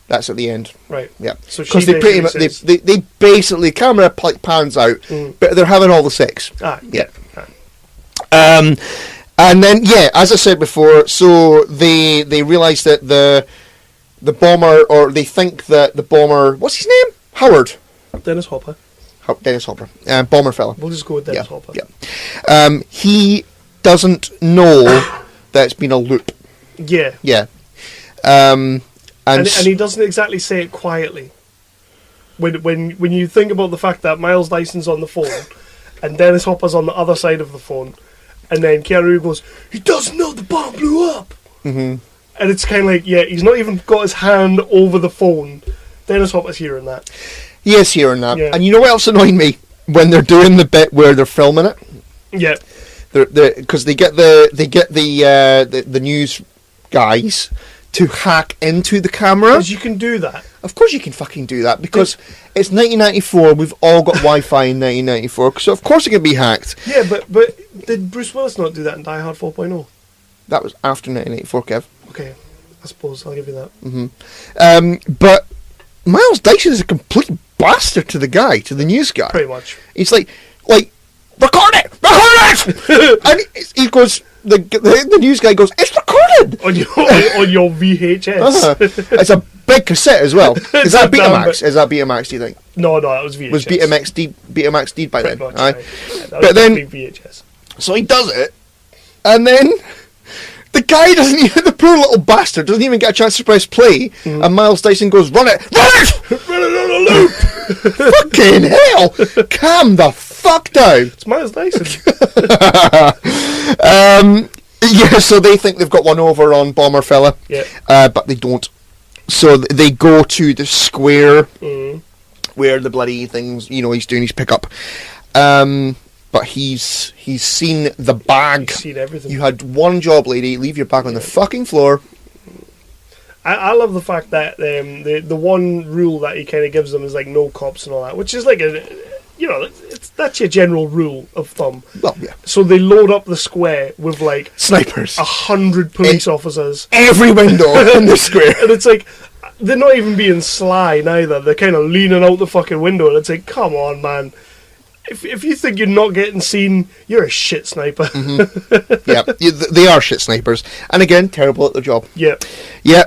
That's at the end. Right. Yeah. So because they pretty much they basically camera pans out, but they're having all the sex. Ah. Yeah. And then as I said before, so they realise that the bomber, or they think that the bomber, what's his name? Howard. Dennis Hopper. Dennis Hopper. Bomber fella. We'll just go with Dennis Hopper. Yeah. He doesn't know that it's been a loop. Yeah. Yeah. And he doesn't exactly say it quietly. When you think about the fact that Miles Dyson's on the phone and Dennis Hopper's on the other side of the phone, and then Keanu Reeves goes, he doesn't know the bomb blew up. Mm-hmm. And it's kind of like, he's not even got his hand over the phone. Dennis Hopper's hearing that. He is hearing that. Yeah. And you know what else annoyed me? When they're doing the bit where they're filming it. Yeah. Because they get the news guys to hack into the camera. Because you can do that. Of course you can fucking do that, because it's 1994, we've all got Wi-Fi in 1994, so of course it can be hacked. Yeah, but did Bruce Willis not do that in Die Hard 4.0? That was after 1984, Kev. Okay, I suppose I'll give you that. Mm-hmm. But Miles Dyson is a complete bastard to the news guy. Pretty much. He's like, record it! And he goes, the news guy goes, it's recorded! On your VHS. Uh-huh. It's a big cassette as well. Is that Betamax? Is that Betamax, do you think? No, that was VHS. Was Betamax D by then? Much, Aye. But then VHS. So he does it, and then the guy doesn't even, the poor little bastard doesn't even get a chance to press play, and Miles Dyson goes, run it! Run it on a loop! Fucking hell! Calm the fuck down! It's Miles Dyson. So they think they've got one over on Bomber Fella, but they don't. So they go to the square where the bloody things, he's doing his pickup. But he's seen the bag. He's seen everything. You had one job, lady. Leave your bag on the fucking floor. I love the fact that the one rule that he kind of gives them is like no cops and all that, which is like that's your general rule of thumb. Well, yeah. So they load up the square with like snipers, 100 police officers, every window in the square, and it's like they're not even being sly neither. They're kind of leaning out the fucking window, and it's like, come on, man. If you think you're not getting seen, you're a shit sniper. Mm-hmm. Yeah, they are shit snipers, and again, terrible at their job. Yeah, yeah.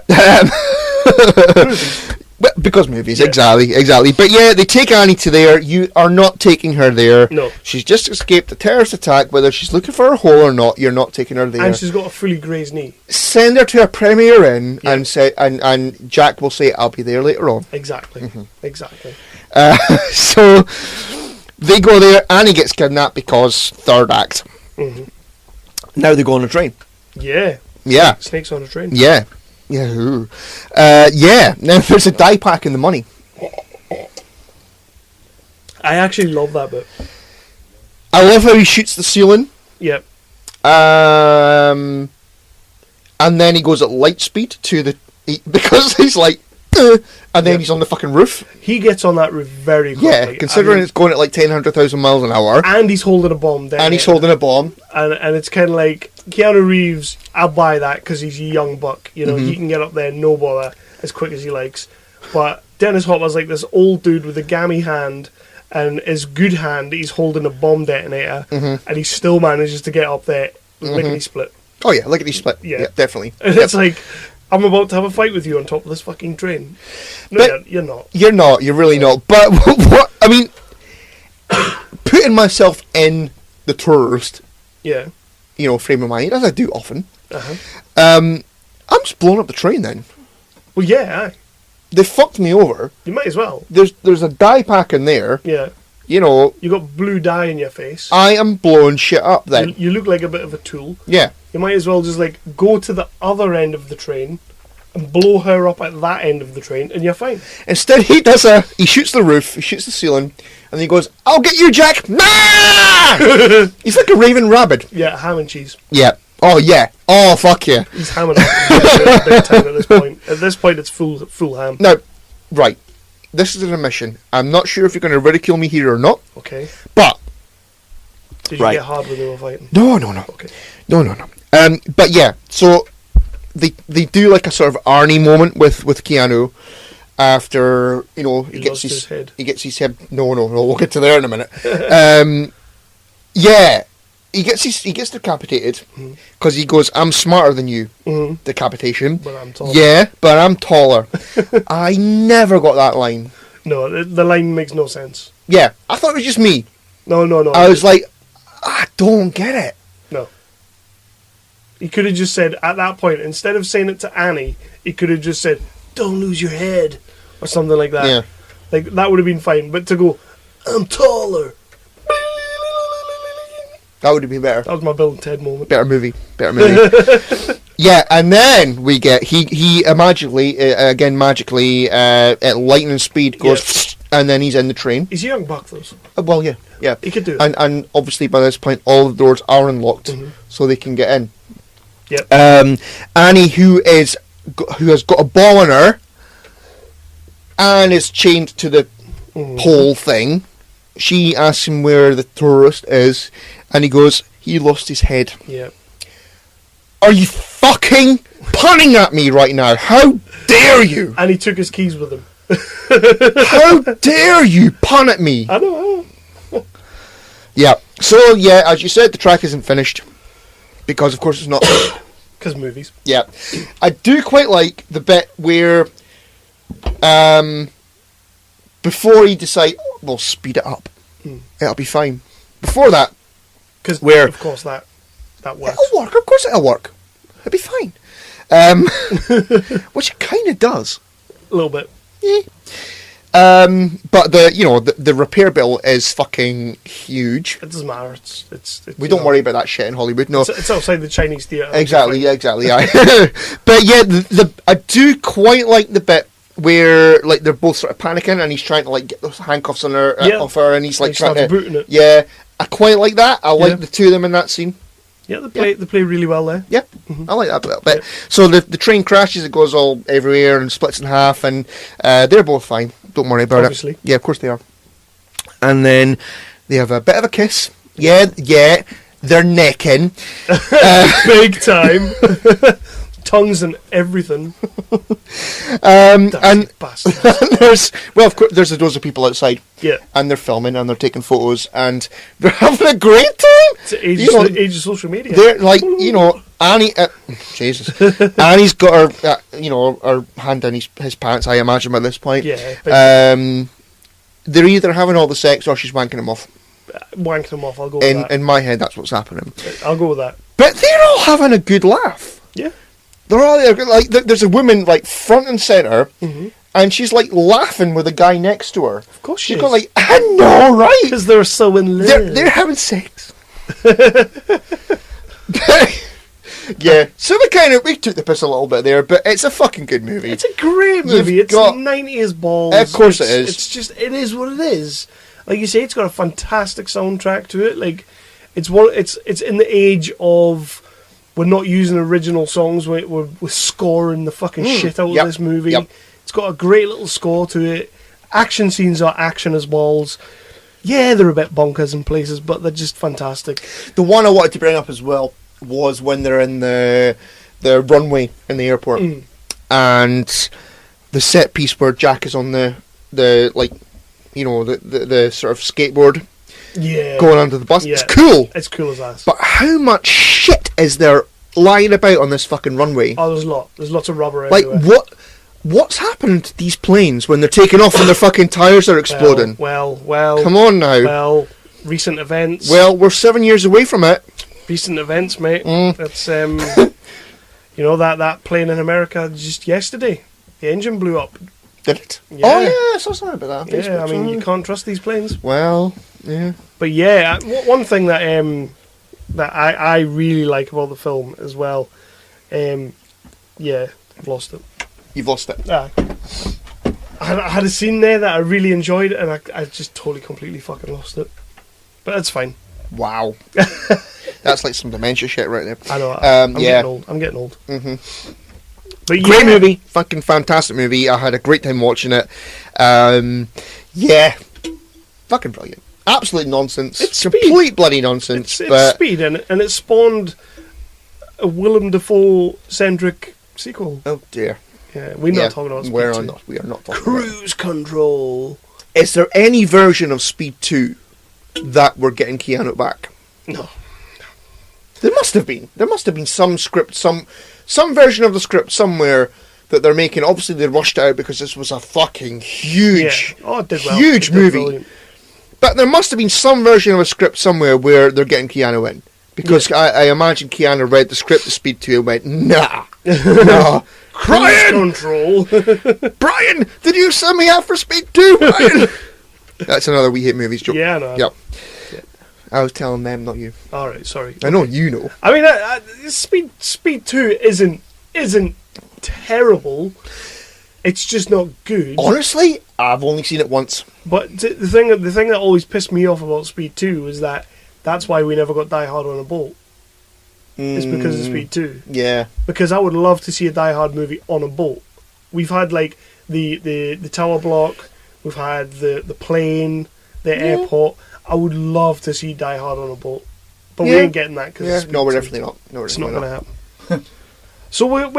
Because movies, exactly. But yeah, they take Annie to there. You are not taking her there. No, she's just escaped a terrorist attack. Whether she's looking for a hole or not, you're not taking her there. And she's got a fully grazed knee. Send her to a Premier Inn and say, and Jack will say, "I'll be there later on." Exactly, exactly. So they go there. Annie gets kidnapped because third act. Mm-hmm. Now they go on a train. Yeah. Snakes on a train. Yeah. Yeah. Now there's a die pack in the money. I actually love that bit. I love how he shoots the ceiling. Yep. And then he goes at light speed because he's like, and then he's on the fucking roof. He gets on that roof very quickly. Yeah, considering it's going at like 100,000 miles an hour. And he's holding a bomb down. And he's holding a bomb. And it's kind of like, Keanu Reeves, I'll buy that because he's a young buck. He can get up there, no bother, as quick as he likes. But Dennis Hopper's like this old dude with a gammy hand, and his good hand, he's holding a bomb detonator, and he still manages to get up there lickety split. Oh yeah, lickety split. Yeah, definitely. And it's like, I'm about to have a fight with you on top of this fucking train. No, but you're not. You're not. You're really not. But what I mean, putting myself in the tourist, frame of mind, as I do often. I'm just blowing up the train then. Well, yeah. they fucked me over. You might as well. There's a dye pack in there. Yeah. You know. You got blue dye in your face. I am blowing shit up then. You look like a bit of a tool. Yeah. You might as well just like go to the other end of the train and blow her up at that end of the train, and you're fine. Instead, he shoots the roof, he shoots the ceiling, and he goes, "I'll get you, Jack!" Nah! He's like a raving rabbit. Yeah, ham and cheese. Yeah. Oh yeah. Oh fuck yeah. He's hamming up big time at this point. At this point, it's full ham. Now, right. This is an admission. I'm not sure if you're going to ridicule me here or not. Okay. But did you get hard when they were fighting? No. Okay. No. But yeah. So they do like a sort of Arnie moment with Keanu after he gets his head. He gets his head. No. We'll get to there in a minute. Yeah. He gets decapitated because he goes, "I'm smarter than you." Decapitation. But I'm taller. Yeah, but I'm taller. I never got that line. No, the line makes no sense. Yeah, I thought it was just me. No. I was like, I don't get it. No. He could have just said, at that point, instead of saying it to Annie, he could have just said, "Don't lose your head," or something like that. Yeah. Like, that would have been fine. But to go, "I'm taller." That would have been better. That was my Bill and Ted moment. Better movie. Yeah, and then we get he magically at lightning speed goes, and then he's in the train. He's a young buck, though. Well, yeah. He could do it. And obviously by this point all the doors are unlocked, so they can get in. Yep. Annie, who has got a ball on her, and is chained to the pole thing. She asks him where the tourist is, and he goes, "He lost his head." Yeah. Are you fucking punning at me right now? How dare you? And he took his keys with him. How dare you pun at me? I know. Yeah. So, yeah, as you said, the track isn't finished. Because, of course, it's not. Because movies. Yeah. I do quite like the bit where, before he decides, we'll speed it up. It'll be fine. Before that, because of course that works. It'll work. Of course it'll work. It'll be fine. Which it kind of does. A little bit. Yeah. But the repair bill is fucking huge. It doesn't matter. It's we don't worry about that shit in Hollywood. No, it's outside the Chinese theatre. Exactly. Yeah. But yeah, I do quite like the bit where like they're both sort of panicking and he's trying to like get those handcuffs on her off her, and he's like trying to booting it. Yeah, I quite like that. I like the two of them in that scene. Yeah, they play really well there. Yeah, I like that a little bit. Yeah. So the train crashes, it goes all everywhere and splits in half, and they're both fine. Don't worry about Obviously. it. Yeah, of course they are. And then they have a bit of a kiss. Yeah, they're necking. Big time. Tongues and everything. And there's a dozen of people outside. Yeah. And they're filming and they're taking photos and they're having a great time. It's the age of social media. They're like, Annie. Jesus. Annie's got her, her hand down his pants, I imagine, by this point. Yeah. They're either having all the sex or she's wanking him off. Wanking him off, I'll go with that. In my head, that's what's happening. I'll go with that. But they're all having a good laugh. Yeah. They're all like, there's a woman like front and center, and she's like laughing with a guy next to her. Of course she's got like, I know, right? Because they're so in love. They're having sex. Yeah, so we took the piss a little bit there, but it's a fucking good movie. It's a great movie. It's 90s balls. Of course it is. It is what it is. Like you say, it's got a fantastic soundtrack to it. Like it's in the age of we're not using original songs. We're scoring the fucking shit out of this movie. Yep. It's got a great little score to it. Action scenes are action as balls. Yeah, they're a bit bonkers in places, but they're just fantastic. The one I wanted to bring up as well was when they're in the runway in the airport, and the set piece where Jack is on the sort of skateboard, going under the bus. Yeah. It's cool. It's cool as ass. But how much shit is there lying about on this fucking runway? Oh, there's a lot. There's lots of rubber everywhere. Like what's happened to these planes when they're taking off and their fucking tyres are exploding? Well. Come on now. Well, recent events. Well, we're 7 years away from it. Recent events, mate. That's that plane in America just yesterday. The engine blew up. Did it? Yeah. Oh, yeah, I saw something about that. Yeah, I mean, you can't trust these planes. Well, yeah. But yeah, one thing that I really like about the film as well, yeah, I've lost it. You've lost it. I had a scene there that I really enjoyed, and I just totally, completely fucking lost it. But it's fine. Wow. That's like some dementia shit right there. I know. I'm getting old. Mm-hmm. But great movie. Fucking fantastic movie. I had a great time watching it. Yeah. Fucking brilliant. Absolute nonsense. It's complete Speed. Bloody nonsense. It's Speed, and it spawned a Willem Dafoe-centric sequel. Oh, dear. Yeah, we're not talking about Speed 2. We are not talking Cruise Control. Is there any version of Speed 2 that we're getting Keanu back? No. There must have been. There must have been some script, some version of the script somewhere that they're making. Obviously, they rushed it out because this was a fucking huge, it did well. huge It did movie. brilliant. But there must have been some version of a script somewhere where they're getting Keanu in. Because I imagine Keanu read the script of Speed 2 and went, nah, nah. Brian! Control. Brian, did you send me out for Speed 2, Brian? That's another We Hate Movies joke. Yeah, no. Yep. I was telling them, not you. All right, sorry. I know you know. I mean, Speed 2 isn't terrible. It's just not good. Honestly, I've only seen it once. But the thing that always pissed me off about Speed 2 is that's why we never got Die Hard on a boat. It's because of Speed 2. Yeah. Because I would love to see a Die Hard movie on a boat. We've had like the tower block, we've had the plane, the airport. I would love to see Die Hard on a boat, but we ain't getting that because no, we're definitely not. No, it's not going to happen. So we're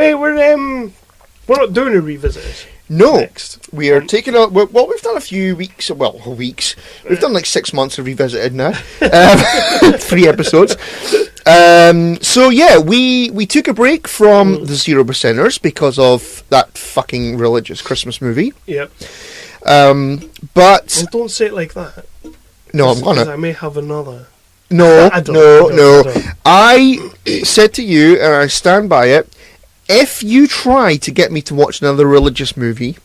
not doing a revisit. No, next. We are taking a well. We've done a few weeks. Well, weeks. We've done like 6 months of revisited now. 3 episodes. So yeah, we took a break from the 0%ers because of that fucking religious Christmas movie. Yep. But don't say it like that. No, I'm gonna. I may have another. No, I don't, no. I said to you, and I stand by it. If you try to get me to watch another religious movie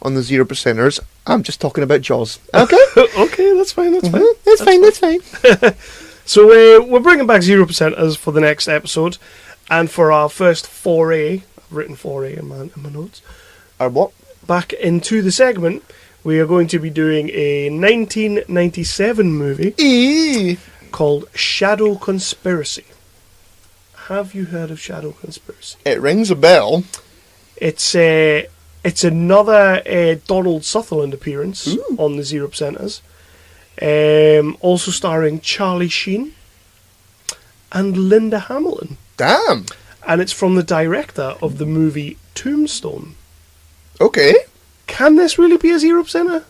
on the 0%ers, I'm just talking about Jaws. Okay? Okay, that's fine, that's fine. That's fine. So we're bringing back 0%ers for the next episode, and for our first foray, I've written foray in my notes. What? Back into the segment, we are going to be doing a 1997 movie called Shadow Conspiracy. Have you heard of Shadow Conspiracy? It rings a bell. It's another Donald Sutherland appearance on the 0%ers. Also starring Charlie Sheen and Linda Hamilton. Damn. And it's from the director of the movie Tombstone. Okay. Can this really be a 0%er?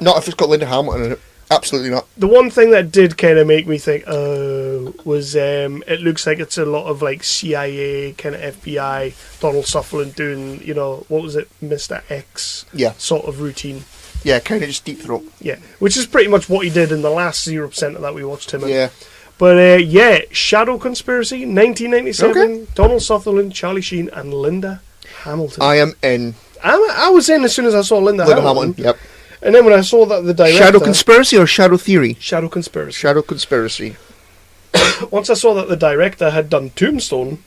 Not if it's got Linda Hamilton in it. Absolutely not. The one thing that did kind of make me think, was it looks like it's a lot of like CIA, kind of FBI, Donald Sutherland doing, what was it, Mr. X sort of routine. Yeah, kind of just deep throat. Yeah, which is pretty much what he did in the last 0%er that we watched him in. Yeah. But Shadow Conspiracy, 1997, Donald Sutherland, Charlie Sheen, and Linda Hamilton. I am in. I was in as soon as I saw Linda Hamilton. Yep. And then when I saw that the director... Shadow Conspiracy or Shadow Theory? Shadow Conspiracy. Shadow Conspiracy. Once I saw that the director had done Tombstone,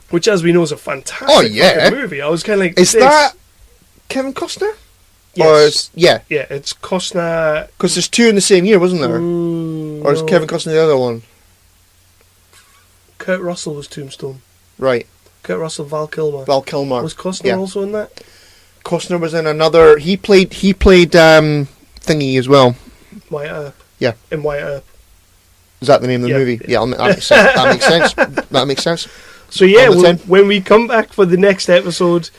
which as we know is a fantastic fucking movie, I was kind of like... Is that Kevin Costner? Yes. Yeah, it's Costner... Because there's 2 in the same year, wasn't there? Or is Kevin Costner the other one? Kurt Russell was Tombstone. Right. Kurt Russell, Val Kilmer. Was Costner also in that? Costner was in another. He played thingy as well. Wyatt Earp. Yeah. In Wyatt Earp. Is that the name of the movie? Yeah, that makes sense. That makes sense. So yeah, when we come back for the next episode,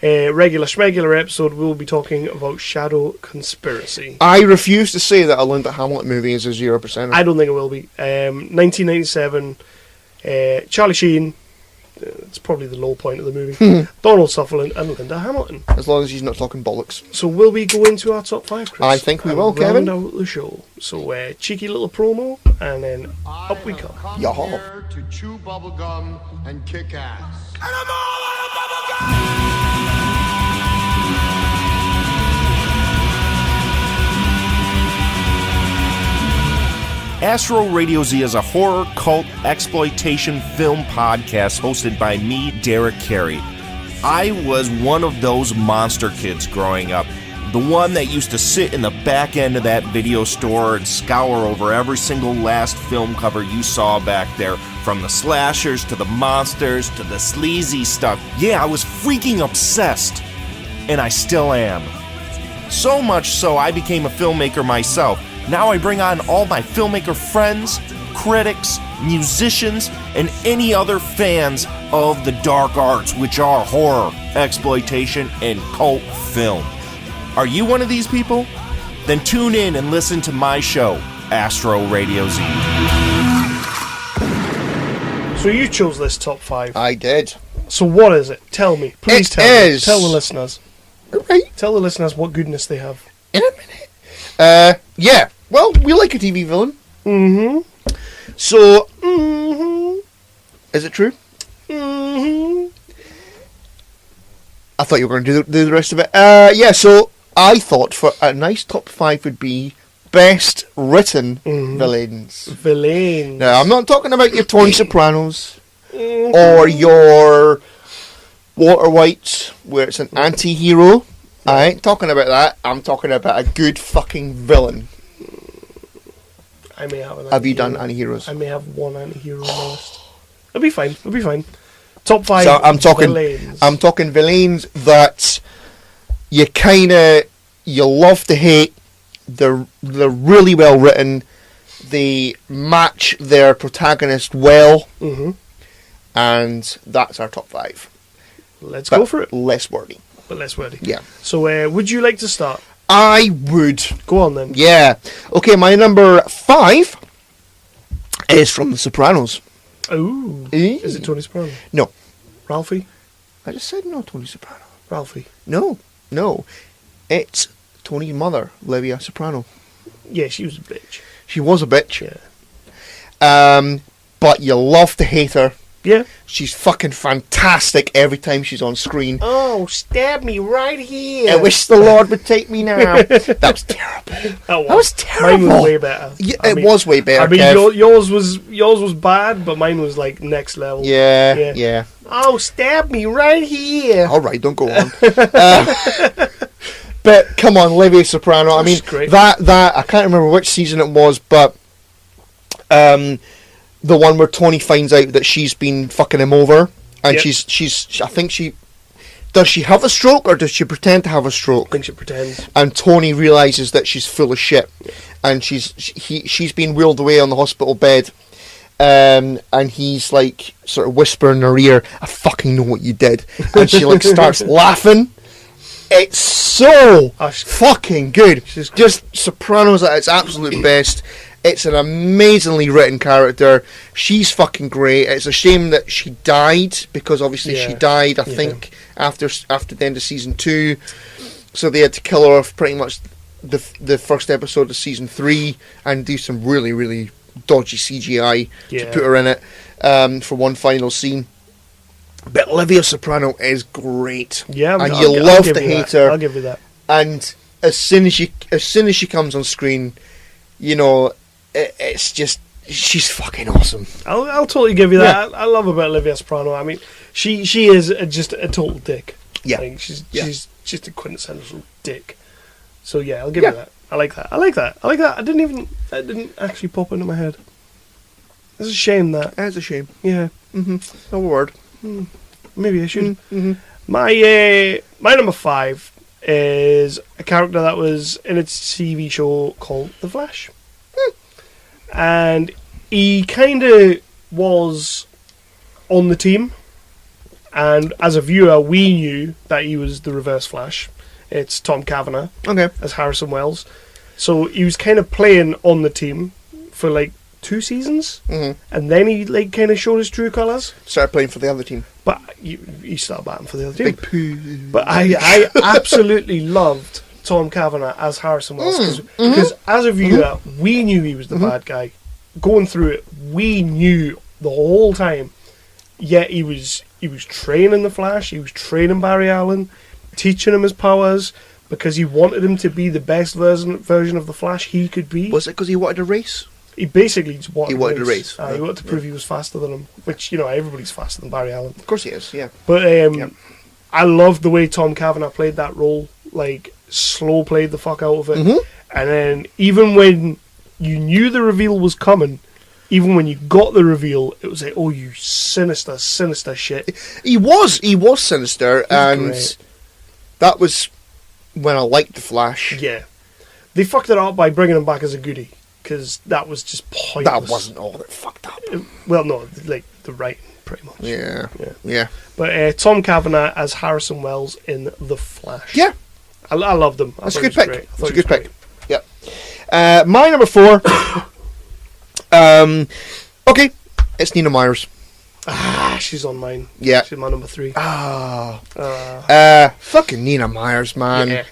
regular schmegular episode, we'll be talking about Shadow Conspiracy. I refuse to say that a Linda Hamilton movie is a 0%. I don't think it will be. 1997. Charlie Sheen. It's probably the low point of the movie. Donald Sutherland and Linda Hamilton. As long as he's not talking bollocks. So will we go into our top 5, Chris? I think we will, Kevin. Round out the show. So cheeky little promo, and then up we come. Yaha. To chew bubblegum and kick ass. And I'm all out of bubblegum! Astro Radio Z is a horror, cult, exploitation film podcast hosted by me, Derek Carey. I was one of those monster kids growing up. The one that used to sit in the back end of that video store and scour over every single last film cover you saw back there. From the slashers, to the monsters, to the sleazy stuff. Yeah, I was freaking obsessed. And I still am. So much so, I became a filmmaker myself. Now I bring on all my filmmaker friends, critics, musicians, and any other fans of the dark arts, which are horror, exploitation, and cult film. Are you one of these people? Then tune in and listen to my show, Astro Radio Z. So you chose this top 5. I did. So what is it? Tell me. Please tell me. Tell the listeners. Right. Tell the listeners what goodness they have. In a minute. Yeah. Well, we like a TV villain. Mm-hmm. So, is it true? Mm-hmm. I thought you were going to do the rest of it. Yeah, so I thought for a nice top 5 would be best written villains. Villains. Now, I'm not talking about your Tony Sopranos or your Walter White, where it's an anti-hero. I ain't talking about that. I'm talking about a good fucking villain. I may have an Have you done anti-heroes? I may have one anti-hero on my list. It'll be fine. It'll be fine. Top 5 So I'm talking villains. I'm talking villains that you love to hate. They're really well written. They match their protagonist well. Mm-hmm. And that's our top 5. Let's go for it. Less wordy. But less wordy. Yeah. So would you like to start? I would. Go on then. Yeah. Okay, my number 5 is from The Sopranos. Ooh. Is it Tony Soprano? No. Ralphie? I just said no, Tony Soprano. Ralphie? No. It's Tony's mother, Livia Soprano. Yeah, she was a bitch. She was a bitch. Yeah. But you love to hate her. Yeah. She's fucking fantastic every time she's on screen. Oh, stab me right here. I wish the Lord would take me now. That was terrible. That was terrible. Mine was way better. Yeah, it was way better. I mean, Kev. yours was bad, but mine was like next level. Yeah. Oh, stab me right here. All right, don't go on. But come on, Livia Soprano. I mean, great. that I can't remember which season it was, but the one where Tony finds out that she's been fucking him over, and she's I think does she have a stroke or does she pretend to have a stroke? I think she pretends. And Tony realizes that she's full of shit, and she's been wheeled away on the hospital bed. And he's like sort of whispering in her ear, "I fucking know what you did," and she like starts laughing. It's so fucking good. Just Sopranos at its absolute best. It's an amazingly written character. She's fucking great. It's a shame that she died, because obviously she died, I think, after the end of season 2. So they had to kill her off pretty much the first episode of season 3 and do some really, really dodgy CGI to put her in it for one final scene. But Livia Soprano is great. Yeah, and you love to hate her. I'll give you that. And as soon as she comes on screen, you know, it's just, she's fucking awesome. I'll totally give you that. I love about Livia Soprano. I mean, she is just a total dick. Yeah, I think she's just a quintessential dick. So yeah, I'll give you that. I like that. That didn't actually pop into my head. It's a shame that. It's a shame. Yeah. No word. Maybe I should. My number 5 is a character that was in a TV show called The Flash. And he kind of was on the team, and as a viewer we knew that he was the Reverse Flash. It's Tom Cavanagh as Harrison Wells. So he was kind of playing on the team for like 2 seasons, and then he like kind of showed his true colours. Started playing for the other team. But he started batting for the other team. Big poo. But I absolutely loved Tom Cavanagh as Harrison Wells, because as a viewer we knew he was the bad guy. Going through it, we knew the whole time. Yet he was training the Flash. He was training Barry Allen, teaching him his powers, because he wanted him to be the best version of the Flash he could be. Was it because he wanted a race? He basically just wanted, He wanted to race. He wanted to prove he was faster than him, which, you know, everybody's faster than Barry Allen. Of course he is, yeah. But I loved the way Tom Cavanagh played that role. Like, slow played the fuck out of it. Mm-hmm. And then, even when you knew the reveal was coming, even when you got the reveal, it was like, oh, you sinister, sinister shit. He was sinister, and great. that was when I liked The Flash. Yeah. They fucked it up by bringing him back as a goodie, because that was just pointless. That wasn't all that fucked up. Well, no, like, the writing, pretty much. Yeah. But Tom Cavanagh as Harrison Wells in The Flash. Yeah. I loved him. That's a good pick. That's a good pick. Yep. My number 4. Okay, it's Nina Myers. She's on mine. Yeah. She's my number 3. Fucking Nina Myers, man. Yeah.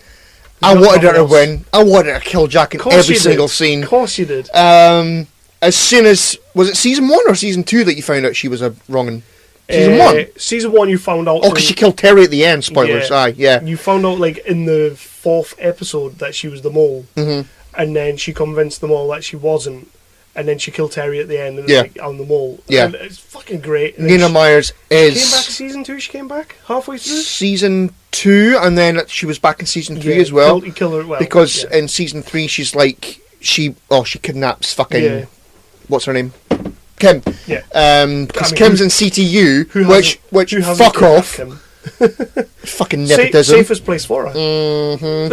I wanted her to win. I wanted her to kill Jack in every single scene. Of course you did. As soon as... Was it season 1 or season 2 that you found out she was a wrong'un? Season 1? Season 1 you found out... Oh, because she killed Terry at the end. Spoilers. Yeah. You found out, like, in the 4th episode that she was the mole. Mm-hmm. And then she convinced them all that she wasn't. And then she killed Terry at the end and like, on the mole. Yeah. And it's fucking great. And Nina Myers is... Came back season 2, she came back? Halfway through? Season 2, and then she was back in season 3 as well. He killed her well. Because in season 3, she's like... She kidnaps fucking... Yeah. What's her name? Kim. Yeah. Because Kim's in CTU, which who hasn't fuck off. Him? Fucking nepotism. Safest place for her. Mm-hmm.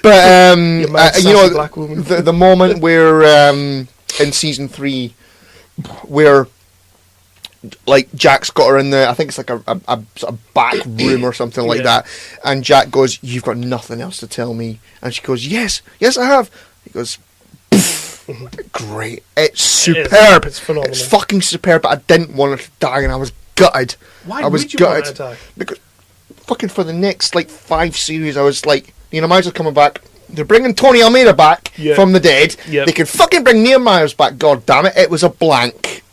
But you know, the moment where in season 3, where like Jack's got her in the, I think it's like a sort of back room or something like that, and Jack goes, "You've got nothing else to tell me," and she goes, "Yes, I have." He goes, "Great, it's superb, it's phenomenal, it's fucking superb." But I didn't want her to die, and I was gutted. Why I was would you gutted want her to die? because fucking for the next like 5 series, I was like, Nina Myers are coming back. They're bringing Tony Almeida back from the dead. Yep. They can fucking bring Nina Myers back. God damn it! It was a blank.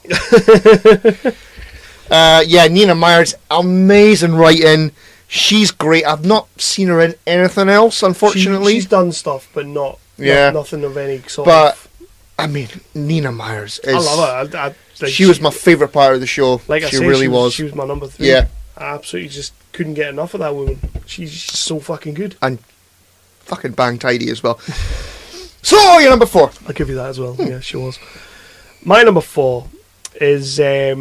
Nina Myers, amazing writing. She's great. I've not seen her in anything else, unfortunately. She's done stuff, but nothing of any sort of... But, I mean, Nina Myers is... I love her. She was my favourite part of the show. Like I she say, really was. She was my number 3. Yeah. I absolutely just couldn't get enough of that woman. She's so fucking good. And fucking bang tidy as well. So, your number 4. I'll give you that as well. Yeah, she was. My number 4 is a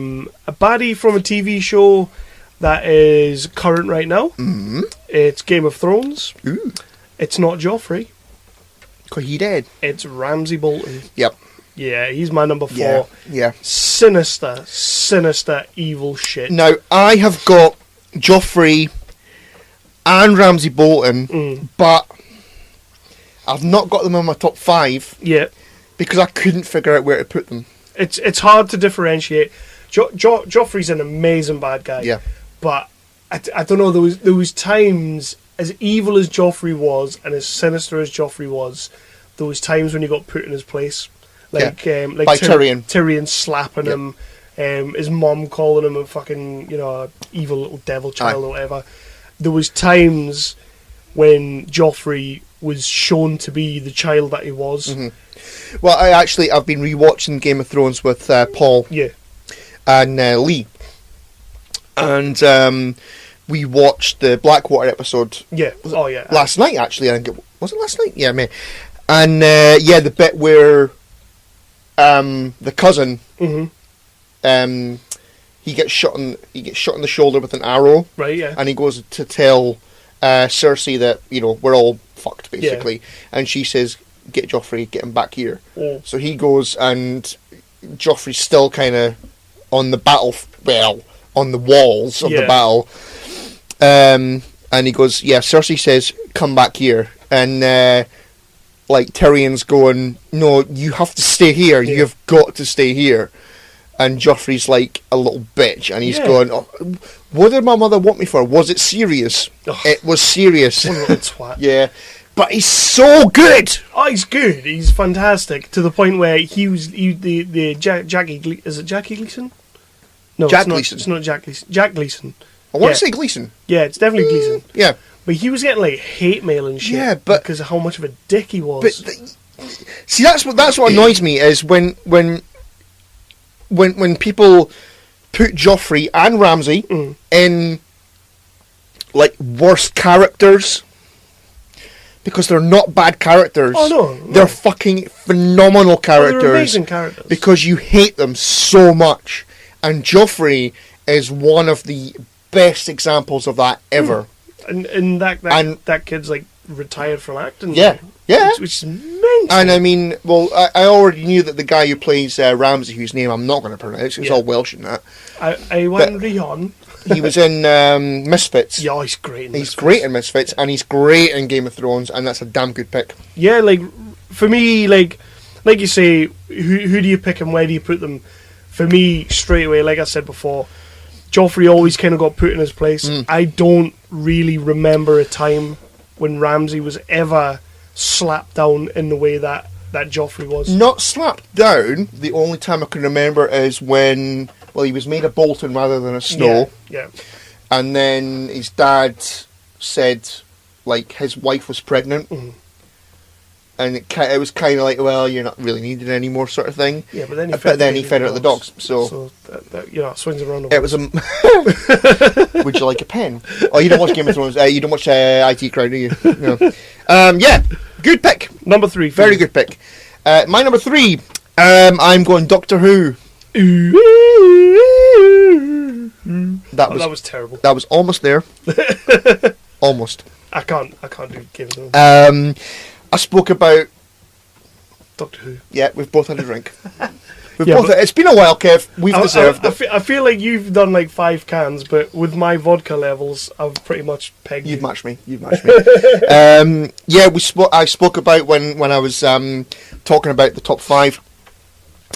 baddie from a TV show that is current right now. Mm-hmm. It's Game of Thrones. Ooh. It's not Joffrey. Because he dead. It's Ramsay Bolton. Yep. Yeah, he's my number 4. Yeah. Sinister, evil shit. Now, I have got Joffrey and Ramsay Bolton, but I've not got them in my top 5. Yeah. Because I couldn't figure out where to put them. It's hard to differentiate. Joffrey's an amazing bad guy. Yeah. But I don't know, there was times, as evil as Joffrey was and as sinister as Joffrey was, there was times when he got put in his place. Like by Tyrion. Tyrion slapping him, his mom calling him a fucking, evil little devil child or whatever. There was times when Joffrey was shown to be the child that he was. Mm-hmm. Well, I've been rewatching Game of Thrones with Paul and Lee. And we watched the Blackwater episode. Yeah. Last night, actually. I think was it last night? Yeah, man. And the bit where the cousin, he gets shot in the shoulder with an arrow. Right. Yeah. And he goes to tell Cersei that we're all fucked basically, and she says, "Get Joffrey, get him back here." Yeah. So he goes, and Joffrey's still kind of on the on the walls of the battle. And he goes, Cersei says, "Come back here." And Tyrion's going, "No, you have to stay here. Yeah. You've got to stay here." And Joffrey's like a little bitch, and he's going, "What did my mother want me for? Was it serious?" Oh, it was serious. What a little twat. Yeah. But he's so good. Oh, he's good. He's fantastic to the point where the Jackie. Is it Jackie Gleason? No, Jack Gleason. It's not Jack Gleason. Jack Gleason. I want to say Gleason. Yeah, it's definitely Gleason. Yeah, but he was getting hate mail and shit. Yeah, but because of how much of a dick he was. But See, that's what annoys me is when people put Joffrey and Ramsay in like worst characters. Because they're not bad characters. Oh, no. They're fucking phenomenal characters. They're amazing characters. Because you hate them so much. And Joffrey is one of the best examples of that ever. And that kid's like retired from acting. Yeah. Yeah. Which is mental. And I mean, well, I already knew that the guy who plays Ramsay, whose name I'm not going to pronounce, it's all Welsh in that. I went Rion. He was in Misfits. Yeah, he's great in Misfits. He's great in Misfits, and he's great in Game of Thrones, and that's a damn good pick. Yeah, like, for me, like you say, who do you pick and where do you put them? For me, straight away, like I said before, Joffrey always kind of got put in his place. I don't really remember a time when Ramsay was ever slapped down in the way that Joffrey was. Not slapped down. The only time I can remember is when... Well, he was made of Bolton rather than a Snow. Yeah. And then his dad said, like, his wife was pregnant. And it was kind of like, well, you're not really needed anymore sort of thing. Yeah, but then he fed her at the dogs. So that, you know, it swings around. It was a... Would you like a pen? Oh, you don't watch Game of Thrones. You don't watch IT Crowd, do you? No. Yeah, good pick. Number 3. Very good pick. My number 3, I'm going Doctor Who. That was terrible. That was almost there. Almost. I can't do Game of Thrones. I spoke about Doctor Who. Yeah, we've both had a drink. It's been a while, Kev. We've deserved it. I feel like you've done like 5 cans, but with my vodka levels, I've pretty much pegged You've matched me. Yeah, I spoke about when I was talking about the top 5,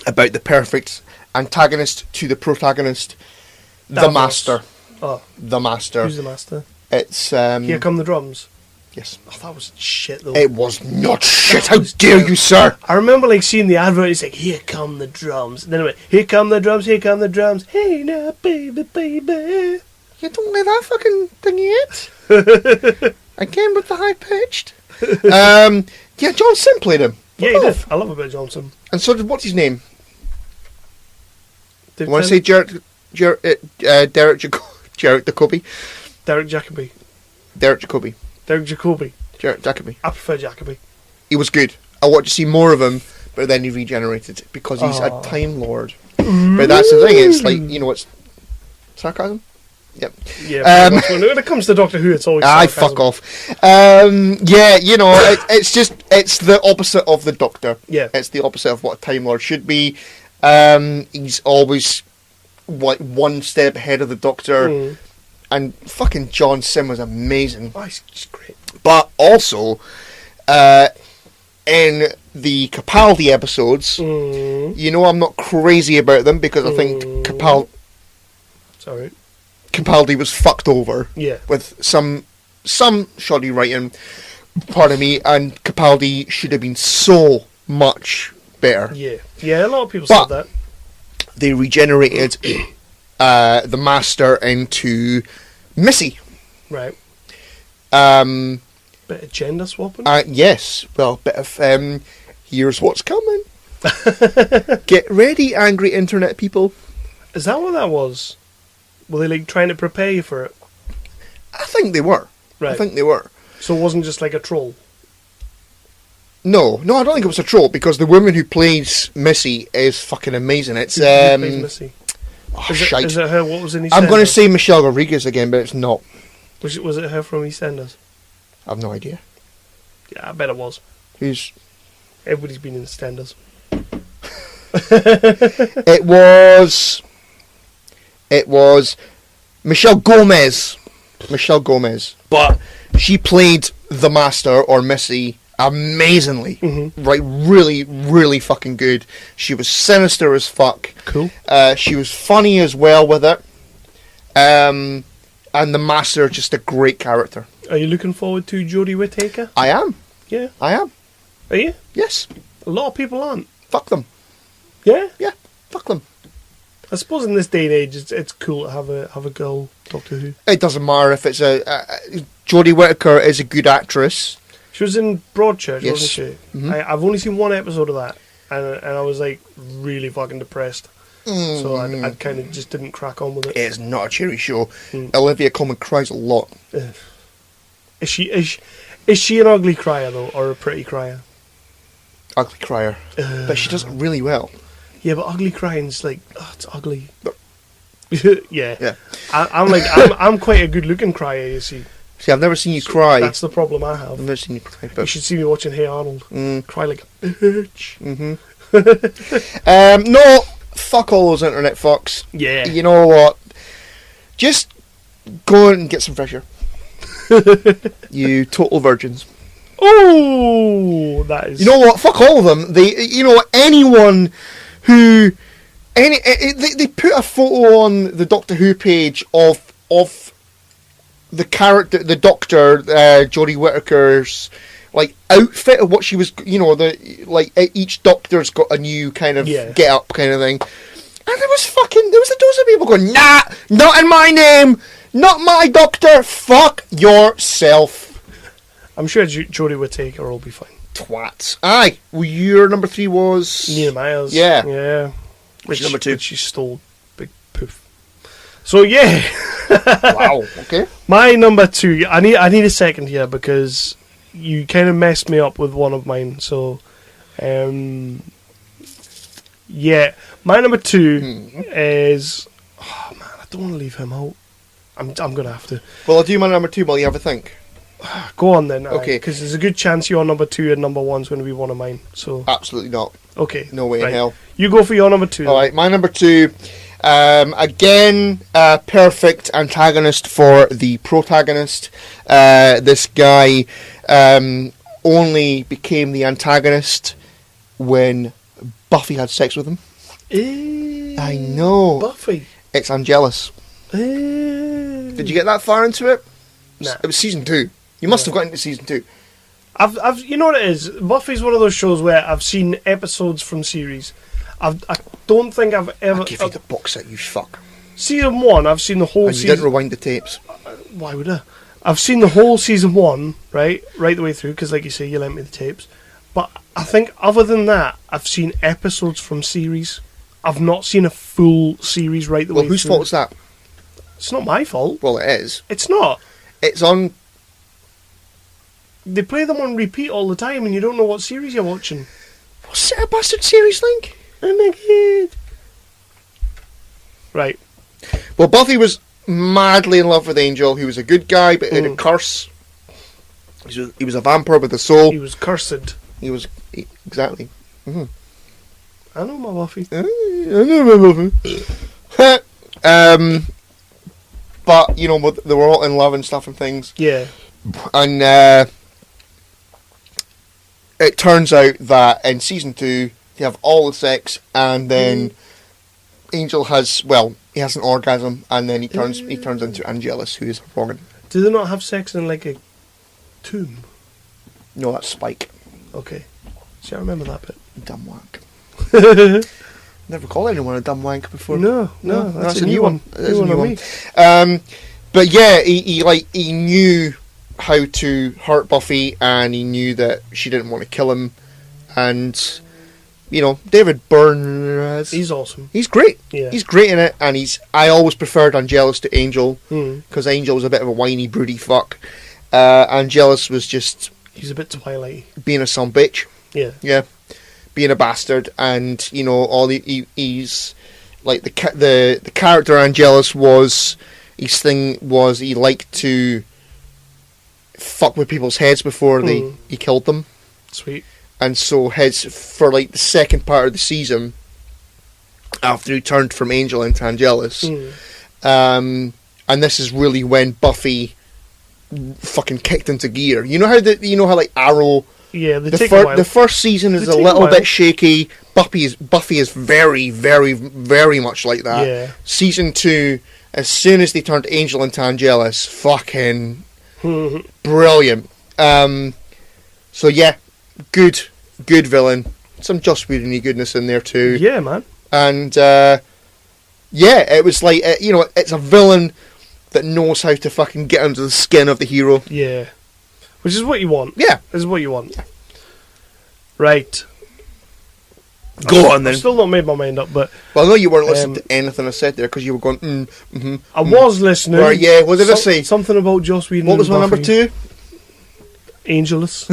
about the perfect antagonist to the protagonist, the Master. Oh. The Master. Who's the Master? It's... Here Come the Drums. Yes. Oh, that was shit, though. It was not shit. How dare you, sir? I remember like seeing the advert. It's like, here come the drums. And then it went, here come the drums, here come the drums. Hey now, baby, baby. You don't like that fucking thing yet? Again with the high pitched. Yeah, John Sim played him. Yeah, he did. I love a bit of Johnson. And so did, what's his name? I want to say Derek Jacobi. Derek Jacobi. Derek Jacobi. Derek Jacobi. Jacobi. I prefer Jacobi. He was good. I want to see more of him, but then he regenerated because he's a Time Lord. But that's the thing. It's like, you know, it's sarcasm. Yep. Yeah. When it comes to Doctor Who, it's always sarcasm. Fuck off. Yeah, you know, it's the opposite of the Doctor. Yeah. It's the opposite of what a Time Lord should be. He's always like one step ahead of the Doctor. And fucking John Sim was amazing. Oh, he's just great. But also, in the Capaldi episodes, you know I'm not crazy about them because I think Capaldi was fucked over. Yeah. With some shoddy writing, pardon me, and Capaldi should have been so much better. Yeah. Yeah, a lot of people said that. They regenerated the Master into Missy. Right. Bit of gender swapping? Yes. Well, bit of here's what's coming. Get ready, angry internet people. Is that what that was? Were they like trying to prepare you for it? I think they were. Right. I think they were. So it wasn't just like a troll? No, I don't think it was a troll because the woman who plays Missy is fucking amazing. It's Who plays Missy? Oh, is it her? What was in EastEnders? I'm going to say Michelle Rodriguez again, but it's not. Was it her from EastEnders? I've no idea. Yeah, I bet it was. Who's? Everybody's been in EastEnders. It was Michelle Gomez. But she played the Master or Missy amazingly. Right, really, really fucking good. She was sinister as fuck. Cool. She was funny as well with it. And the Master, just a great character. Are you looking forward to Jodie Whittaker? I am. Yeah. I am. Are you? Yes. A lot of people aren't. Fuck them. Yeah? Yeah, fuck them. I suppose in this day and age, it's cool to have a girl Doctor Who. It doesn't matter if it's Jodie Whittaker is a good actress. She was in Broadchurch, Yes. wasn't she? Mm-hmm. I've only seen one episode of that, and I was like really fucking depressed. So I kind of just didn't crack on with it. It's not a cheery show. Olivia Colman cries a lot. Is she an ugly crier though, or a pretty crier? Ugly crier, but she does it really well. Yeah, but ugly crying's like, it's ugly. yeah. I'm quite a good looking crier, you see. See, I've never seen you cry. That's the problem I have. I've never seen you cry. But You should see me watching Hey Arnold. Cry like a bitch. No, fuck all those internet fucks. Yeah. You know what? Just go and get some fresh air. You total virgins. Oh, that is. You know what? Fuck all of them. Anyone who, they put a photo on the Doctor Who page of the character, the Doctor, Jodie Whittaker's outfit of what she was. Each Doctor's got a new kind of get up kind of thing, and there was a dose of people going, nah, not in my name, not my Doctor, fuck yourself. I'm sure Jodie Whittaker will be fine. Twats. Aye. Well, your number 3 was Nina Myers. Yeah. Yeah. Which number 2? Which she stole. Big poof. So yeah. Wow. Okay. My number 2. I need a second here because you kind of messed me up with one of mine. So, yeah. My number 2 is. Oh man, I don't want to leave him out. I'm gonna have to. Well, I'll do my number 2 while you have a think. Go on then. Okay. Because there's a good chance your number 2 and number 1's going to be one of mine. So. Absolutely not. Okay. No way in hell. You go for your number 2. All right, my number 2. Again, perfect antagonist for the protagonist. This guy only became the antagonist when Buffy had sex with him. I know. Buffy. It's Angelus. Did you get that far into it? Nah. It was season 2. You must have got into season 2. I've you know what it is? Buffy's one of those shows where I've seen episodes from series. I don't think I've ever. I'll give you the box set, you fuck. Season 1, I've seen the whole And you season. didn't rewind the tapes. Why would I? I've seen the whole season 1, right the way through, because like you say, you lent me the tapes. But I think other than that, I've seen episodes from series. I've not seen a full series right the way through. Well, whose fault is that? It's not my fault. Well, it is. It's not. It's on. They play them on repeat all the time, and you don't know what series you're watching. What's a bastard series, Link? Oh my god. Right. Well, Buffy was madly in love with Angel. He was a good guy, but he had a curse. He was a vampire with a soul. He was cursed. Exactly. Mm-hmm. I know my Buffy. I know my Buffy. But they were all in love and stuff and things. Yeah. And it turns out that in season 2 they have all the sex, and then Angel has he has an orgasm, and then he turns into Angelus, who is Rogan. Do they not have sex in like a tomb? No, that's Spike. Okay. See, I remember that bit. Dumb wank. Never called anyone a dumb wank before. No, that's a new one. That's a new one. But yeah, he knew how to hurt Buffy, and he knew that she didn't want to kill him. And David Byrne, he's awesome. He's great. Yeah. He's great in it, and I always preferred Angelus to Angel because Angel was a bit of a whiny, broody fuck. Angelus was just he's a bit Twilight, being a son bitch. Yeah. Being a bastard, and he's like the character Angelus was. His thing was he liked to fuck with people's heads before he killed them. Sweet. And so for the second part of the season, after he turned from Angel into Angelus, and this is really when Buffy fucking kicked into gear. You know how Arrow. Yeah, the first season is a little bit shaky. Buffy is very, very, very much like that. Yeah. Season 2, as soon as they turned Angel into Angelus, fucking brilliant. So yeah, good villain. Some Joss Whedon-y goodness in there too. Yeah, man. And it was like it's a villain that knows how to fucking get under the skin of the hero. Yeah. Which is what you want. Yeah. This is what you want. Right. Go on then. I've still not made my mind up, but... Well, I know you weren't listening to anything I said there, because you were going, I was listening. Right, yeah, what did I say? Something about Joss Whedon. What was my number 2? Angelus.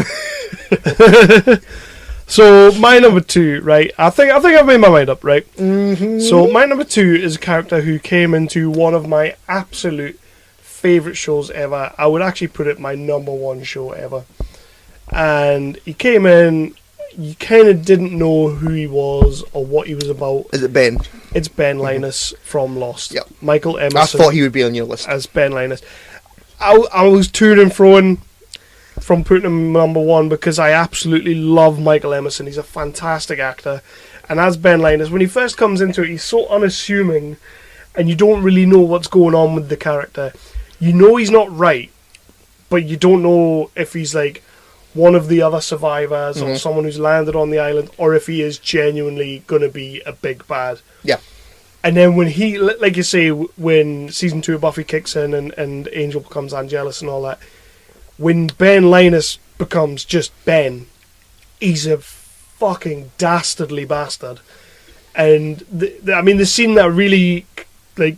So, my number 2, right? I think I've made my mind up, right? Mm-hmm. So, my number 2 is a character who came into one of my absolute favourite shows ever. I would actually put it my number 1 show ever. And he came in... You kind of didn't know who he was or what he was about. Is it Ben? It's Ben Linus from Lost. Yep. Michael Emerson. I thought he would be on your list. As Ben Linus. I was to and froing from putting him number 1 because I absolutely love Michael Emerson. He's a fantastic actor. And as Ben Linus, when he first comes into it, he's so unassuming and you don't really know what's going on with the character. You know he's not right, but you don't know if he's like one of the other survivors or someone who's landed on the island, or if he is genuinely going to be a big bad. Yeah. And then when he, like you say, when season 2 of Buffy kicks in and Angel becomes Angelus and all that, when Ben Linus becomes just Ben, he's a fucking dastardly bastard. And the scene that really like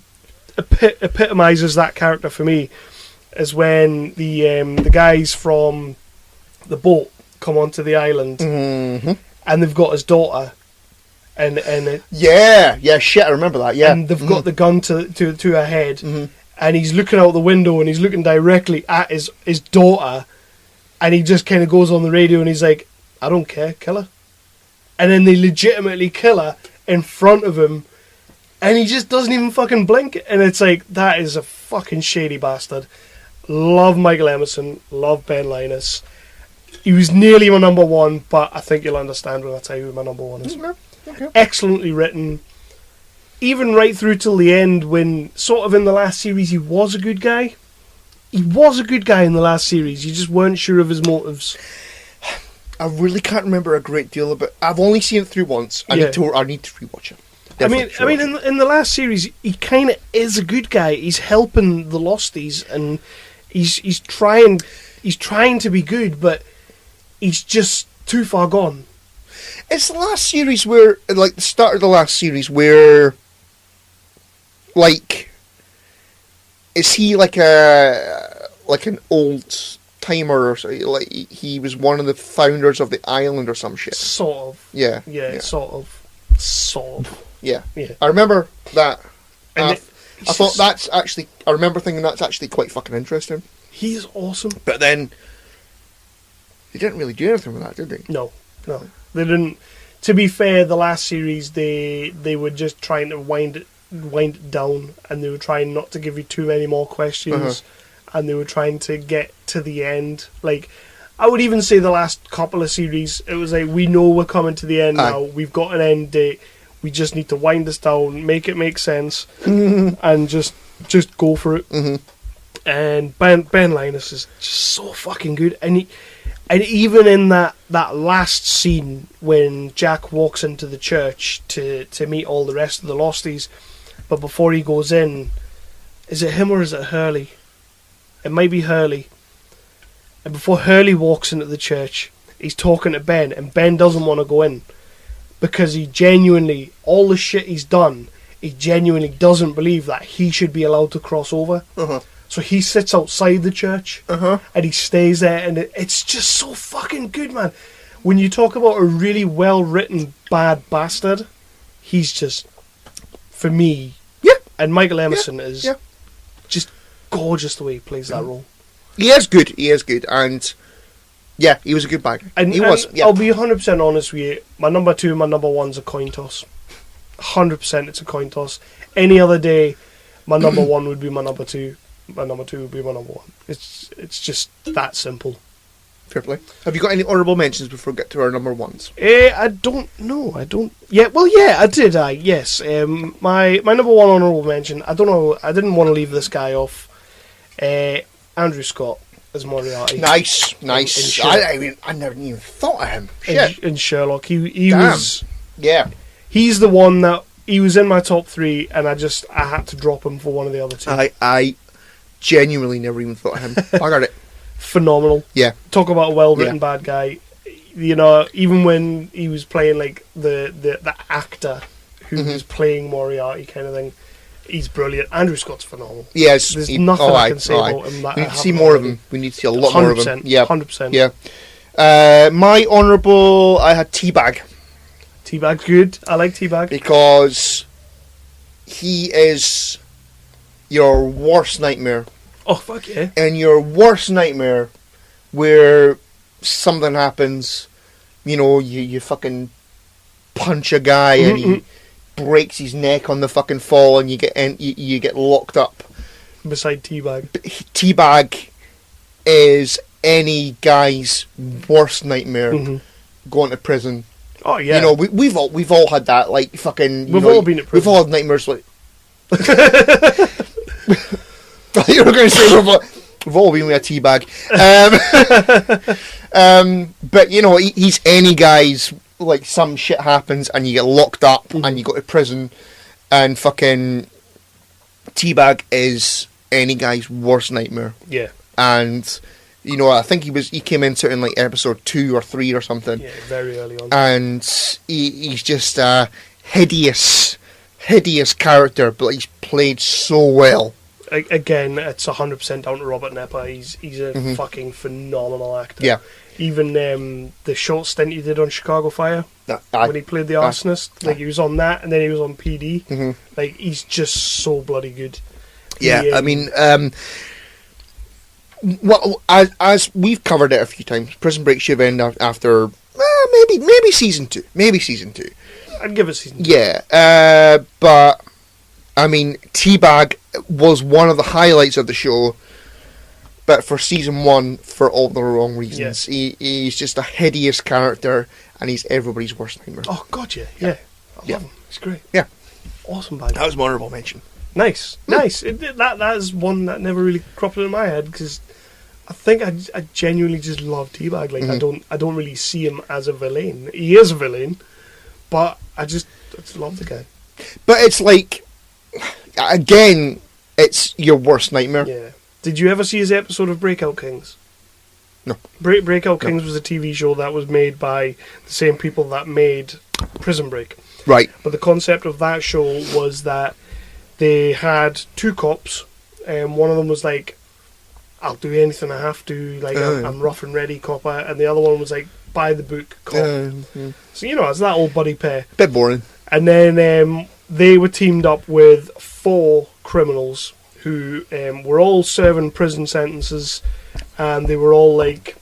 epitomizes that character for me is when the guys from the boat come onto the island and they've got his daughter and shit, I remember that. Yeah, and they've got the gun to her head and he's looking out the window and he's looking directly at his daughter, and he just kind of goes on the radio and he's like, I don't care, kill her. And then they legitimately kill her in front of him and he just doesn't even fucking blink, and it's like, that is a fucking shady bastard. Love Michael Emerson, love Ben Linus. He was nearly my number 1, but I think you'll understand when I tell you who my number 1 is. Okay. Excellently written. Even right through till the end, when sort of in the last series he was a good guy. He was a good guy in the last series. You just weren't sure of his motives. I really can't remember a great deal about. I've only seen it through once. I need to rewatch it. I mean, in the last series, he kind of is a good guy. He's helping the Losties, and he's trying to be good, but he's just too far gone. It's the last series where, like the start of the last series, where, like, is he like an old timer or something? Like he was one of the founders of the island or some shit. Sort of. Yeah. Sort of. Yeah. Yeah. I remember that. And I thought that's actually. I remember thinking that's actually quite fucking interesting. He's awesome. But then they didn't really do anything with that, did they? No, they didn't. To be fair, the last series they were just trying to wind it down, and they were trying not to give you too many more questions, and they were trying to get to the end. Like, I would even say the last couple of series, it was like, we know we're coming to the end now. We've got an end date. We just need to wind this down, make it make sense, and just go for it. And Ben Linus is just so fucking good, and even in that last scene when Jack walks into the church to meet all the rest of the Losties, but before he goes in, is it him or is it Hurley? It might be Hurley. And before Hurley walks into the church, he's talking to Ben, and Ben doesn't want to go in because he genuinely, all the shit he's done, he genuinely doesn't believe that he should be allowed to cross over. So he sits outside the church and he stays there, and it's just so fucking good, man. When you talk about a really well-written bad bastard, he's just, for me, and Michael Emerson is just gorgeous the way he plays that role. He is good, and yeah, he was a good bag. And he was. Yeah. I'll be 100% honest with you. My number 2 and my number 1's a coin toss. 100% it's a coin toss. Any other day, my number 1 would be my number 2. My number 2 would be my number 1. It's just that simple. Fair play. Have you got any honourable mentions before we get to our number 1s? I don't know. I don't. Yeah, well, yeah, I did. Yes. My number 1 honourable mention. I don't know. I didn't want to leave this guy off. Andrew Scott as Moriarty. Nice. I mean, I never even thought of him. Shit. In Sherlock, he was. Yeah. He's the one that he was in my top 3, and I had to drop him for one of the other 2. I genuinely never even thought of him. I got it. phenomenal. Yeah. Talk about a well-written bad guy. You know, even when he was playing like the actor who was playing Moriarty kind of thing, he's brilliant. Andrew Scott's phenomenal. Yes, there's nothing I can say about him. We need to see more of him. We need to see a lot more of him. Yeah, 100%. Yeah. My honourable, I had Teabag. Teabag's good. I like Teabag because he is your worst nightmare. Oh fuck yeah! And your worst nightmare, where something happens, you know, you fucking punch a guy and he breaks his neck on the fucking fall, and you get locked up. Beside Teabag. Teabag is any guy's worst nightmare. Going to prison. Oh yeah. You know, we've all had that, like fucking. We've all been at prison. We've all had nightmares like. You were going to say we've all been with a Teabag. But you know, he's any guy's, like, some shit happens and you get locked up and you go to prison, and fucking Teabag is any guy's worst nightmare. Yeah. And you know, I think he came into it in like episode 2 or 3 or something. Yeah, very early on. And he's just a hideous character, but he's played so well. Again, it's 100% down to Robert Nepper. He's a fucking phenomenal actor. Yeah. Even the short stint he did on Chicago Fire, when he played the arsonist, like he was on that, and then he was on PD. Like, he's just so bloody good. Yeah, I mean, well, as we've covered it a few times, Prison Break should end after maybe season 2. Maybe season 2. I'd give it season 2. Yeah, but I mean, Teabag was one of the highlights of the show, but for season 1, for all the wrong reasons. Yeah. He's just a hideous character, and he's everybody's worst nightmare. Oh God, yeah. I love him. He's great. Yeah, awesome bad guy. That was my honourable mention. Nice. That is one that never really cropped in my head, because I think I genuinely just love Teabag. Like, I don't really see him as a villain. He is a villain, but I just love the guy. But it's like, again, it's your worst nightmare. Yeah. Did you ever see his episode of Breakout Kings? No. Breakout Kings was a TV show that was made by the same people that made Prison Break. Right. But the concept of that show was that they had 2 cops, and one of them was like, I'll do anything I have to, like, I'm rough and ready copper, and the other one was like, by the book cop. So, you know, it's that old buddy pair. Bit boring. And then they were teamed up with 4 criminals who were all serving prison sentences, and they were all like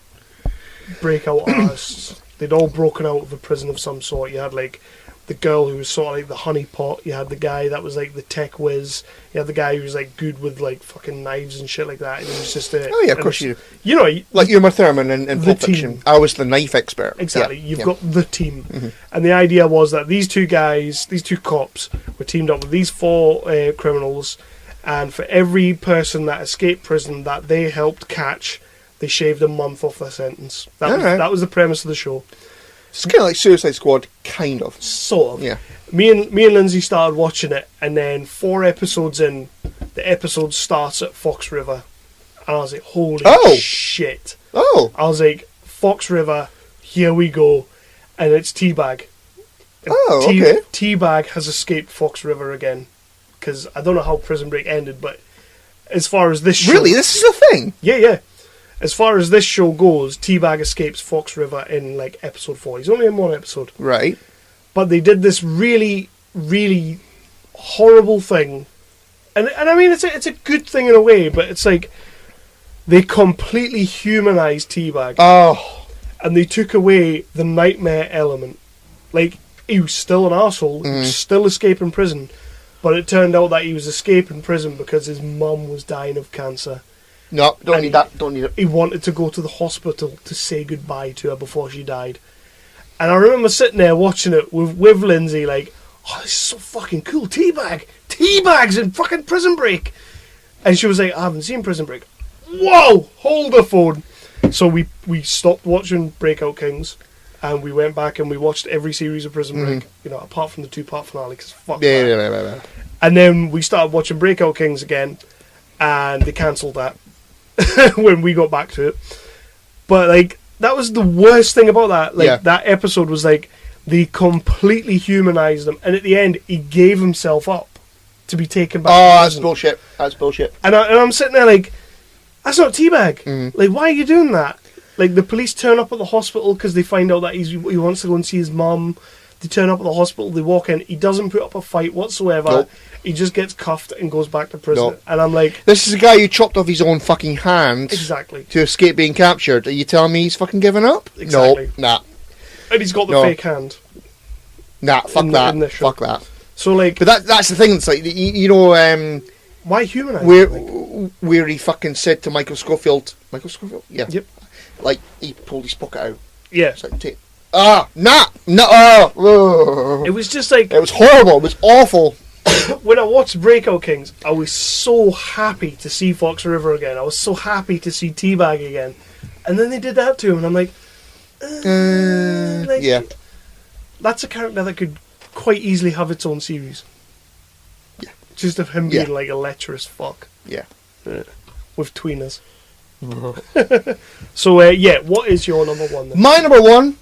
breakout artists. They'd all broken out of a prison of some sort. You had like the girl who was sort of like the honeypot. You had the guy that was like the tech whiz. You had the guy who was like good with like fucking knives and shit like that. And it was just oh yeah, of course you do. You know, like Uma Thurman in Pulp Fiction. I was the knife expert. Exactly. You've got the team, and the idea was that these 2 guys, these 2 cops, were teamed up with these 4 criminals. And for every person that escaped prison that they helped catch, they shaved a month off their sentence. That was the premise of the show. It's kind of like Suicide Squad, kind of. Sort of. Yeah. Me and Lindsay started watching it, and then 4 episodes in, the episode starts at Fox River. And I was like, holy shit. Oh. I was like, Fox River, here we go. And it's Teabag. And okay. Teabag has escaped Fox River again. Because I don't know how Prison Break ended, but as far as this show... Really? This is a thing? Yeah. As far as this show goes, Teabag escapes Fox River in, like, episode 4. He's only in 1 episode. Right. But they did this really, really horrible thing. And I mean, it's a good thing in a way, but it's like... They completely humanized Teabag. Oh. And they took away the nightmare element. Like, he was still an arsehole. He was still escaping prison. But it turned out that he was escaping prison because his mum was dying of cancer. No, don't need it. He wanted to go to the hospital to say goodbye to her before she died. And I remember sitting there watching it with Lindsay, like, oh, this is so fucking cool. Teabag's in fucking Prison Break. And she was like, I haven't seen Prison Break. Whoa! Hold the phone. So we stopped watching Breakout Kings. And we went back and we watched every series of Prison Break, you know, apart from the 2-part finale, because fuck that. Yeah. And then we started watching Breakout Kings again, and they cancelled that. when we got back to it. But like that was the worst thing about that. Like that episode was like they completely humanized him, and at the end he gave himself up to be taken back. Oh, that's bullshit. That's bullshit. And I'm sitting there like, that's not Teabag. Like, why are you doing that? Like, the police turn up at the hospital because they find out that he wants to go and see his mum. They turn up at the hospital, they walk in, he doesn't put up a fight whatsoever. Nope. He just gets cuffed and goes back to prison. Nope. And I'm like... This is a guy who chopped off his own fucking hands. Exactly. To escape being captured. Are you telling me he's fucking given up? Exactly. No, nah. And he's got the fake hand. Nah, fuck that. Fuck that. So, like... But that's the thing, it's like, you know... why humanize where he fucking said to Michael Scofield... Michael Scofield? Yeah. Yep. Like, he pulled his pocket out. Yeah. It's like, no. It was just like... It was horrible. It was awful. When I watched Breakout Kings, I was so happy to see Fox River again. I was so happy to see Teabag again. And then they did that to him, and I'm like... yeah. That's a character that could quite easily have its own series. Yeah. Just of him being like a lecherous fuck. Yeah. With tweeners. So, what is your number one then? My number one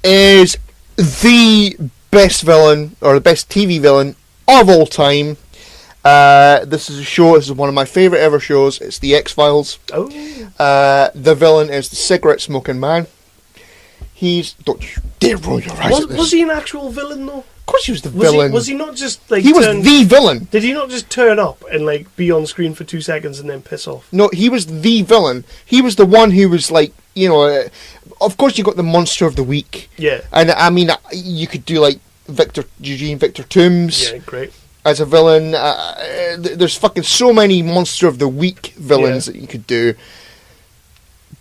is the best villain, or the best TV villain of all time. This is a show, this is one of my favourite ever shows. It's The X-Files. Oh. The villain is the cigarette smoking man. Don't you dare roll your eyes at this. Was he an actual villain though? Of course he was the villain. Was he not just like... He was the villain. Did he not just turn up and like be on screen for 2 seconds and then piss off? No, he was the villain. He was the one who was like, of course you got the monster of the week. Yeah. And I mean, you could do like Eugene Victor Toombs. Yeah, great. As a villain. There's fucking so many monster of the week villains that you could do.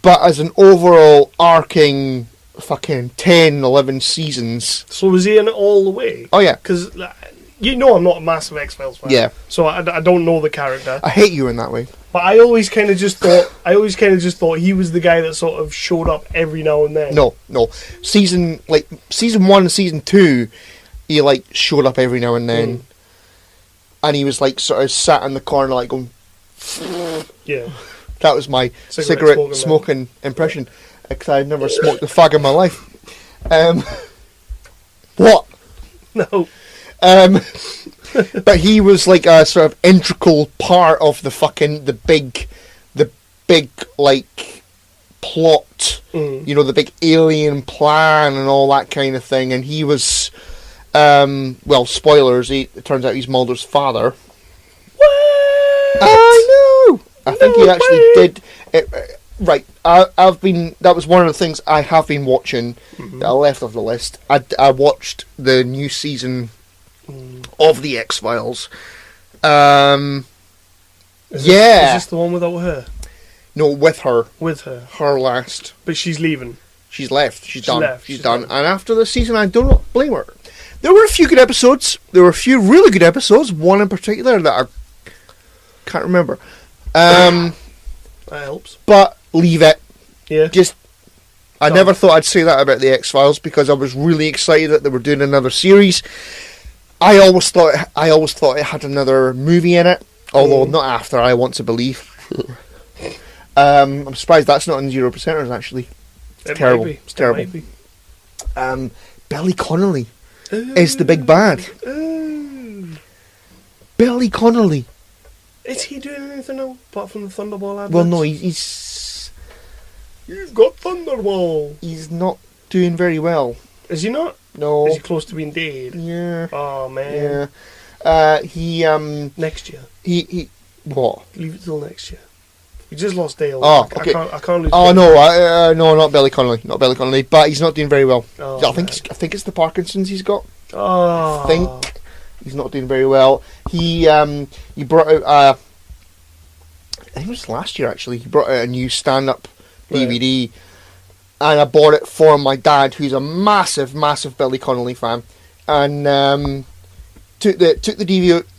But as an overall arcing fucking 10, 11 seasons. So was he in it all the way? Oh yeah. Because I'm not a massive X-Files fan. Yeah. So I don't know the character. I hate you in that way. But I always kind of just thought he was the guy that sort of showed up every now and then. No. Season 1 and season 2, he like showed up every now and then. And he was like sort of sat in the corner like going... Yeah. That was my cigarette smoking impression. Because I've never smoked a fag in my life. What? No. But he was like a sort of integral part of the big like plot. The big alien plan and all that kind of thing. And he was, spoilers. It turns out he's Mulder's father. What? I know. I think he actually did. Right, that was one of the things I have been watching that I left off the list. I watched the new season of The X-Files. Is this the one without her? No, with her. With her. Her last. But she's leaving. She's left. She's done. She's done. done. And after this season, I do not blame her. There were a few good episodes. There were a few really good episodes. One in particular that I can't remember. That helps. But leave it. Yeah. I never thought I'd say that about the X-Files because I was really excited that they were doing another series. I always thought it had another movie in it, although not after I Want to Believe. I'm surprised that's not in 0%ers actually. It's terrible. Might be. It's terrible. It might be. Billy Connolly is the big bad. Billy Connolly. Is he doing anything now apart from the Thunderball adverts? Well, no, he's got Thunderball. He's not doing very well. Is he not? No. Is he close to being dead? Yeah. Oh man. Yeah. Next year. He what? Leave it till next year. We just lost Dale. Oh, okay. I can't lose. Oh no, not Billy Connolly. Not Billy Connolly. But he's not doing very well. Oh, I think it's the Parkinson's he's got. Oh. I think he's not doing very well. He brought out I think it was last year actually. He brought out a new stand-up DVD, and I bought it for my dad, who's a massive Billy Connolly fan, and took the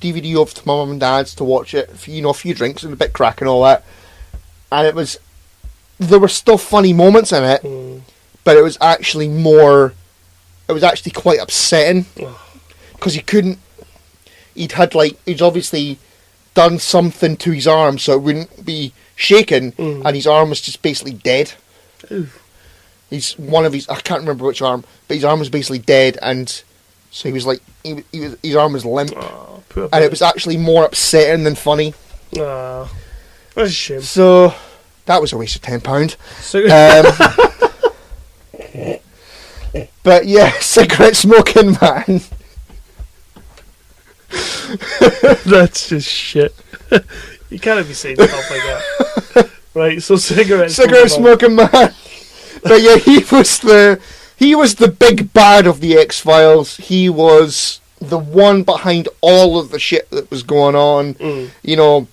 DVD over to my mum and dad's to watch it. A few drinks and a bit crack and all that, and there were still funny moments in it, but it was actually quite upsetting because he'd obviously done something to his arm so it wouldn't be shaking, and his arm was just basically dead. Ooh. He's one of his, I can't remember which arm, but his arm was basically dead, and so he was like, his arm was limp, and it was actually more upsetting than funny. That's a shame. So that was a waste of £10. So, but yeah, cigarette smoking man. that's just shit. You can't be saying stuff like that. Right, so cigarette smoking man. But yeah, he was the big bad of the X-Files. He was the one behind all of the shit that was going on. You know,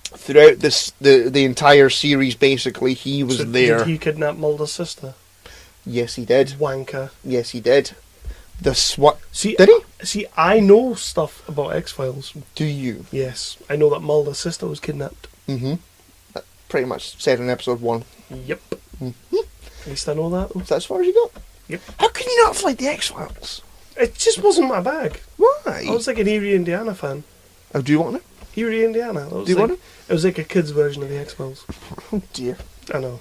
throughout the entire series, basically, he was there. Did he kidnap Mulder's sister? Yes, he did. Wanker. Yes, he did. Did he? See, I know stuff about X-Files. Do you? Yes, I know that Mulder's sister was kidnapped. Mm-hmm. That pretty much said in episode 1. Yep. Mm-hmm. At least I know that. Is that as far as you got? Yep. How can you not have liked the X-Files? It just wasn't my bag. Why? I was like an Erie, Indiana fan. Oh, do you want it? Erie, Indiana. Do you want it? It was like a kid's version of the X-Files. Oh dear. I know.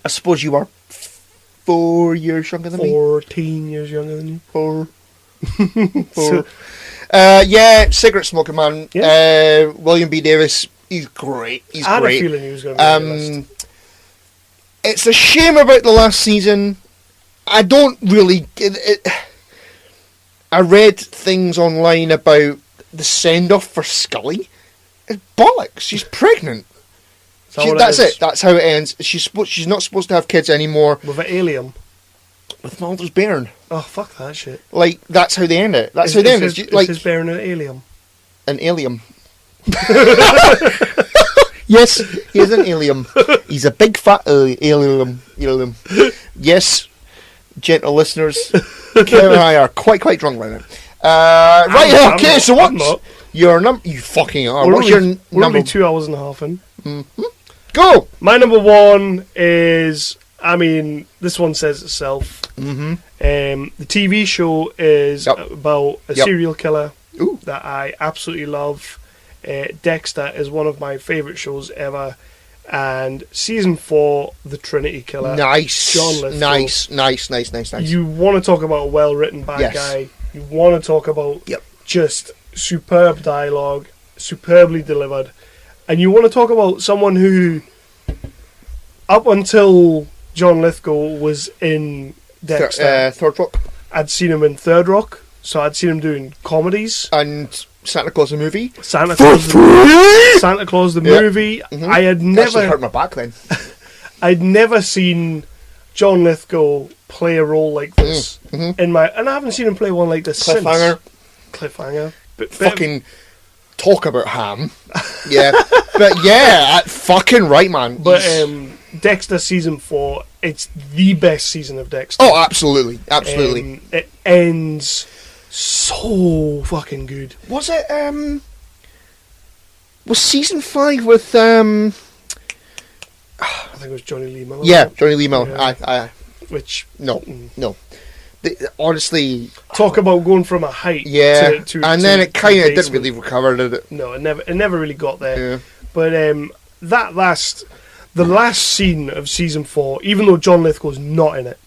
I suppose you are 4 years younger than me. 14 years younger than you. 4. So, yeah, cigarette smoking man. Yeah. William B. Davis. He's great. I had a feeling he was going to be on the list. It's a shame about the last season. I don't really... I read things online about the send-off for Scully. It's bollocks. She's pregnant. That's it. That's how it ends. She's not supposed to have kids anymore. With an alien. With Mulder's bairn. Oh, fuck that shit. Like, that's how they end it. That's how they end it. Is his bairn an alien? An alien. Yes, he is an alien. He's a big fat alien. Yes, gentle listeners, Kevin and I are quite drunk right now. Right, okay, so what's your number? You fucking are. What's your number? We're only 2 hours and a half in. Mm-hmm. Go! My number one is, I mean, this one says itself. Mm-hmm. The TV show is about a serial killer that I absolutely love. Dexter is one of my favourite shows ever, and season 4, The Trinity Killer. Nice, John Lithgow. Nice. You want to talk about a well-written bad guy? You want to talk about just superb dialogue, superbly delivered, and you want to talk about someone who, up until John Lithgow was in Dexter, Third Rock, I'd seen him in Third Rock, so I'd seen him doing comedies and Santa Claus the movie. Santa Claus the movie. Mm-hmm. I had never actually hurt my back then. I'd never seen John Lithgow play a role like this and I haven't seen him play one like this Cliffhanger. since. Cliffhanger. But fucking talk about ham. Yeah. But yeah, fucking right, man. But Dexter season 4, it's the best season of Dexter. Oh, absolutely. It ends so fucking good. Was it was season 5 with I think it was Johnny Lee Miller. Yeah, Johnny Lee Miller. Yeah. Which no. Honestly, talk about going from a height to and then it kind of didn't really recover, did it? No, it never really got there. Yeah. But the last scene of season 4, even though John Lithgow's not in it,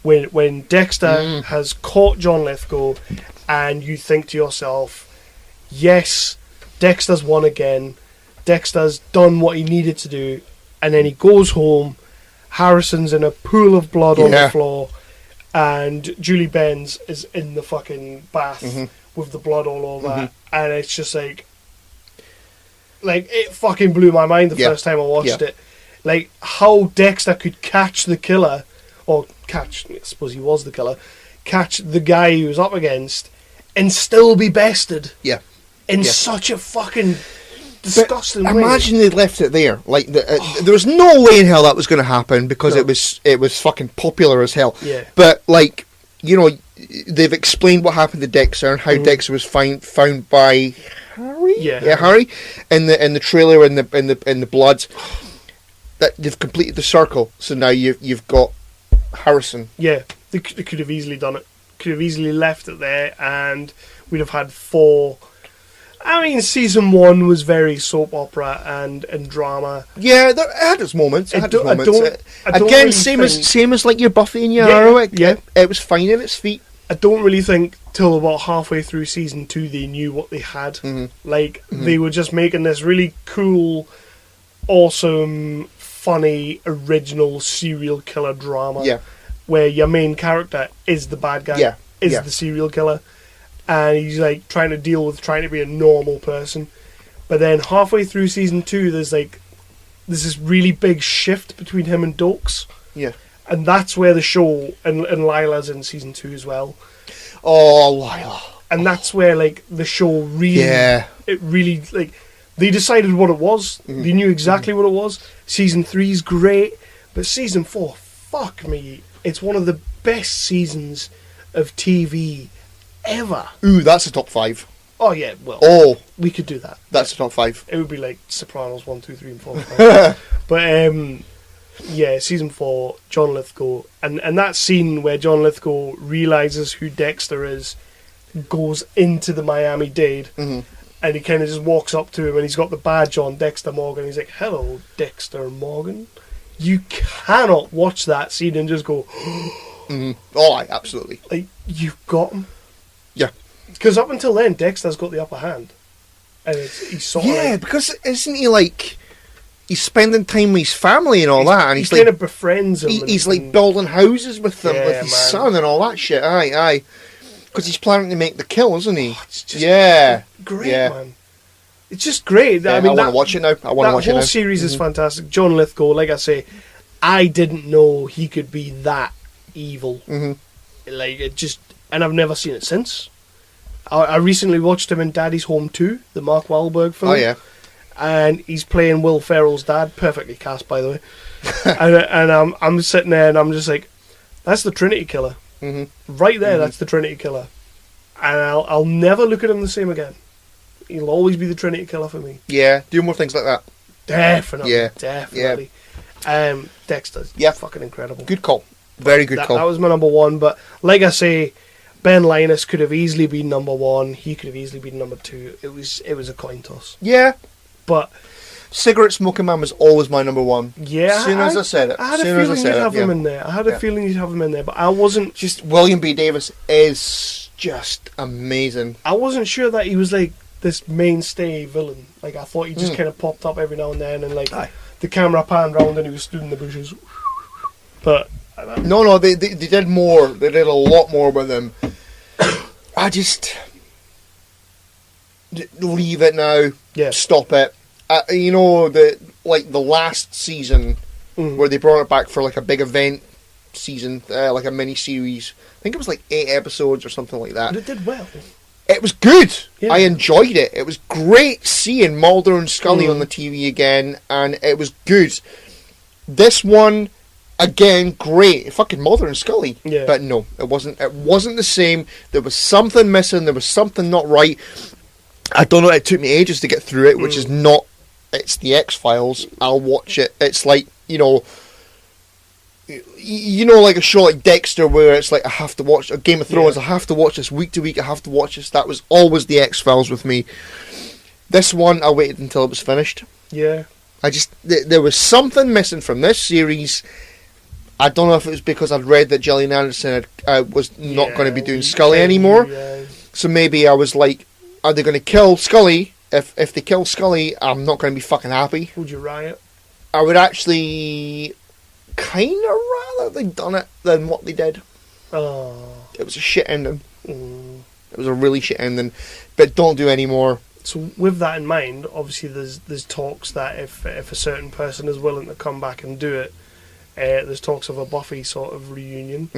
when Dexter has caught John Lithgow, and you think to yourself, yes, Dexter's won again, Dexter's done what he needed to do, and then he goes home, Harrison's in a pool of blood on the floor, and Julie Benz is in the fucking bath with the blood all over, and it's just like it fucking blew my mind the first time I watched it. Like, how Dexter could catch the killer, or catch, I suppose he was the killer, catch the guy he was up against, and still be bested. Yeah. In such a fucking disgusting way. Imagine they left it there. Like, there was no way in hell that was going to happen, because it was fucking popular as hell. Yeah. But, like, you know, they've explained what happened to Dexter and how Dexter was found by Harry. Yeah, Harry, in the trailer and the blood. That they've completed the circle, so now you've got Harrison. Yeah, they could have easily done it. Could have easily left it there, and we'd have had 4. I mean, season 1 was very soap opera and drama. Yeah, it had its moments. I don't Again, really same as like your Buffy and your Yeah, Arrow. yeah. It was finding its feet. I don't really think till about halfway through season 2 they knew what they had. Like, they were just making this really cool, awesome, funny, original serial killer drama. Yeah. Where your main character is the bad guy, Yeah. the serial killer, and he's like trying to deal with trying to be a normal person. But then halfway through season 2, there's this really big shift between him and Dokes. Yeah. And that's where the show, and Lila's in season 2 as well. Oh, Lila. And that's where, like, the show really... Yeah. It really, like... They decided what it was. They knew exactly what it was. Season 3's great. But season 4, fuck me. It's one of the best seasons of TV ever. Ooh, that's a top 5. Oh, yeah, well... Oh. We could do that. That's a top 5. It would be like Sopranos 1, 2, 3, and 4. 5. But, yeah, season 4, John Lithgow, and that scene where John Lithgow realizes who Dexter is, goes into the Miami-Dade, and he kind of just walks up to him, and he's got the badge on, Dexter Morgan. He's like, "Hello, Dexter Morgan." You cannot watch that scene and just go, Oh, absolutely. Like, you've got him. Yeah. Because up until then, Dexter's got the upper hand, and he's sort of like, because isn't he like... He's spending time with his family and all that, and he's like, kind of befriends him. he's like building houses with them, Yeah, with his man. son and all that shit. Aye. Because he's planning to make the kill, isn't he? It's just great, Yeah. man. It's just great. Yeah, I mean, I want to watch it now. I want to watch it That now. whole series is fantastic. John Lithgow, like I say, I didn't know he could be that evil. Like, it just... And I've never seen it since. I recently watched him in Daddy's Home 2, the Mark Wahlberg film. Oh, yeah. And he's playing Will Ferrell's dad, perfectly cast, by the way. and I'm sitting there and I'm just like, that's the Trinity Killer. Right there, that's the Trinity Killer. And I'll never look at him the same again. He'll always be the Trinity Killer for me. Yeah, do more things like that. Definitely. Yeah. Definitely. Dexter's fucking incredible. Good call. Very good call. That was my number 1, but like I say, Ben Linus could have easily been number 1. He could have easily been number 2. It was a coin toss. Yeah. But Cigarette Smoking Man was always my number 1. yeah, As soon as I said it. I had a feeling you'd have him in there. I had a feeling you'd have him in there, but I wasn't. Just William B. Davis is just amazing. I wasn't sure that he was like this mainstay villain. Like, I thought he just kind of popped up every now and then, and like the camera panned round and he was stood in the bushes. But no, they did more. They did a lot more with him. I just leave it now. Yeah. Stop it. You know, the last season where they brought it back for like a big event season, like a mini series. I think it was like 8 episodes or something like that. But it did well. It was good. Yeah. I enjoyed it. It was great seeing Mulder and Scully on the TV again, and it was good. This one, again, great. Fucking Mulder and Scully. Yeah. But no, it wasn't. It wasn't the same. There was something missing. There was something not right. I don't know. It took me ages to get through it, which is not. It's the X-Files. I'll watch it. It's like, you know, like a show like Dexter, where it's like I have to watch. Game of Thrones. I have to watch this week to week. I have to watch this. That was always the X-Files with me. This one, I waited until it was finished. Yeah. I just there was something missing from this series. I don't know if it was because I'd read that Gillian Anderson was not going to be doing Scully anymore. Yeah. So maybe I was like, are they going to kill Scully? If they kill Scully, I'm not going to be fucking happy. Would you riot? I would actually kind of rather they'd done it than what they did. Oh. It was a shit ending. It was a really shit ending. But don't do any more. So with that in mind, obviously there's talks that if a certain person is willing to come back and do it, there's talks of a Buffy sort of reunion.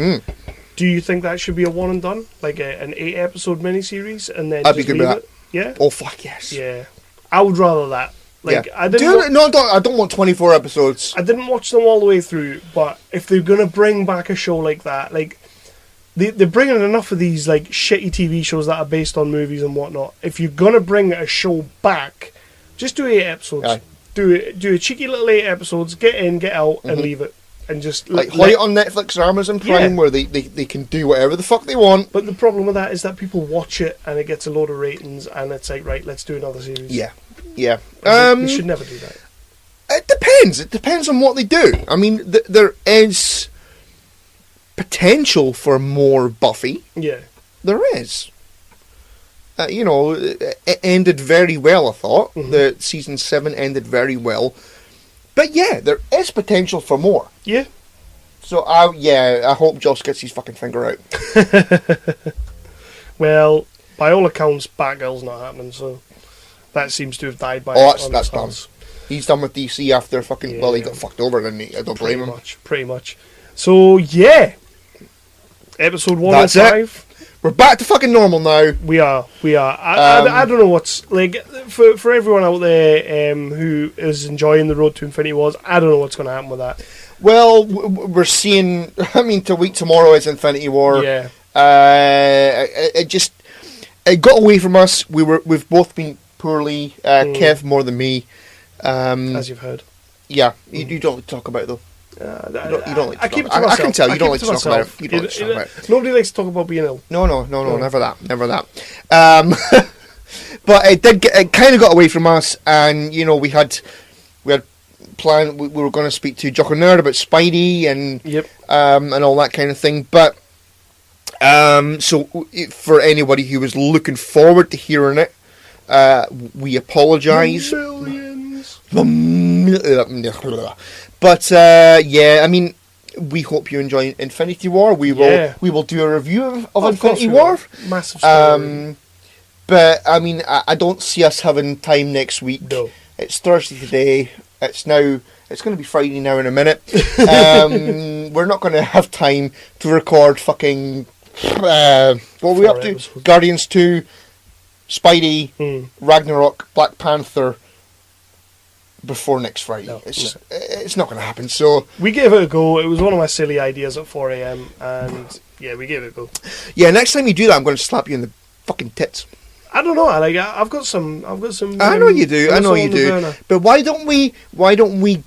Do you think that should be a one and done, like an 8 episode miniseries, and then I'd just be good leave with it? Yeah. Oh fuck yes. Yeah. I would rather that. Like, yeah. I didn't. I don't want 24 episodes. I didn't watch them all the way through, but if they're gonna bring back a show like that, like they're bringing enough of these like shitty TV shows that are based on movies and whatnot. If you're gonna bring a show back, just do 8 episodes. Aye. Do a cheeky little 8 episodes. Get in, get out, and leave it. and just like it on Netflix or Amazon Prime, where they can do whatever the fuck they want. But the problem with that is that people watch it and it gets a load of ratings, and it's like, right, let's do another series. Yeah. You should never do that. It depends. It depends on what they do. I mean, there is potential for more Buffy. Yeah. There is. It ended very well, I thought. The season 7 ended very well. But yeah, there is potential for more. Yeah. So, I hope Joss gets his fucking finger out. Well, by all accounts, Batgirl's not happening, so that seems to have died by that's done. He's done with DC after fucking... Well, he got fucked over, didn't he? I don't blame him. Pretty much. So, yeah. Episode 105. That's it. We're back to fucking normal now. We are. I don't know what's... Like, for everyone out there who is enjoying the Road to Infinity Wars, I don't know what's going to happen with that. Well, we're seeing... I mean, tomorrow is Infinity War. Yeah. It got away from us. We've both been poorly. Kev more than me. As you've heard. Yeah. You don't like to talk about it, though. You don't like to I keep it talk to myself. I can tell you don't like to myself. talk about it. You don't like to talk about it. Nobody likes to talk about being ill. No, never that. But it kind of got away from us, and we had planned. We were going to speak to Jock and Nerd about Spidey and all that kind of thing. But so for anybody who was looking forward to hearing it, we apologise. But I mean, we hope you enjoy Infinity War. We will do a review of Infinity War. Massive story. But I mean, I don't see us having time next week. No. It's Thursday today. It's going to be Friday now in a minute. We're not going to have time to record fucking what are we up to? Episodes. Guardians 2, Spidey, Ragnarok, Black Panther. Before next Friday. No, it's not going to happen. So we gave it a go. It was one of my silly ideas at 4 a.m. and we gave it a go. Yeah, next time you do that, I'm going to slap you in the fucking tits. I don't know. I've got some. I know you do. But why don't we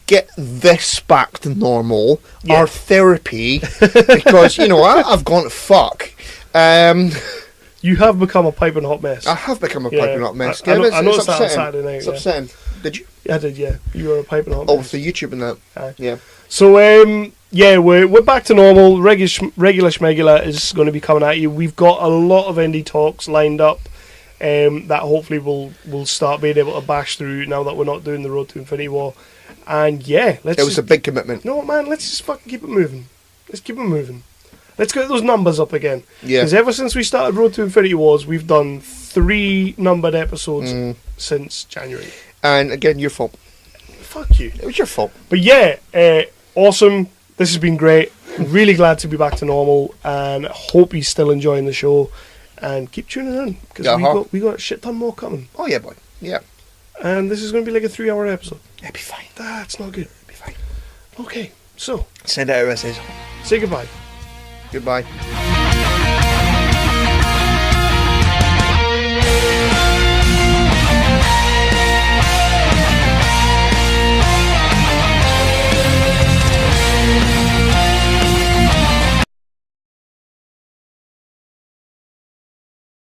get this back to normal? Yeah. Our therapy, because I've gone to fuck. You have become a piping hot mess. I have become a piping hot mess. I noticed that on Saturday night. It's upsetting. Did you? I did, yeah. You were a piping hot mess. Oh, for YouTube and that. Yeah. So, we're back to normal. Regular schmegular is going to be coming at you. We've got a lot of indie talks lined up that hopefully we'll start being able to bash through now that we're not doing the Road to Infinity War. And it was a big commitment. No, man, let's just fucking keep it moving. Let's keep it moving. Let's get those numbers up again. Yeah. Because ever since we started Road to Infinity Wars, we've done 3 numbered episodes since January. And again, your fault. Fuck you. It was your fault. But awesome. This has been great. Really glad to be back to normal, and hope you're still enjoying the show. And keep tuning in, because we got a shit ton more coming. Oh yeah, boy. Yeah. And this is going to be like a 3-hour episode. It'll be fine. That's not good. It'll be fine. Okay, so send out RSS. Say goodbye. Goodbye.